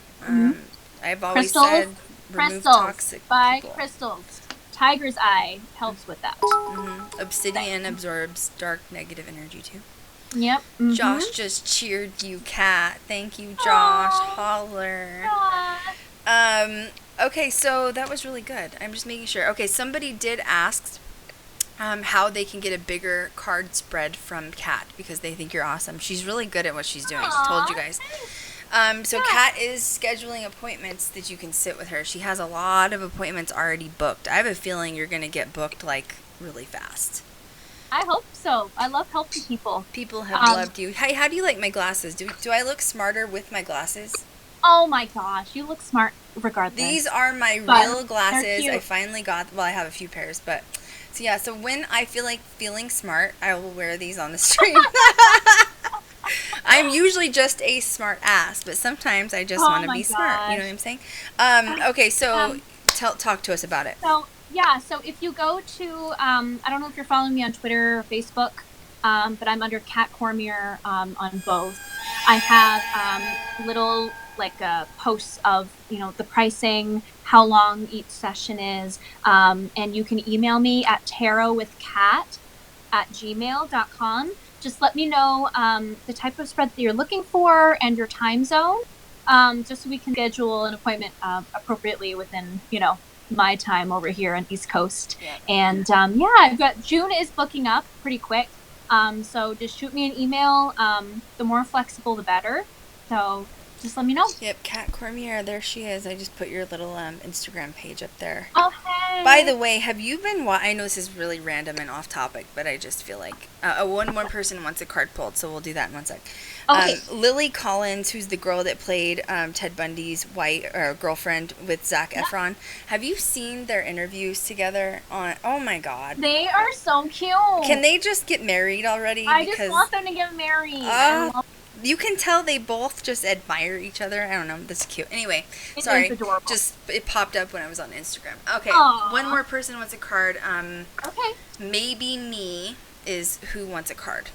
I've always said remove toxic people. Crystals. Tiger's Eye helps with that. Obsidian absorbs dark negative energy too. Yep. Josh just cheered you, Kat. Thank you, Josh. Holler. Okay, so that was really good. I'm just making sure. Okay, somebody did ask how they can get a bigger card spread from Kat because they think you're awesome. She's really good at what she's doing. She told you guys. So Kat is scheduling appointments that you can sit with her. She has a lot of appointments already booked. I have a feeling you're going to get booked, like, really fast. I hope so. I love helping people. People have loved you. Hey, how do you like my glasses? Do I look smarter with my glasses? Oh, my gosh. You look smart regardless. These are my real glasses. I finally got... Well, I have a few pairs, but... So, yeah. So, when I feel like feeling smart, I will wear these on the stream. I'm usually just a smart ass, but sometimes I just want to be smart. You know what I'm saying? Okay, so talk to us about it. So if you go to, I don't know if you're following me on Twitter or Facebook, but I'm under Kat Cormier on both. I have little like posts of, you know, the pricing, how long each session is, and you can email me at tarotwithkat@gmail.com. Just let me know the type of spread that you're looking for and your time zone, just so we can schedule an appointment appropriately within, you know, my time over here on East Coast. And I've got June is booking up pretty quick. So just shoot me an email. The more flexible, the better. So just let me know. Yep, Kat Cormier, there she is. I just put your little Instagram page up there. Oh, hey. By the way, have you been I know this is really random and off topic, but I just feel like one more person wants a card pulled, so we'll do that in one sec. Okay. Lily Collins, who's the girl that played Ted Bundy's girlfriend with Zac Efron. Have you seen their interviews together on? Oh my God. They are so cute. Can they just get married already? I just want them to get married. You can tell they both just admire each other. I don't know. That's cute. Anyway, It sorry. is adorable. Just it popped up when I was on Instagram. Okay. Aww. One more person wants a card. Okay. Maybe me is who wants a card.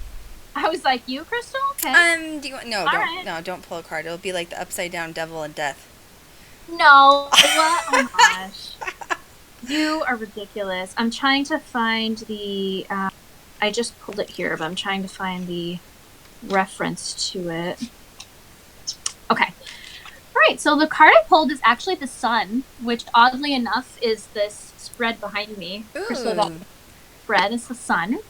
I was like, you, Krystal? Okay. Do you don't right. no, don't pull a card. It'll be like the upside down devil and death. No. What? Oh my gosh. You are ridiculous. I'm trying to find the I just pulled it here, but I'm trying to find the reference to it. Okay. All right, so the card I pulled is actually the sun, which oddly enough is this spread behind me. So that spread is the sun.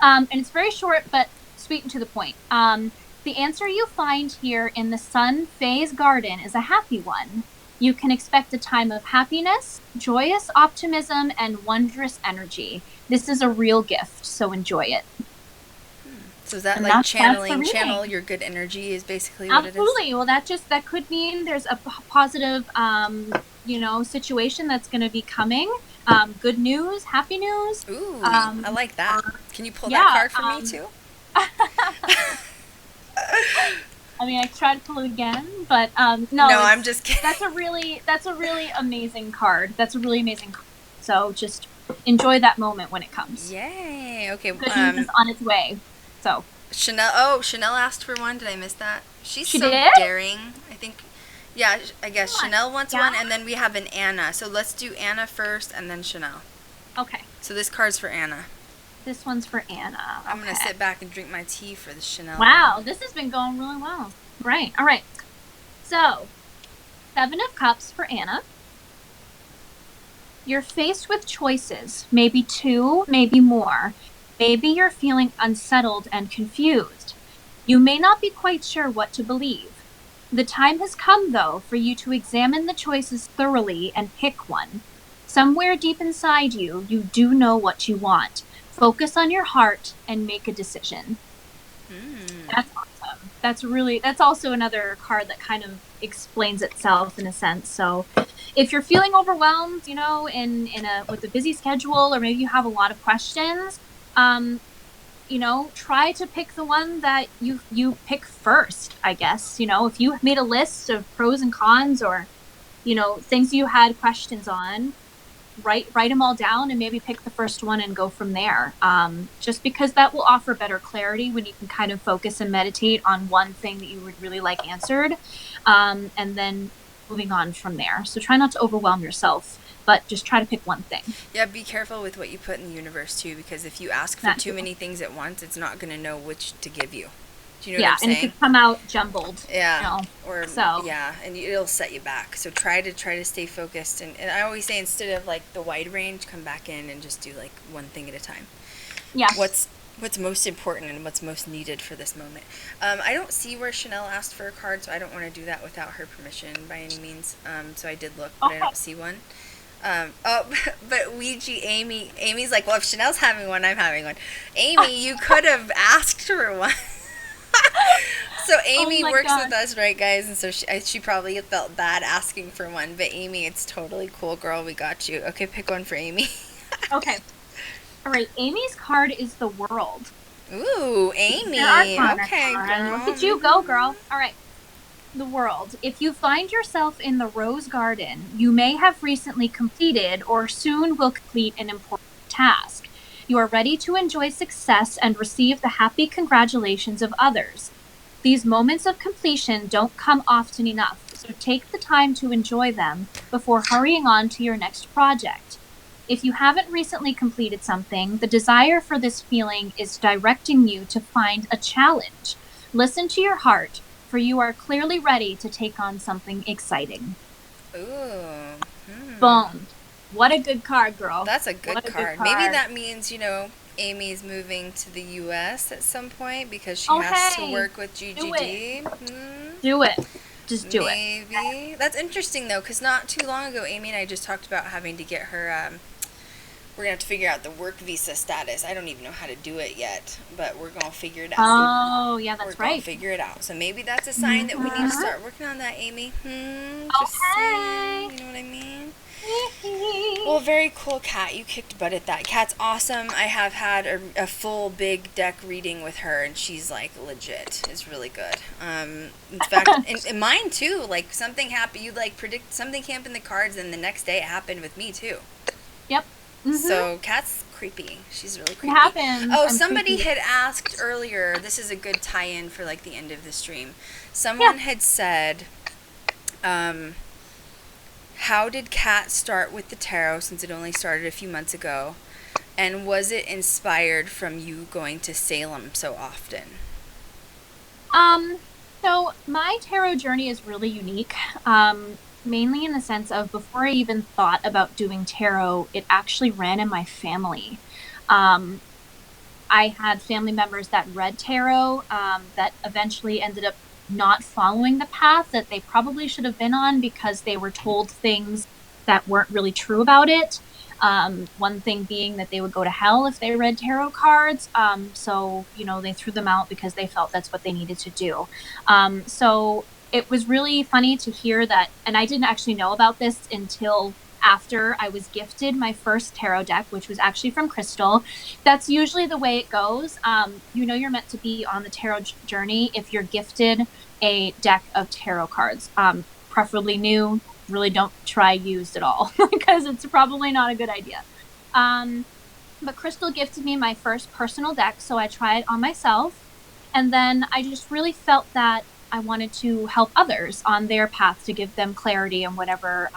And it's very short, but sweet and to the point. The answer you find here in the Sun Phase Garden is a happy one. You can expect a time of happiness, joyous optimism, and wondrous energy. This is a real gift, so enjoy it. So is that and like channel your good energy is basically what it is? Absolutely. Well, that could mean there's a positive, situation that's going to be coming. Good news, happy news. Ooh, I like that. Can you pull that card for me too? I mean, I tried to pull it again, but no. No, I'm just kidding. That's a really amazing card. That's a really amazing card. So just enjoy that moment when it comes. Yay! Okay. Good news is on its way. So Chanel asked for one. Did I miss that? She so did? daring. I think. Yeah, I guess Chanel wants one, and then we have an Anna. So let's do Anna first, and then Chanel. Okay. So this card's for Anna. This one's for Anna. I'm going to sit back and drink my tea for the Chanel. Wow, this has been going really well. Right, all right. So, 7 of Cups for Anna. You're faced with choices, maybe 2, maybe more. Maybe you're feeling unsettled and confused. You may not be quite sure what to believe. The time has come, though, for you to examine the choices thoroughly and pick one. Somewhere deep inside you, you do know what you want. Focus on your heart and make a decision. That's awesome. That's also another card that kind of explains itself in a sense. So if you're feeling overwhelmed, with a busy schedule, or maybe you have a lot of questions, try to pick the one that you pick first, I guess. If you made a list of pros and cons or, things you had questions on, write them all down and maybe pick the first one and go from there. Just because that will offer better clarity when you can kind of focus and meditate on one thing that you would really like answered, and then moving on from there. So try not to overwhelm yourself, but just try to pick one thing. Yeah, be careful with what you put in the universe too, because if you ask for too many things at once, it's not going to know which to give you. Do you know what I'm saying? And it could come out jumbled. Yeah. And it'll set you back. So try to stay focused. And I always say, instead of like the wide range, come back in and just do like one thing at a time. Yeah. What's most important and what's most needed for this moment. I don't see where Chanel asked for a card, so I don't want to do that without her permission by any means. So I did look, but I don't see one. But Ouija, Amy's like, well, if Chanel's having one, I'm having one. Amy, you could have asked for one. So Amy works with us, right, guys? And so she probably felt bad asking for one. But Amy, it's totally cool, girl. We got you. Okay, pick one for Amy. Okay. All right. Amy's card is the World. Ooh, Amy. Okay, girl. Look at you go, girl. All right. The World. If you find yourself in the Rose Garden, you may have recently completed or soon will complete an important task. You are ready to enjoy success and receive the happy congratulations of others. These moments of completion don't come often enough, so take the time to enjoy them before hurrying on to your next project. If you haven't recently completed something, the desire for this feeling is directing you to find a challenge. Listen to your heart, for you are clearly ready to take on something exciting. Ooh. Boom. What a good card, girl. That's a good card. Maybe that means, Amy's moving to the U.S. at some point because she has to work with GGD. Do it. Just do it. Maybe. That's interesting, though, because not too long ago, Amy and I just talked about having to get her, we're going to have to figure out the work visa status. I don't even know how to do it yet, but we're going to figure it out. Oh, yeah, that's We're right. going to figure it out. So maybe that's a sign that we need to start working on that, Amy. Just saying. You know what I mean? Well, very cool, Kat. You kicked butt at that. Kat's awesome. I have had a full big deck reading with her, and she's like legit. It's really good. In fact, and mine too. Like something happened, you like predict something came up in the cards, and the next day it happened with me too. Yep. So Kat's creepy. She's really creepy. It happens. Oh, I'm somebody creepy. had asked earlier. This is a good tie-in for like the end of the stream. Someone had said, how did Kat start with the tarot since it only started a few months ago? And was it inspired from you going to Salem so often? So my tarot journey is really unique. Mainly in the sense of before I even thought about doing tarot, it actually ran in my family. I had family members that read tarot that eventually ended up not following the path that they probably should have been on because they were told things that weren't really true about it. One thing being that they would go to hell if they read tarot cards. So, they threw them out because they felt that's what they needed to do. So it was really funny to hear that, and I didn't actually know about this until after I was gifted my first tarot deck, which was actually from Krystal. That's usually the way it goes. You're meant to be on the tarot journey if you're gifted a deck of tarot cards, preferably new. Really don't try used at all because it's probably not a good idea. But Krystal gifted me my first personal deck, so I tried it on myself. And then I just really felt that I wanted to help others on their path to give them clarity and whatever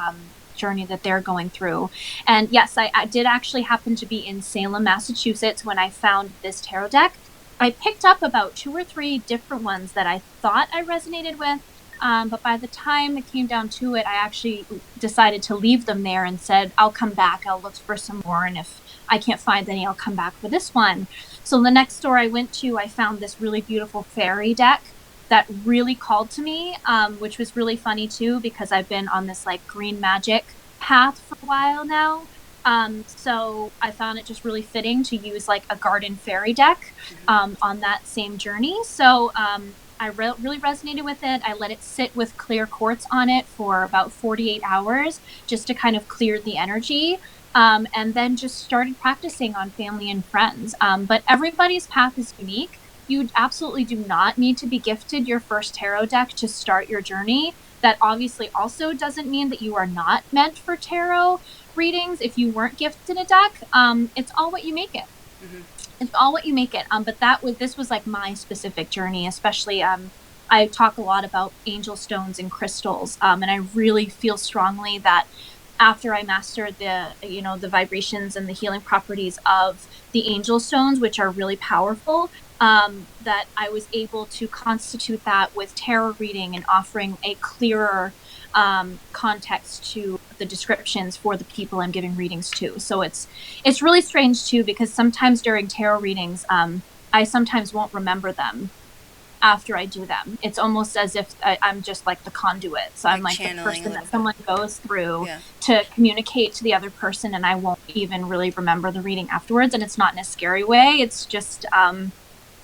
journey that they're going through. And yes, I did actually happen to be in Salem, Massachusetts when I found this tarot deck. I picked up about 2 or 3 different ones that I thought I resonated with. But by the time it came down to it, I actually decided to leave them there and said, I'll come back. I'll look for some more. And if I can't find any, I'll come back for this one. So the next store I went to, I found this really beautiful fairy deck that really called to me, which was really funny too, because I've been on this like green magic path for a while now. So I found it just really fitting to use like a garden fairy deck on that same journey. So I really resonated with it. I let it sit with clear quartz on it for about 48 hours just to kind of clear the energy. And then just started practicing on family and friends. But everybody's path is unique. You absolutely do not need to be gifted your first tarot deck to start your journey. That obviously also doesn't mean that you are not meant for tarot readings. If you weren't gifted a deck, it's all what you make it. It's all what you make it. But this was like my specific journey, especially I talk a lot about angel stones and crystals, and I really feel strongly that after I mastered the vibrations and the healing properties of the angel stones, which are really powerful, that I was able to constitute that with tarot reading and offering a clearer context to the descriptions for the people I'm giving readings to. So it's really strange too, because sometimes during tarot readings, I sometimes won't remember them after I do them. It's almost as if I'm just like the conduit. So I'm like the person that someone goes through to communicate to the other person, and I won't even really remember the reading afterwards. And it's not in a scary way. It's just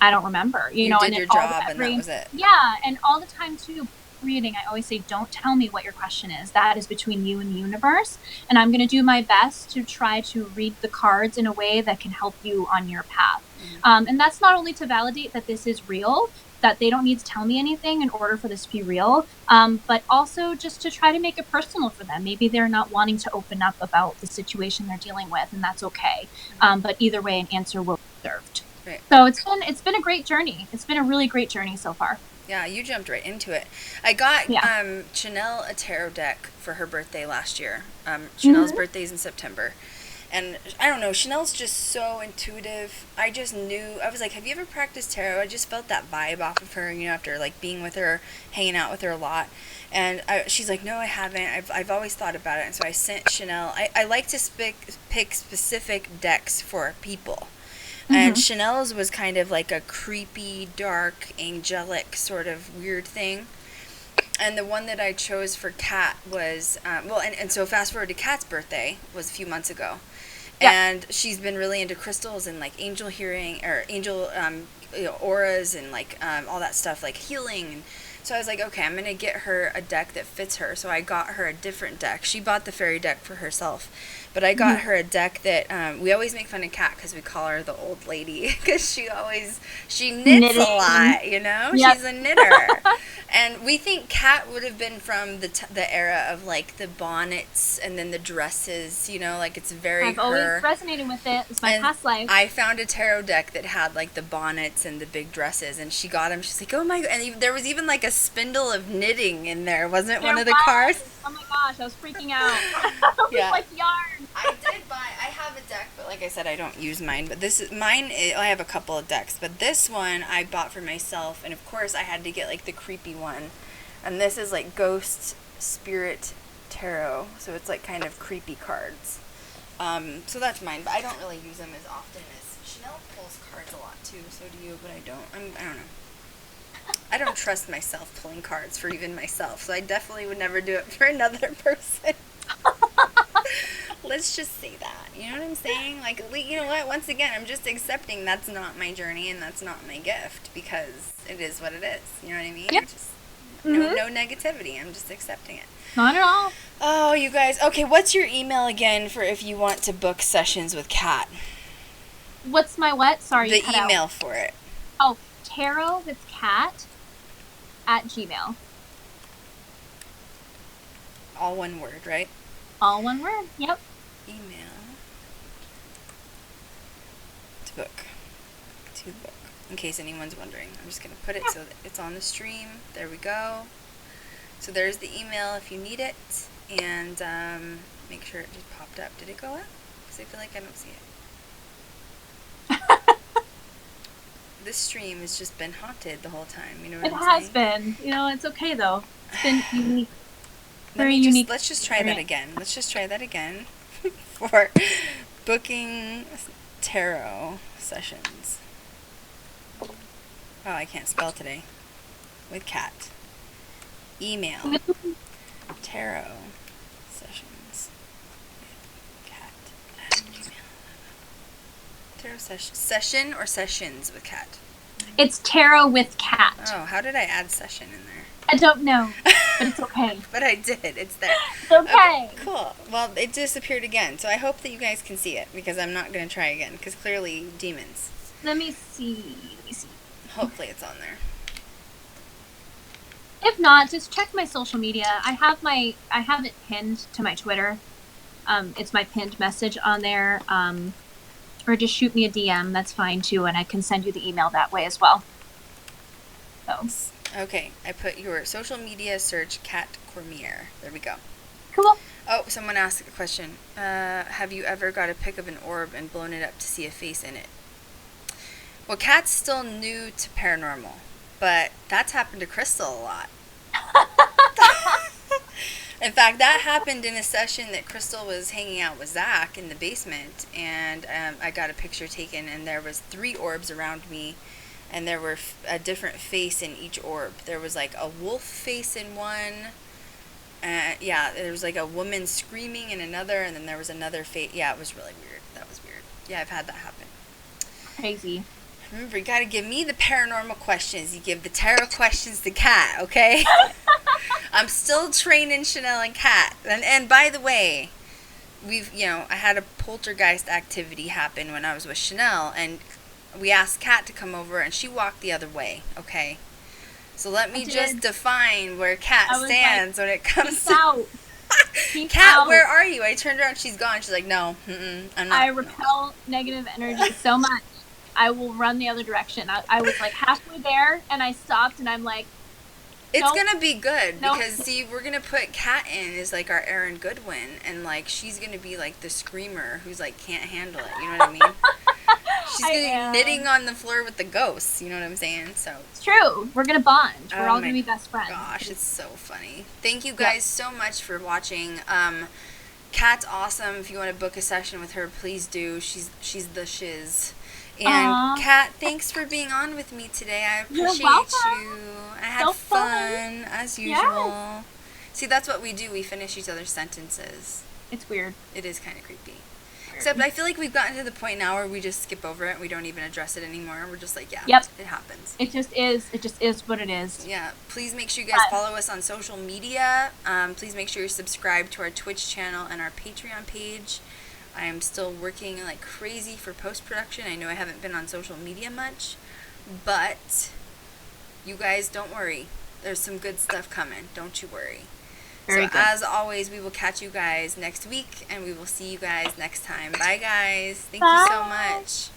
I don't remember. You know, did and your job, and that was it. Yeah, and all the time too. Reading, I always say, don't tell me what your question is. That is between you and the universe, and I'm going to do my best to try to read the cards in a way that can help you on your path. And that's not only to validate that this is real, that they don't need to tell me anything in order for this to be real, but also just to try to make it personal for them. Maybe they're not wanting to open up about the situation they're dealing with, and that's okay. But either way, an answer will be served. Right. So it's been a great journey. It's been a really great journey so far. Yeah, you jumped right into it. I got Chanel a tarot deck for her birthday last year. Chanel's birthday's in September. And I don't know, Chanel's just so intuitive. I just knew, I was like, have you ever practiced tarot? I just felt that vibe off of her, after like being with her, hanging out with her a lot. And she's like, no, I haven't. I've always thought about it. And so I sent Chanel, I like to pick specific decks for people. And Chanel's was kind of like a creepy, dark, angelic sort of weird thing. And the one that I chose for Kat was, and so fast forward to Kat's birthday was a few months ago. Yeah. And she's been really into crystals and like angel hearing or angel auras and like all that stuff, like healing. And so I was like, okay, I'm going to get her a deck that fits her. So I got her a different deck. She bought the fairy deck for herself. But I got her a deck that we always make fun of Kat because we call her the old lady because she knits a lot, you know? Yep. She's a knitter. And we think Kat would have been from the era of like the bonnets and then the dresses, you know, like it's very I've always resonated with it. It's my past life. I found a tarot deck that had like the bonnets and the big dresses, and she got them. She's like, oh my god! And there was even like a spindle of knitting in there, wasn't it? One of the cards. Oh my gosh, I was freaking out. Yeah. Like yarn. I have a deck, but like I said, I don't use mine. But I have a couple of decks, but this one I bought for myself, and of course I had to get like the creepy one. And this is like Ghost Spirit Tarot, so it's like kind of creepy cards. So that's mine, but I don't really use them as often as Chanel pulls cards a lot too. So do you, but I don't. I don't know. I don't trust myself pulling cards for even myself, so I definitely would never do it for another person. Let's just say that. You know what I'm saying? Like, you know what? Once again, I'm just accepting that's not my journey and that's not my gift because it is what it is. You know what I mean? Yep. Just no negativity. I'm just accepting it. Not at all. Oh, you guys. Okay, what's your email again for if you want to book sessions with Kat? What's my what? Sorry, the you cut email out. for it. Oh, tarot with Kat at Gmail. All one word, right? All one word. Yep. Email to book. In case anyone's wondering, I'm just going to put it so that it's on the stream. There we go. So there's the email if you need it, and make sure it just popped up. Did it go up? Because I feel like I don't see it. This stream has just been haunted the whole time. You know what I'm saying? It has been. You know, it's okay though. It's been unique. Very unique. Let's just try that again. For booking tarot sessions. Oh, I can't spell today. With Kat. Email. Tarot sessions with Kat at Gmail. Tarot session or sessions with Kat? It's tarot with Kat. Oh, how did I add session in there? I don't know, but it's okay. But I did. It's there. It's okay. Cool. Well, it disappeared again, so I hope that you guys can see it because I'm not going to try again because clearly demons. Let me see. Hopefully it's on there. If not, just check my social media. I have it pinned to my Twitter. It's my pinned message on there. Or just shoot me a DM. That's fine too, and I can send you the email that way as well. So. Okay, I put your social media search Kat CORMIER. There we go. Cool. Oh, someone asked a question. Have you ever got a pic of an orb and blown it up to see a face in it? Well, Kat's still new to paranormal, but that's happened to Krystal a lot. In fact, that happened in a session that Krystal was hanging out with Zach in the basement, and I got a picture taken, and there was 3 orbs around me, and there were a different face in each orb. There was like a wolf face in one. Yeah, there was like a woman screaming in another, and then there was another face. Yeah, it was really weird. That was weird. Yeah, I've had that happen. Crazy. Remember, you gotta give me the paranormal questions. You give the tarot questions to Kat, okay? I'm still training Chanel and Kat. And by the way, I had a poltergeist activity happen when I was with Chanel, and we asked Kat to come over, and she walked the other way, okay? So let me just define where Kat stands when it comes to... Kat, where are you? I turned around, she's gone. She's like, no, I'm not. I repel negative energy so much. I will run the other direction. I was like halfway there, and I stopped, and I'm like, it's gonna be good because see, we're gonna put Kat in as like our Aaron Goodwin, and like she's gonna be like the screamer who's like can't handle it. You know what I mean? She's gonna be knitting on the floor with the ghosts. You know what I'm saying? So it's true. We're gonna bond. We're all gonna be best friends. Gosh, it's so funny. Thank you guys so much for watching. Kat's awesome. If you want to book a session with her, please do. She's the shiz. And Aw. Kat, thanks for being on with me today. I You're appreciate welcome. you. I had So fun as Yes. usual. See, that's what we do. We finish each other's sentences. It's weird. It is kind of creepy. Except I feel like we've gotten to the point now where we just skip over it. We don't even address it anymore. We're just like, yeah, Yep. it happens. It just is. It just is what it is. Yeah. Please make sure you guys follow us on social media. Please make sure you're subscribed to our Twitch channel and our Patreon page. I am still working like crazy for post-production. I know I haven't been on social media much, but you guys don't worry. There's some good stuff coming. Don't you worry. Very so good. as always, we will catch you guys next week, and we will see you guys next time. Bye, guys. Thank Bye. you so much.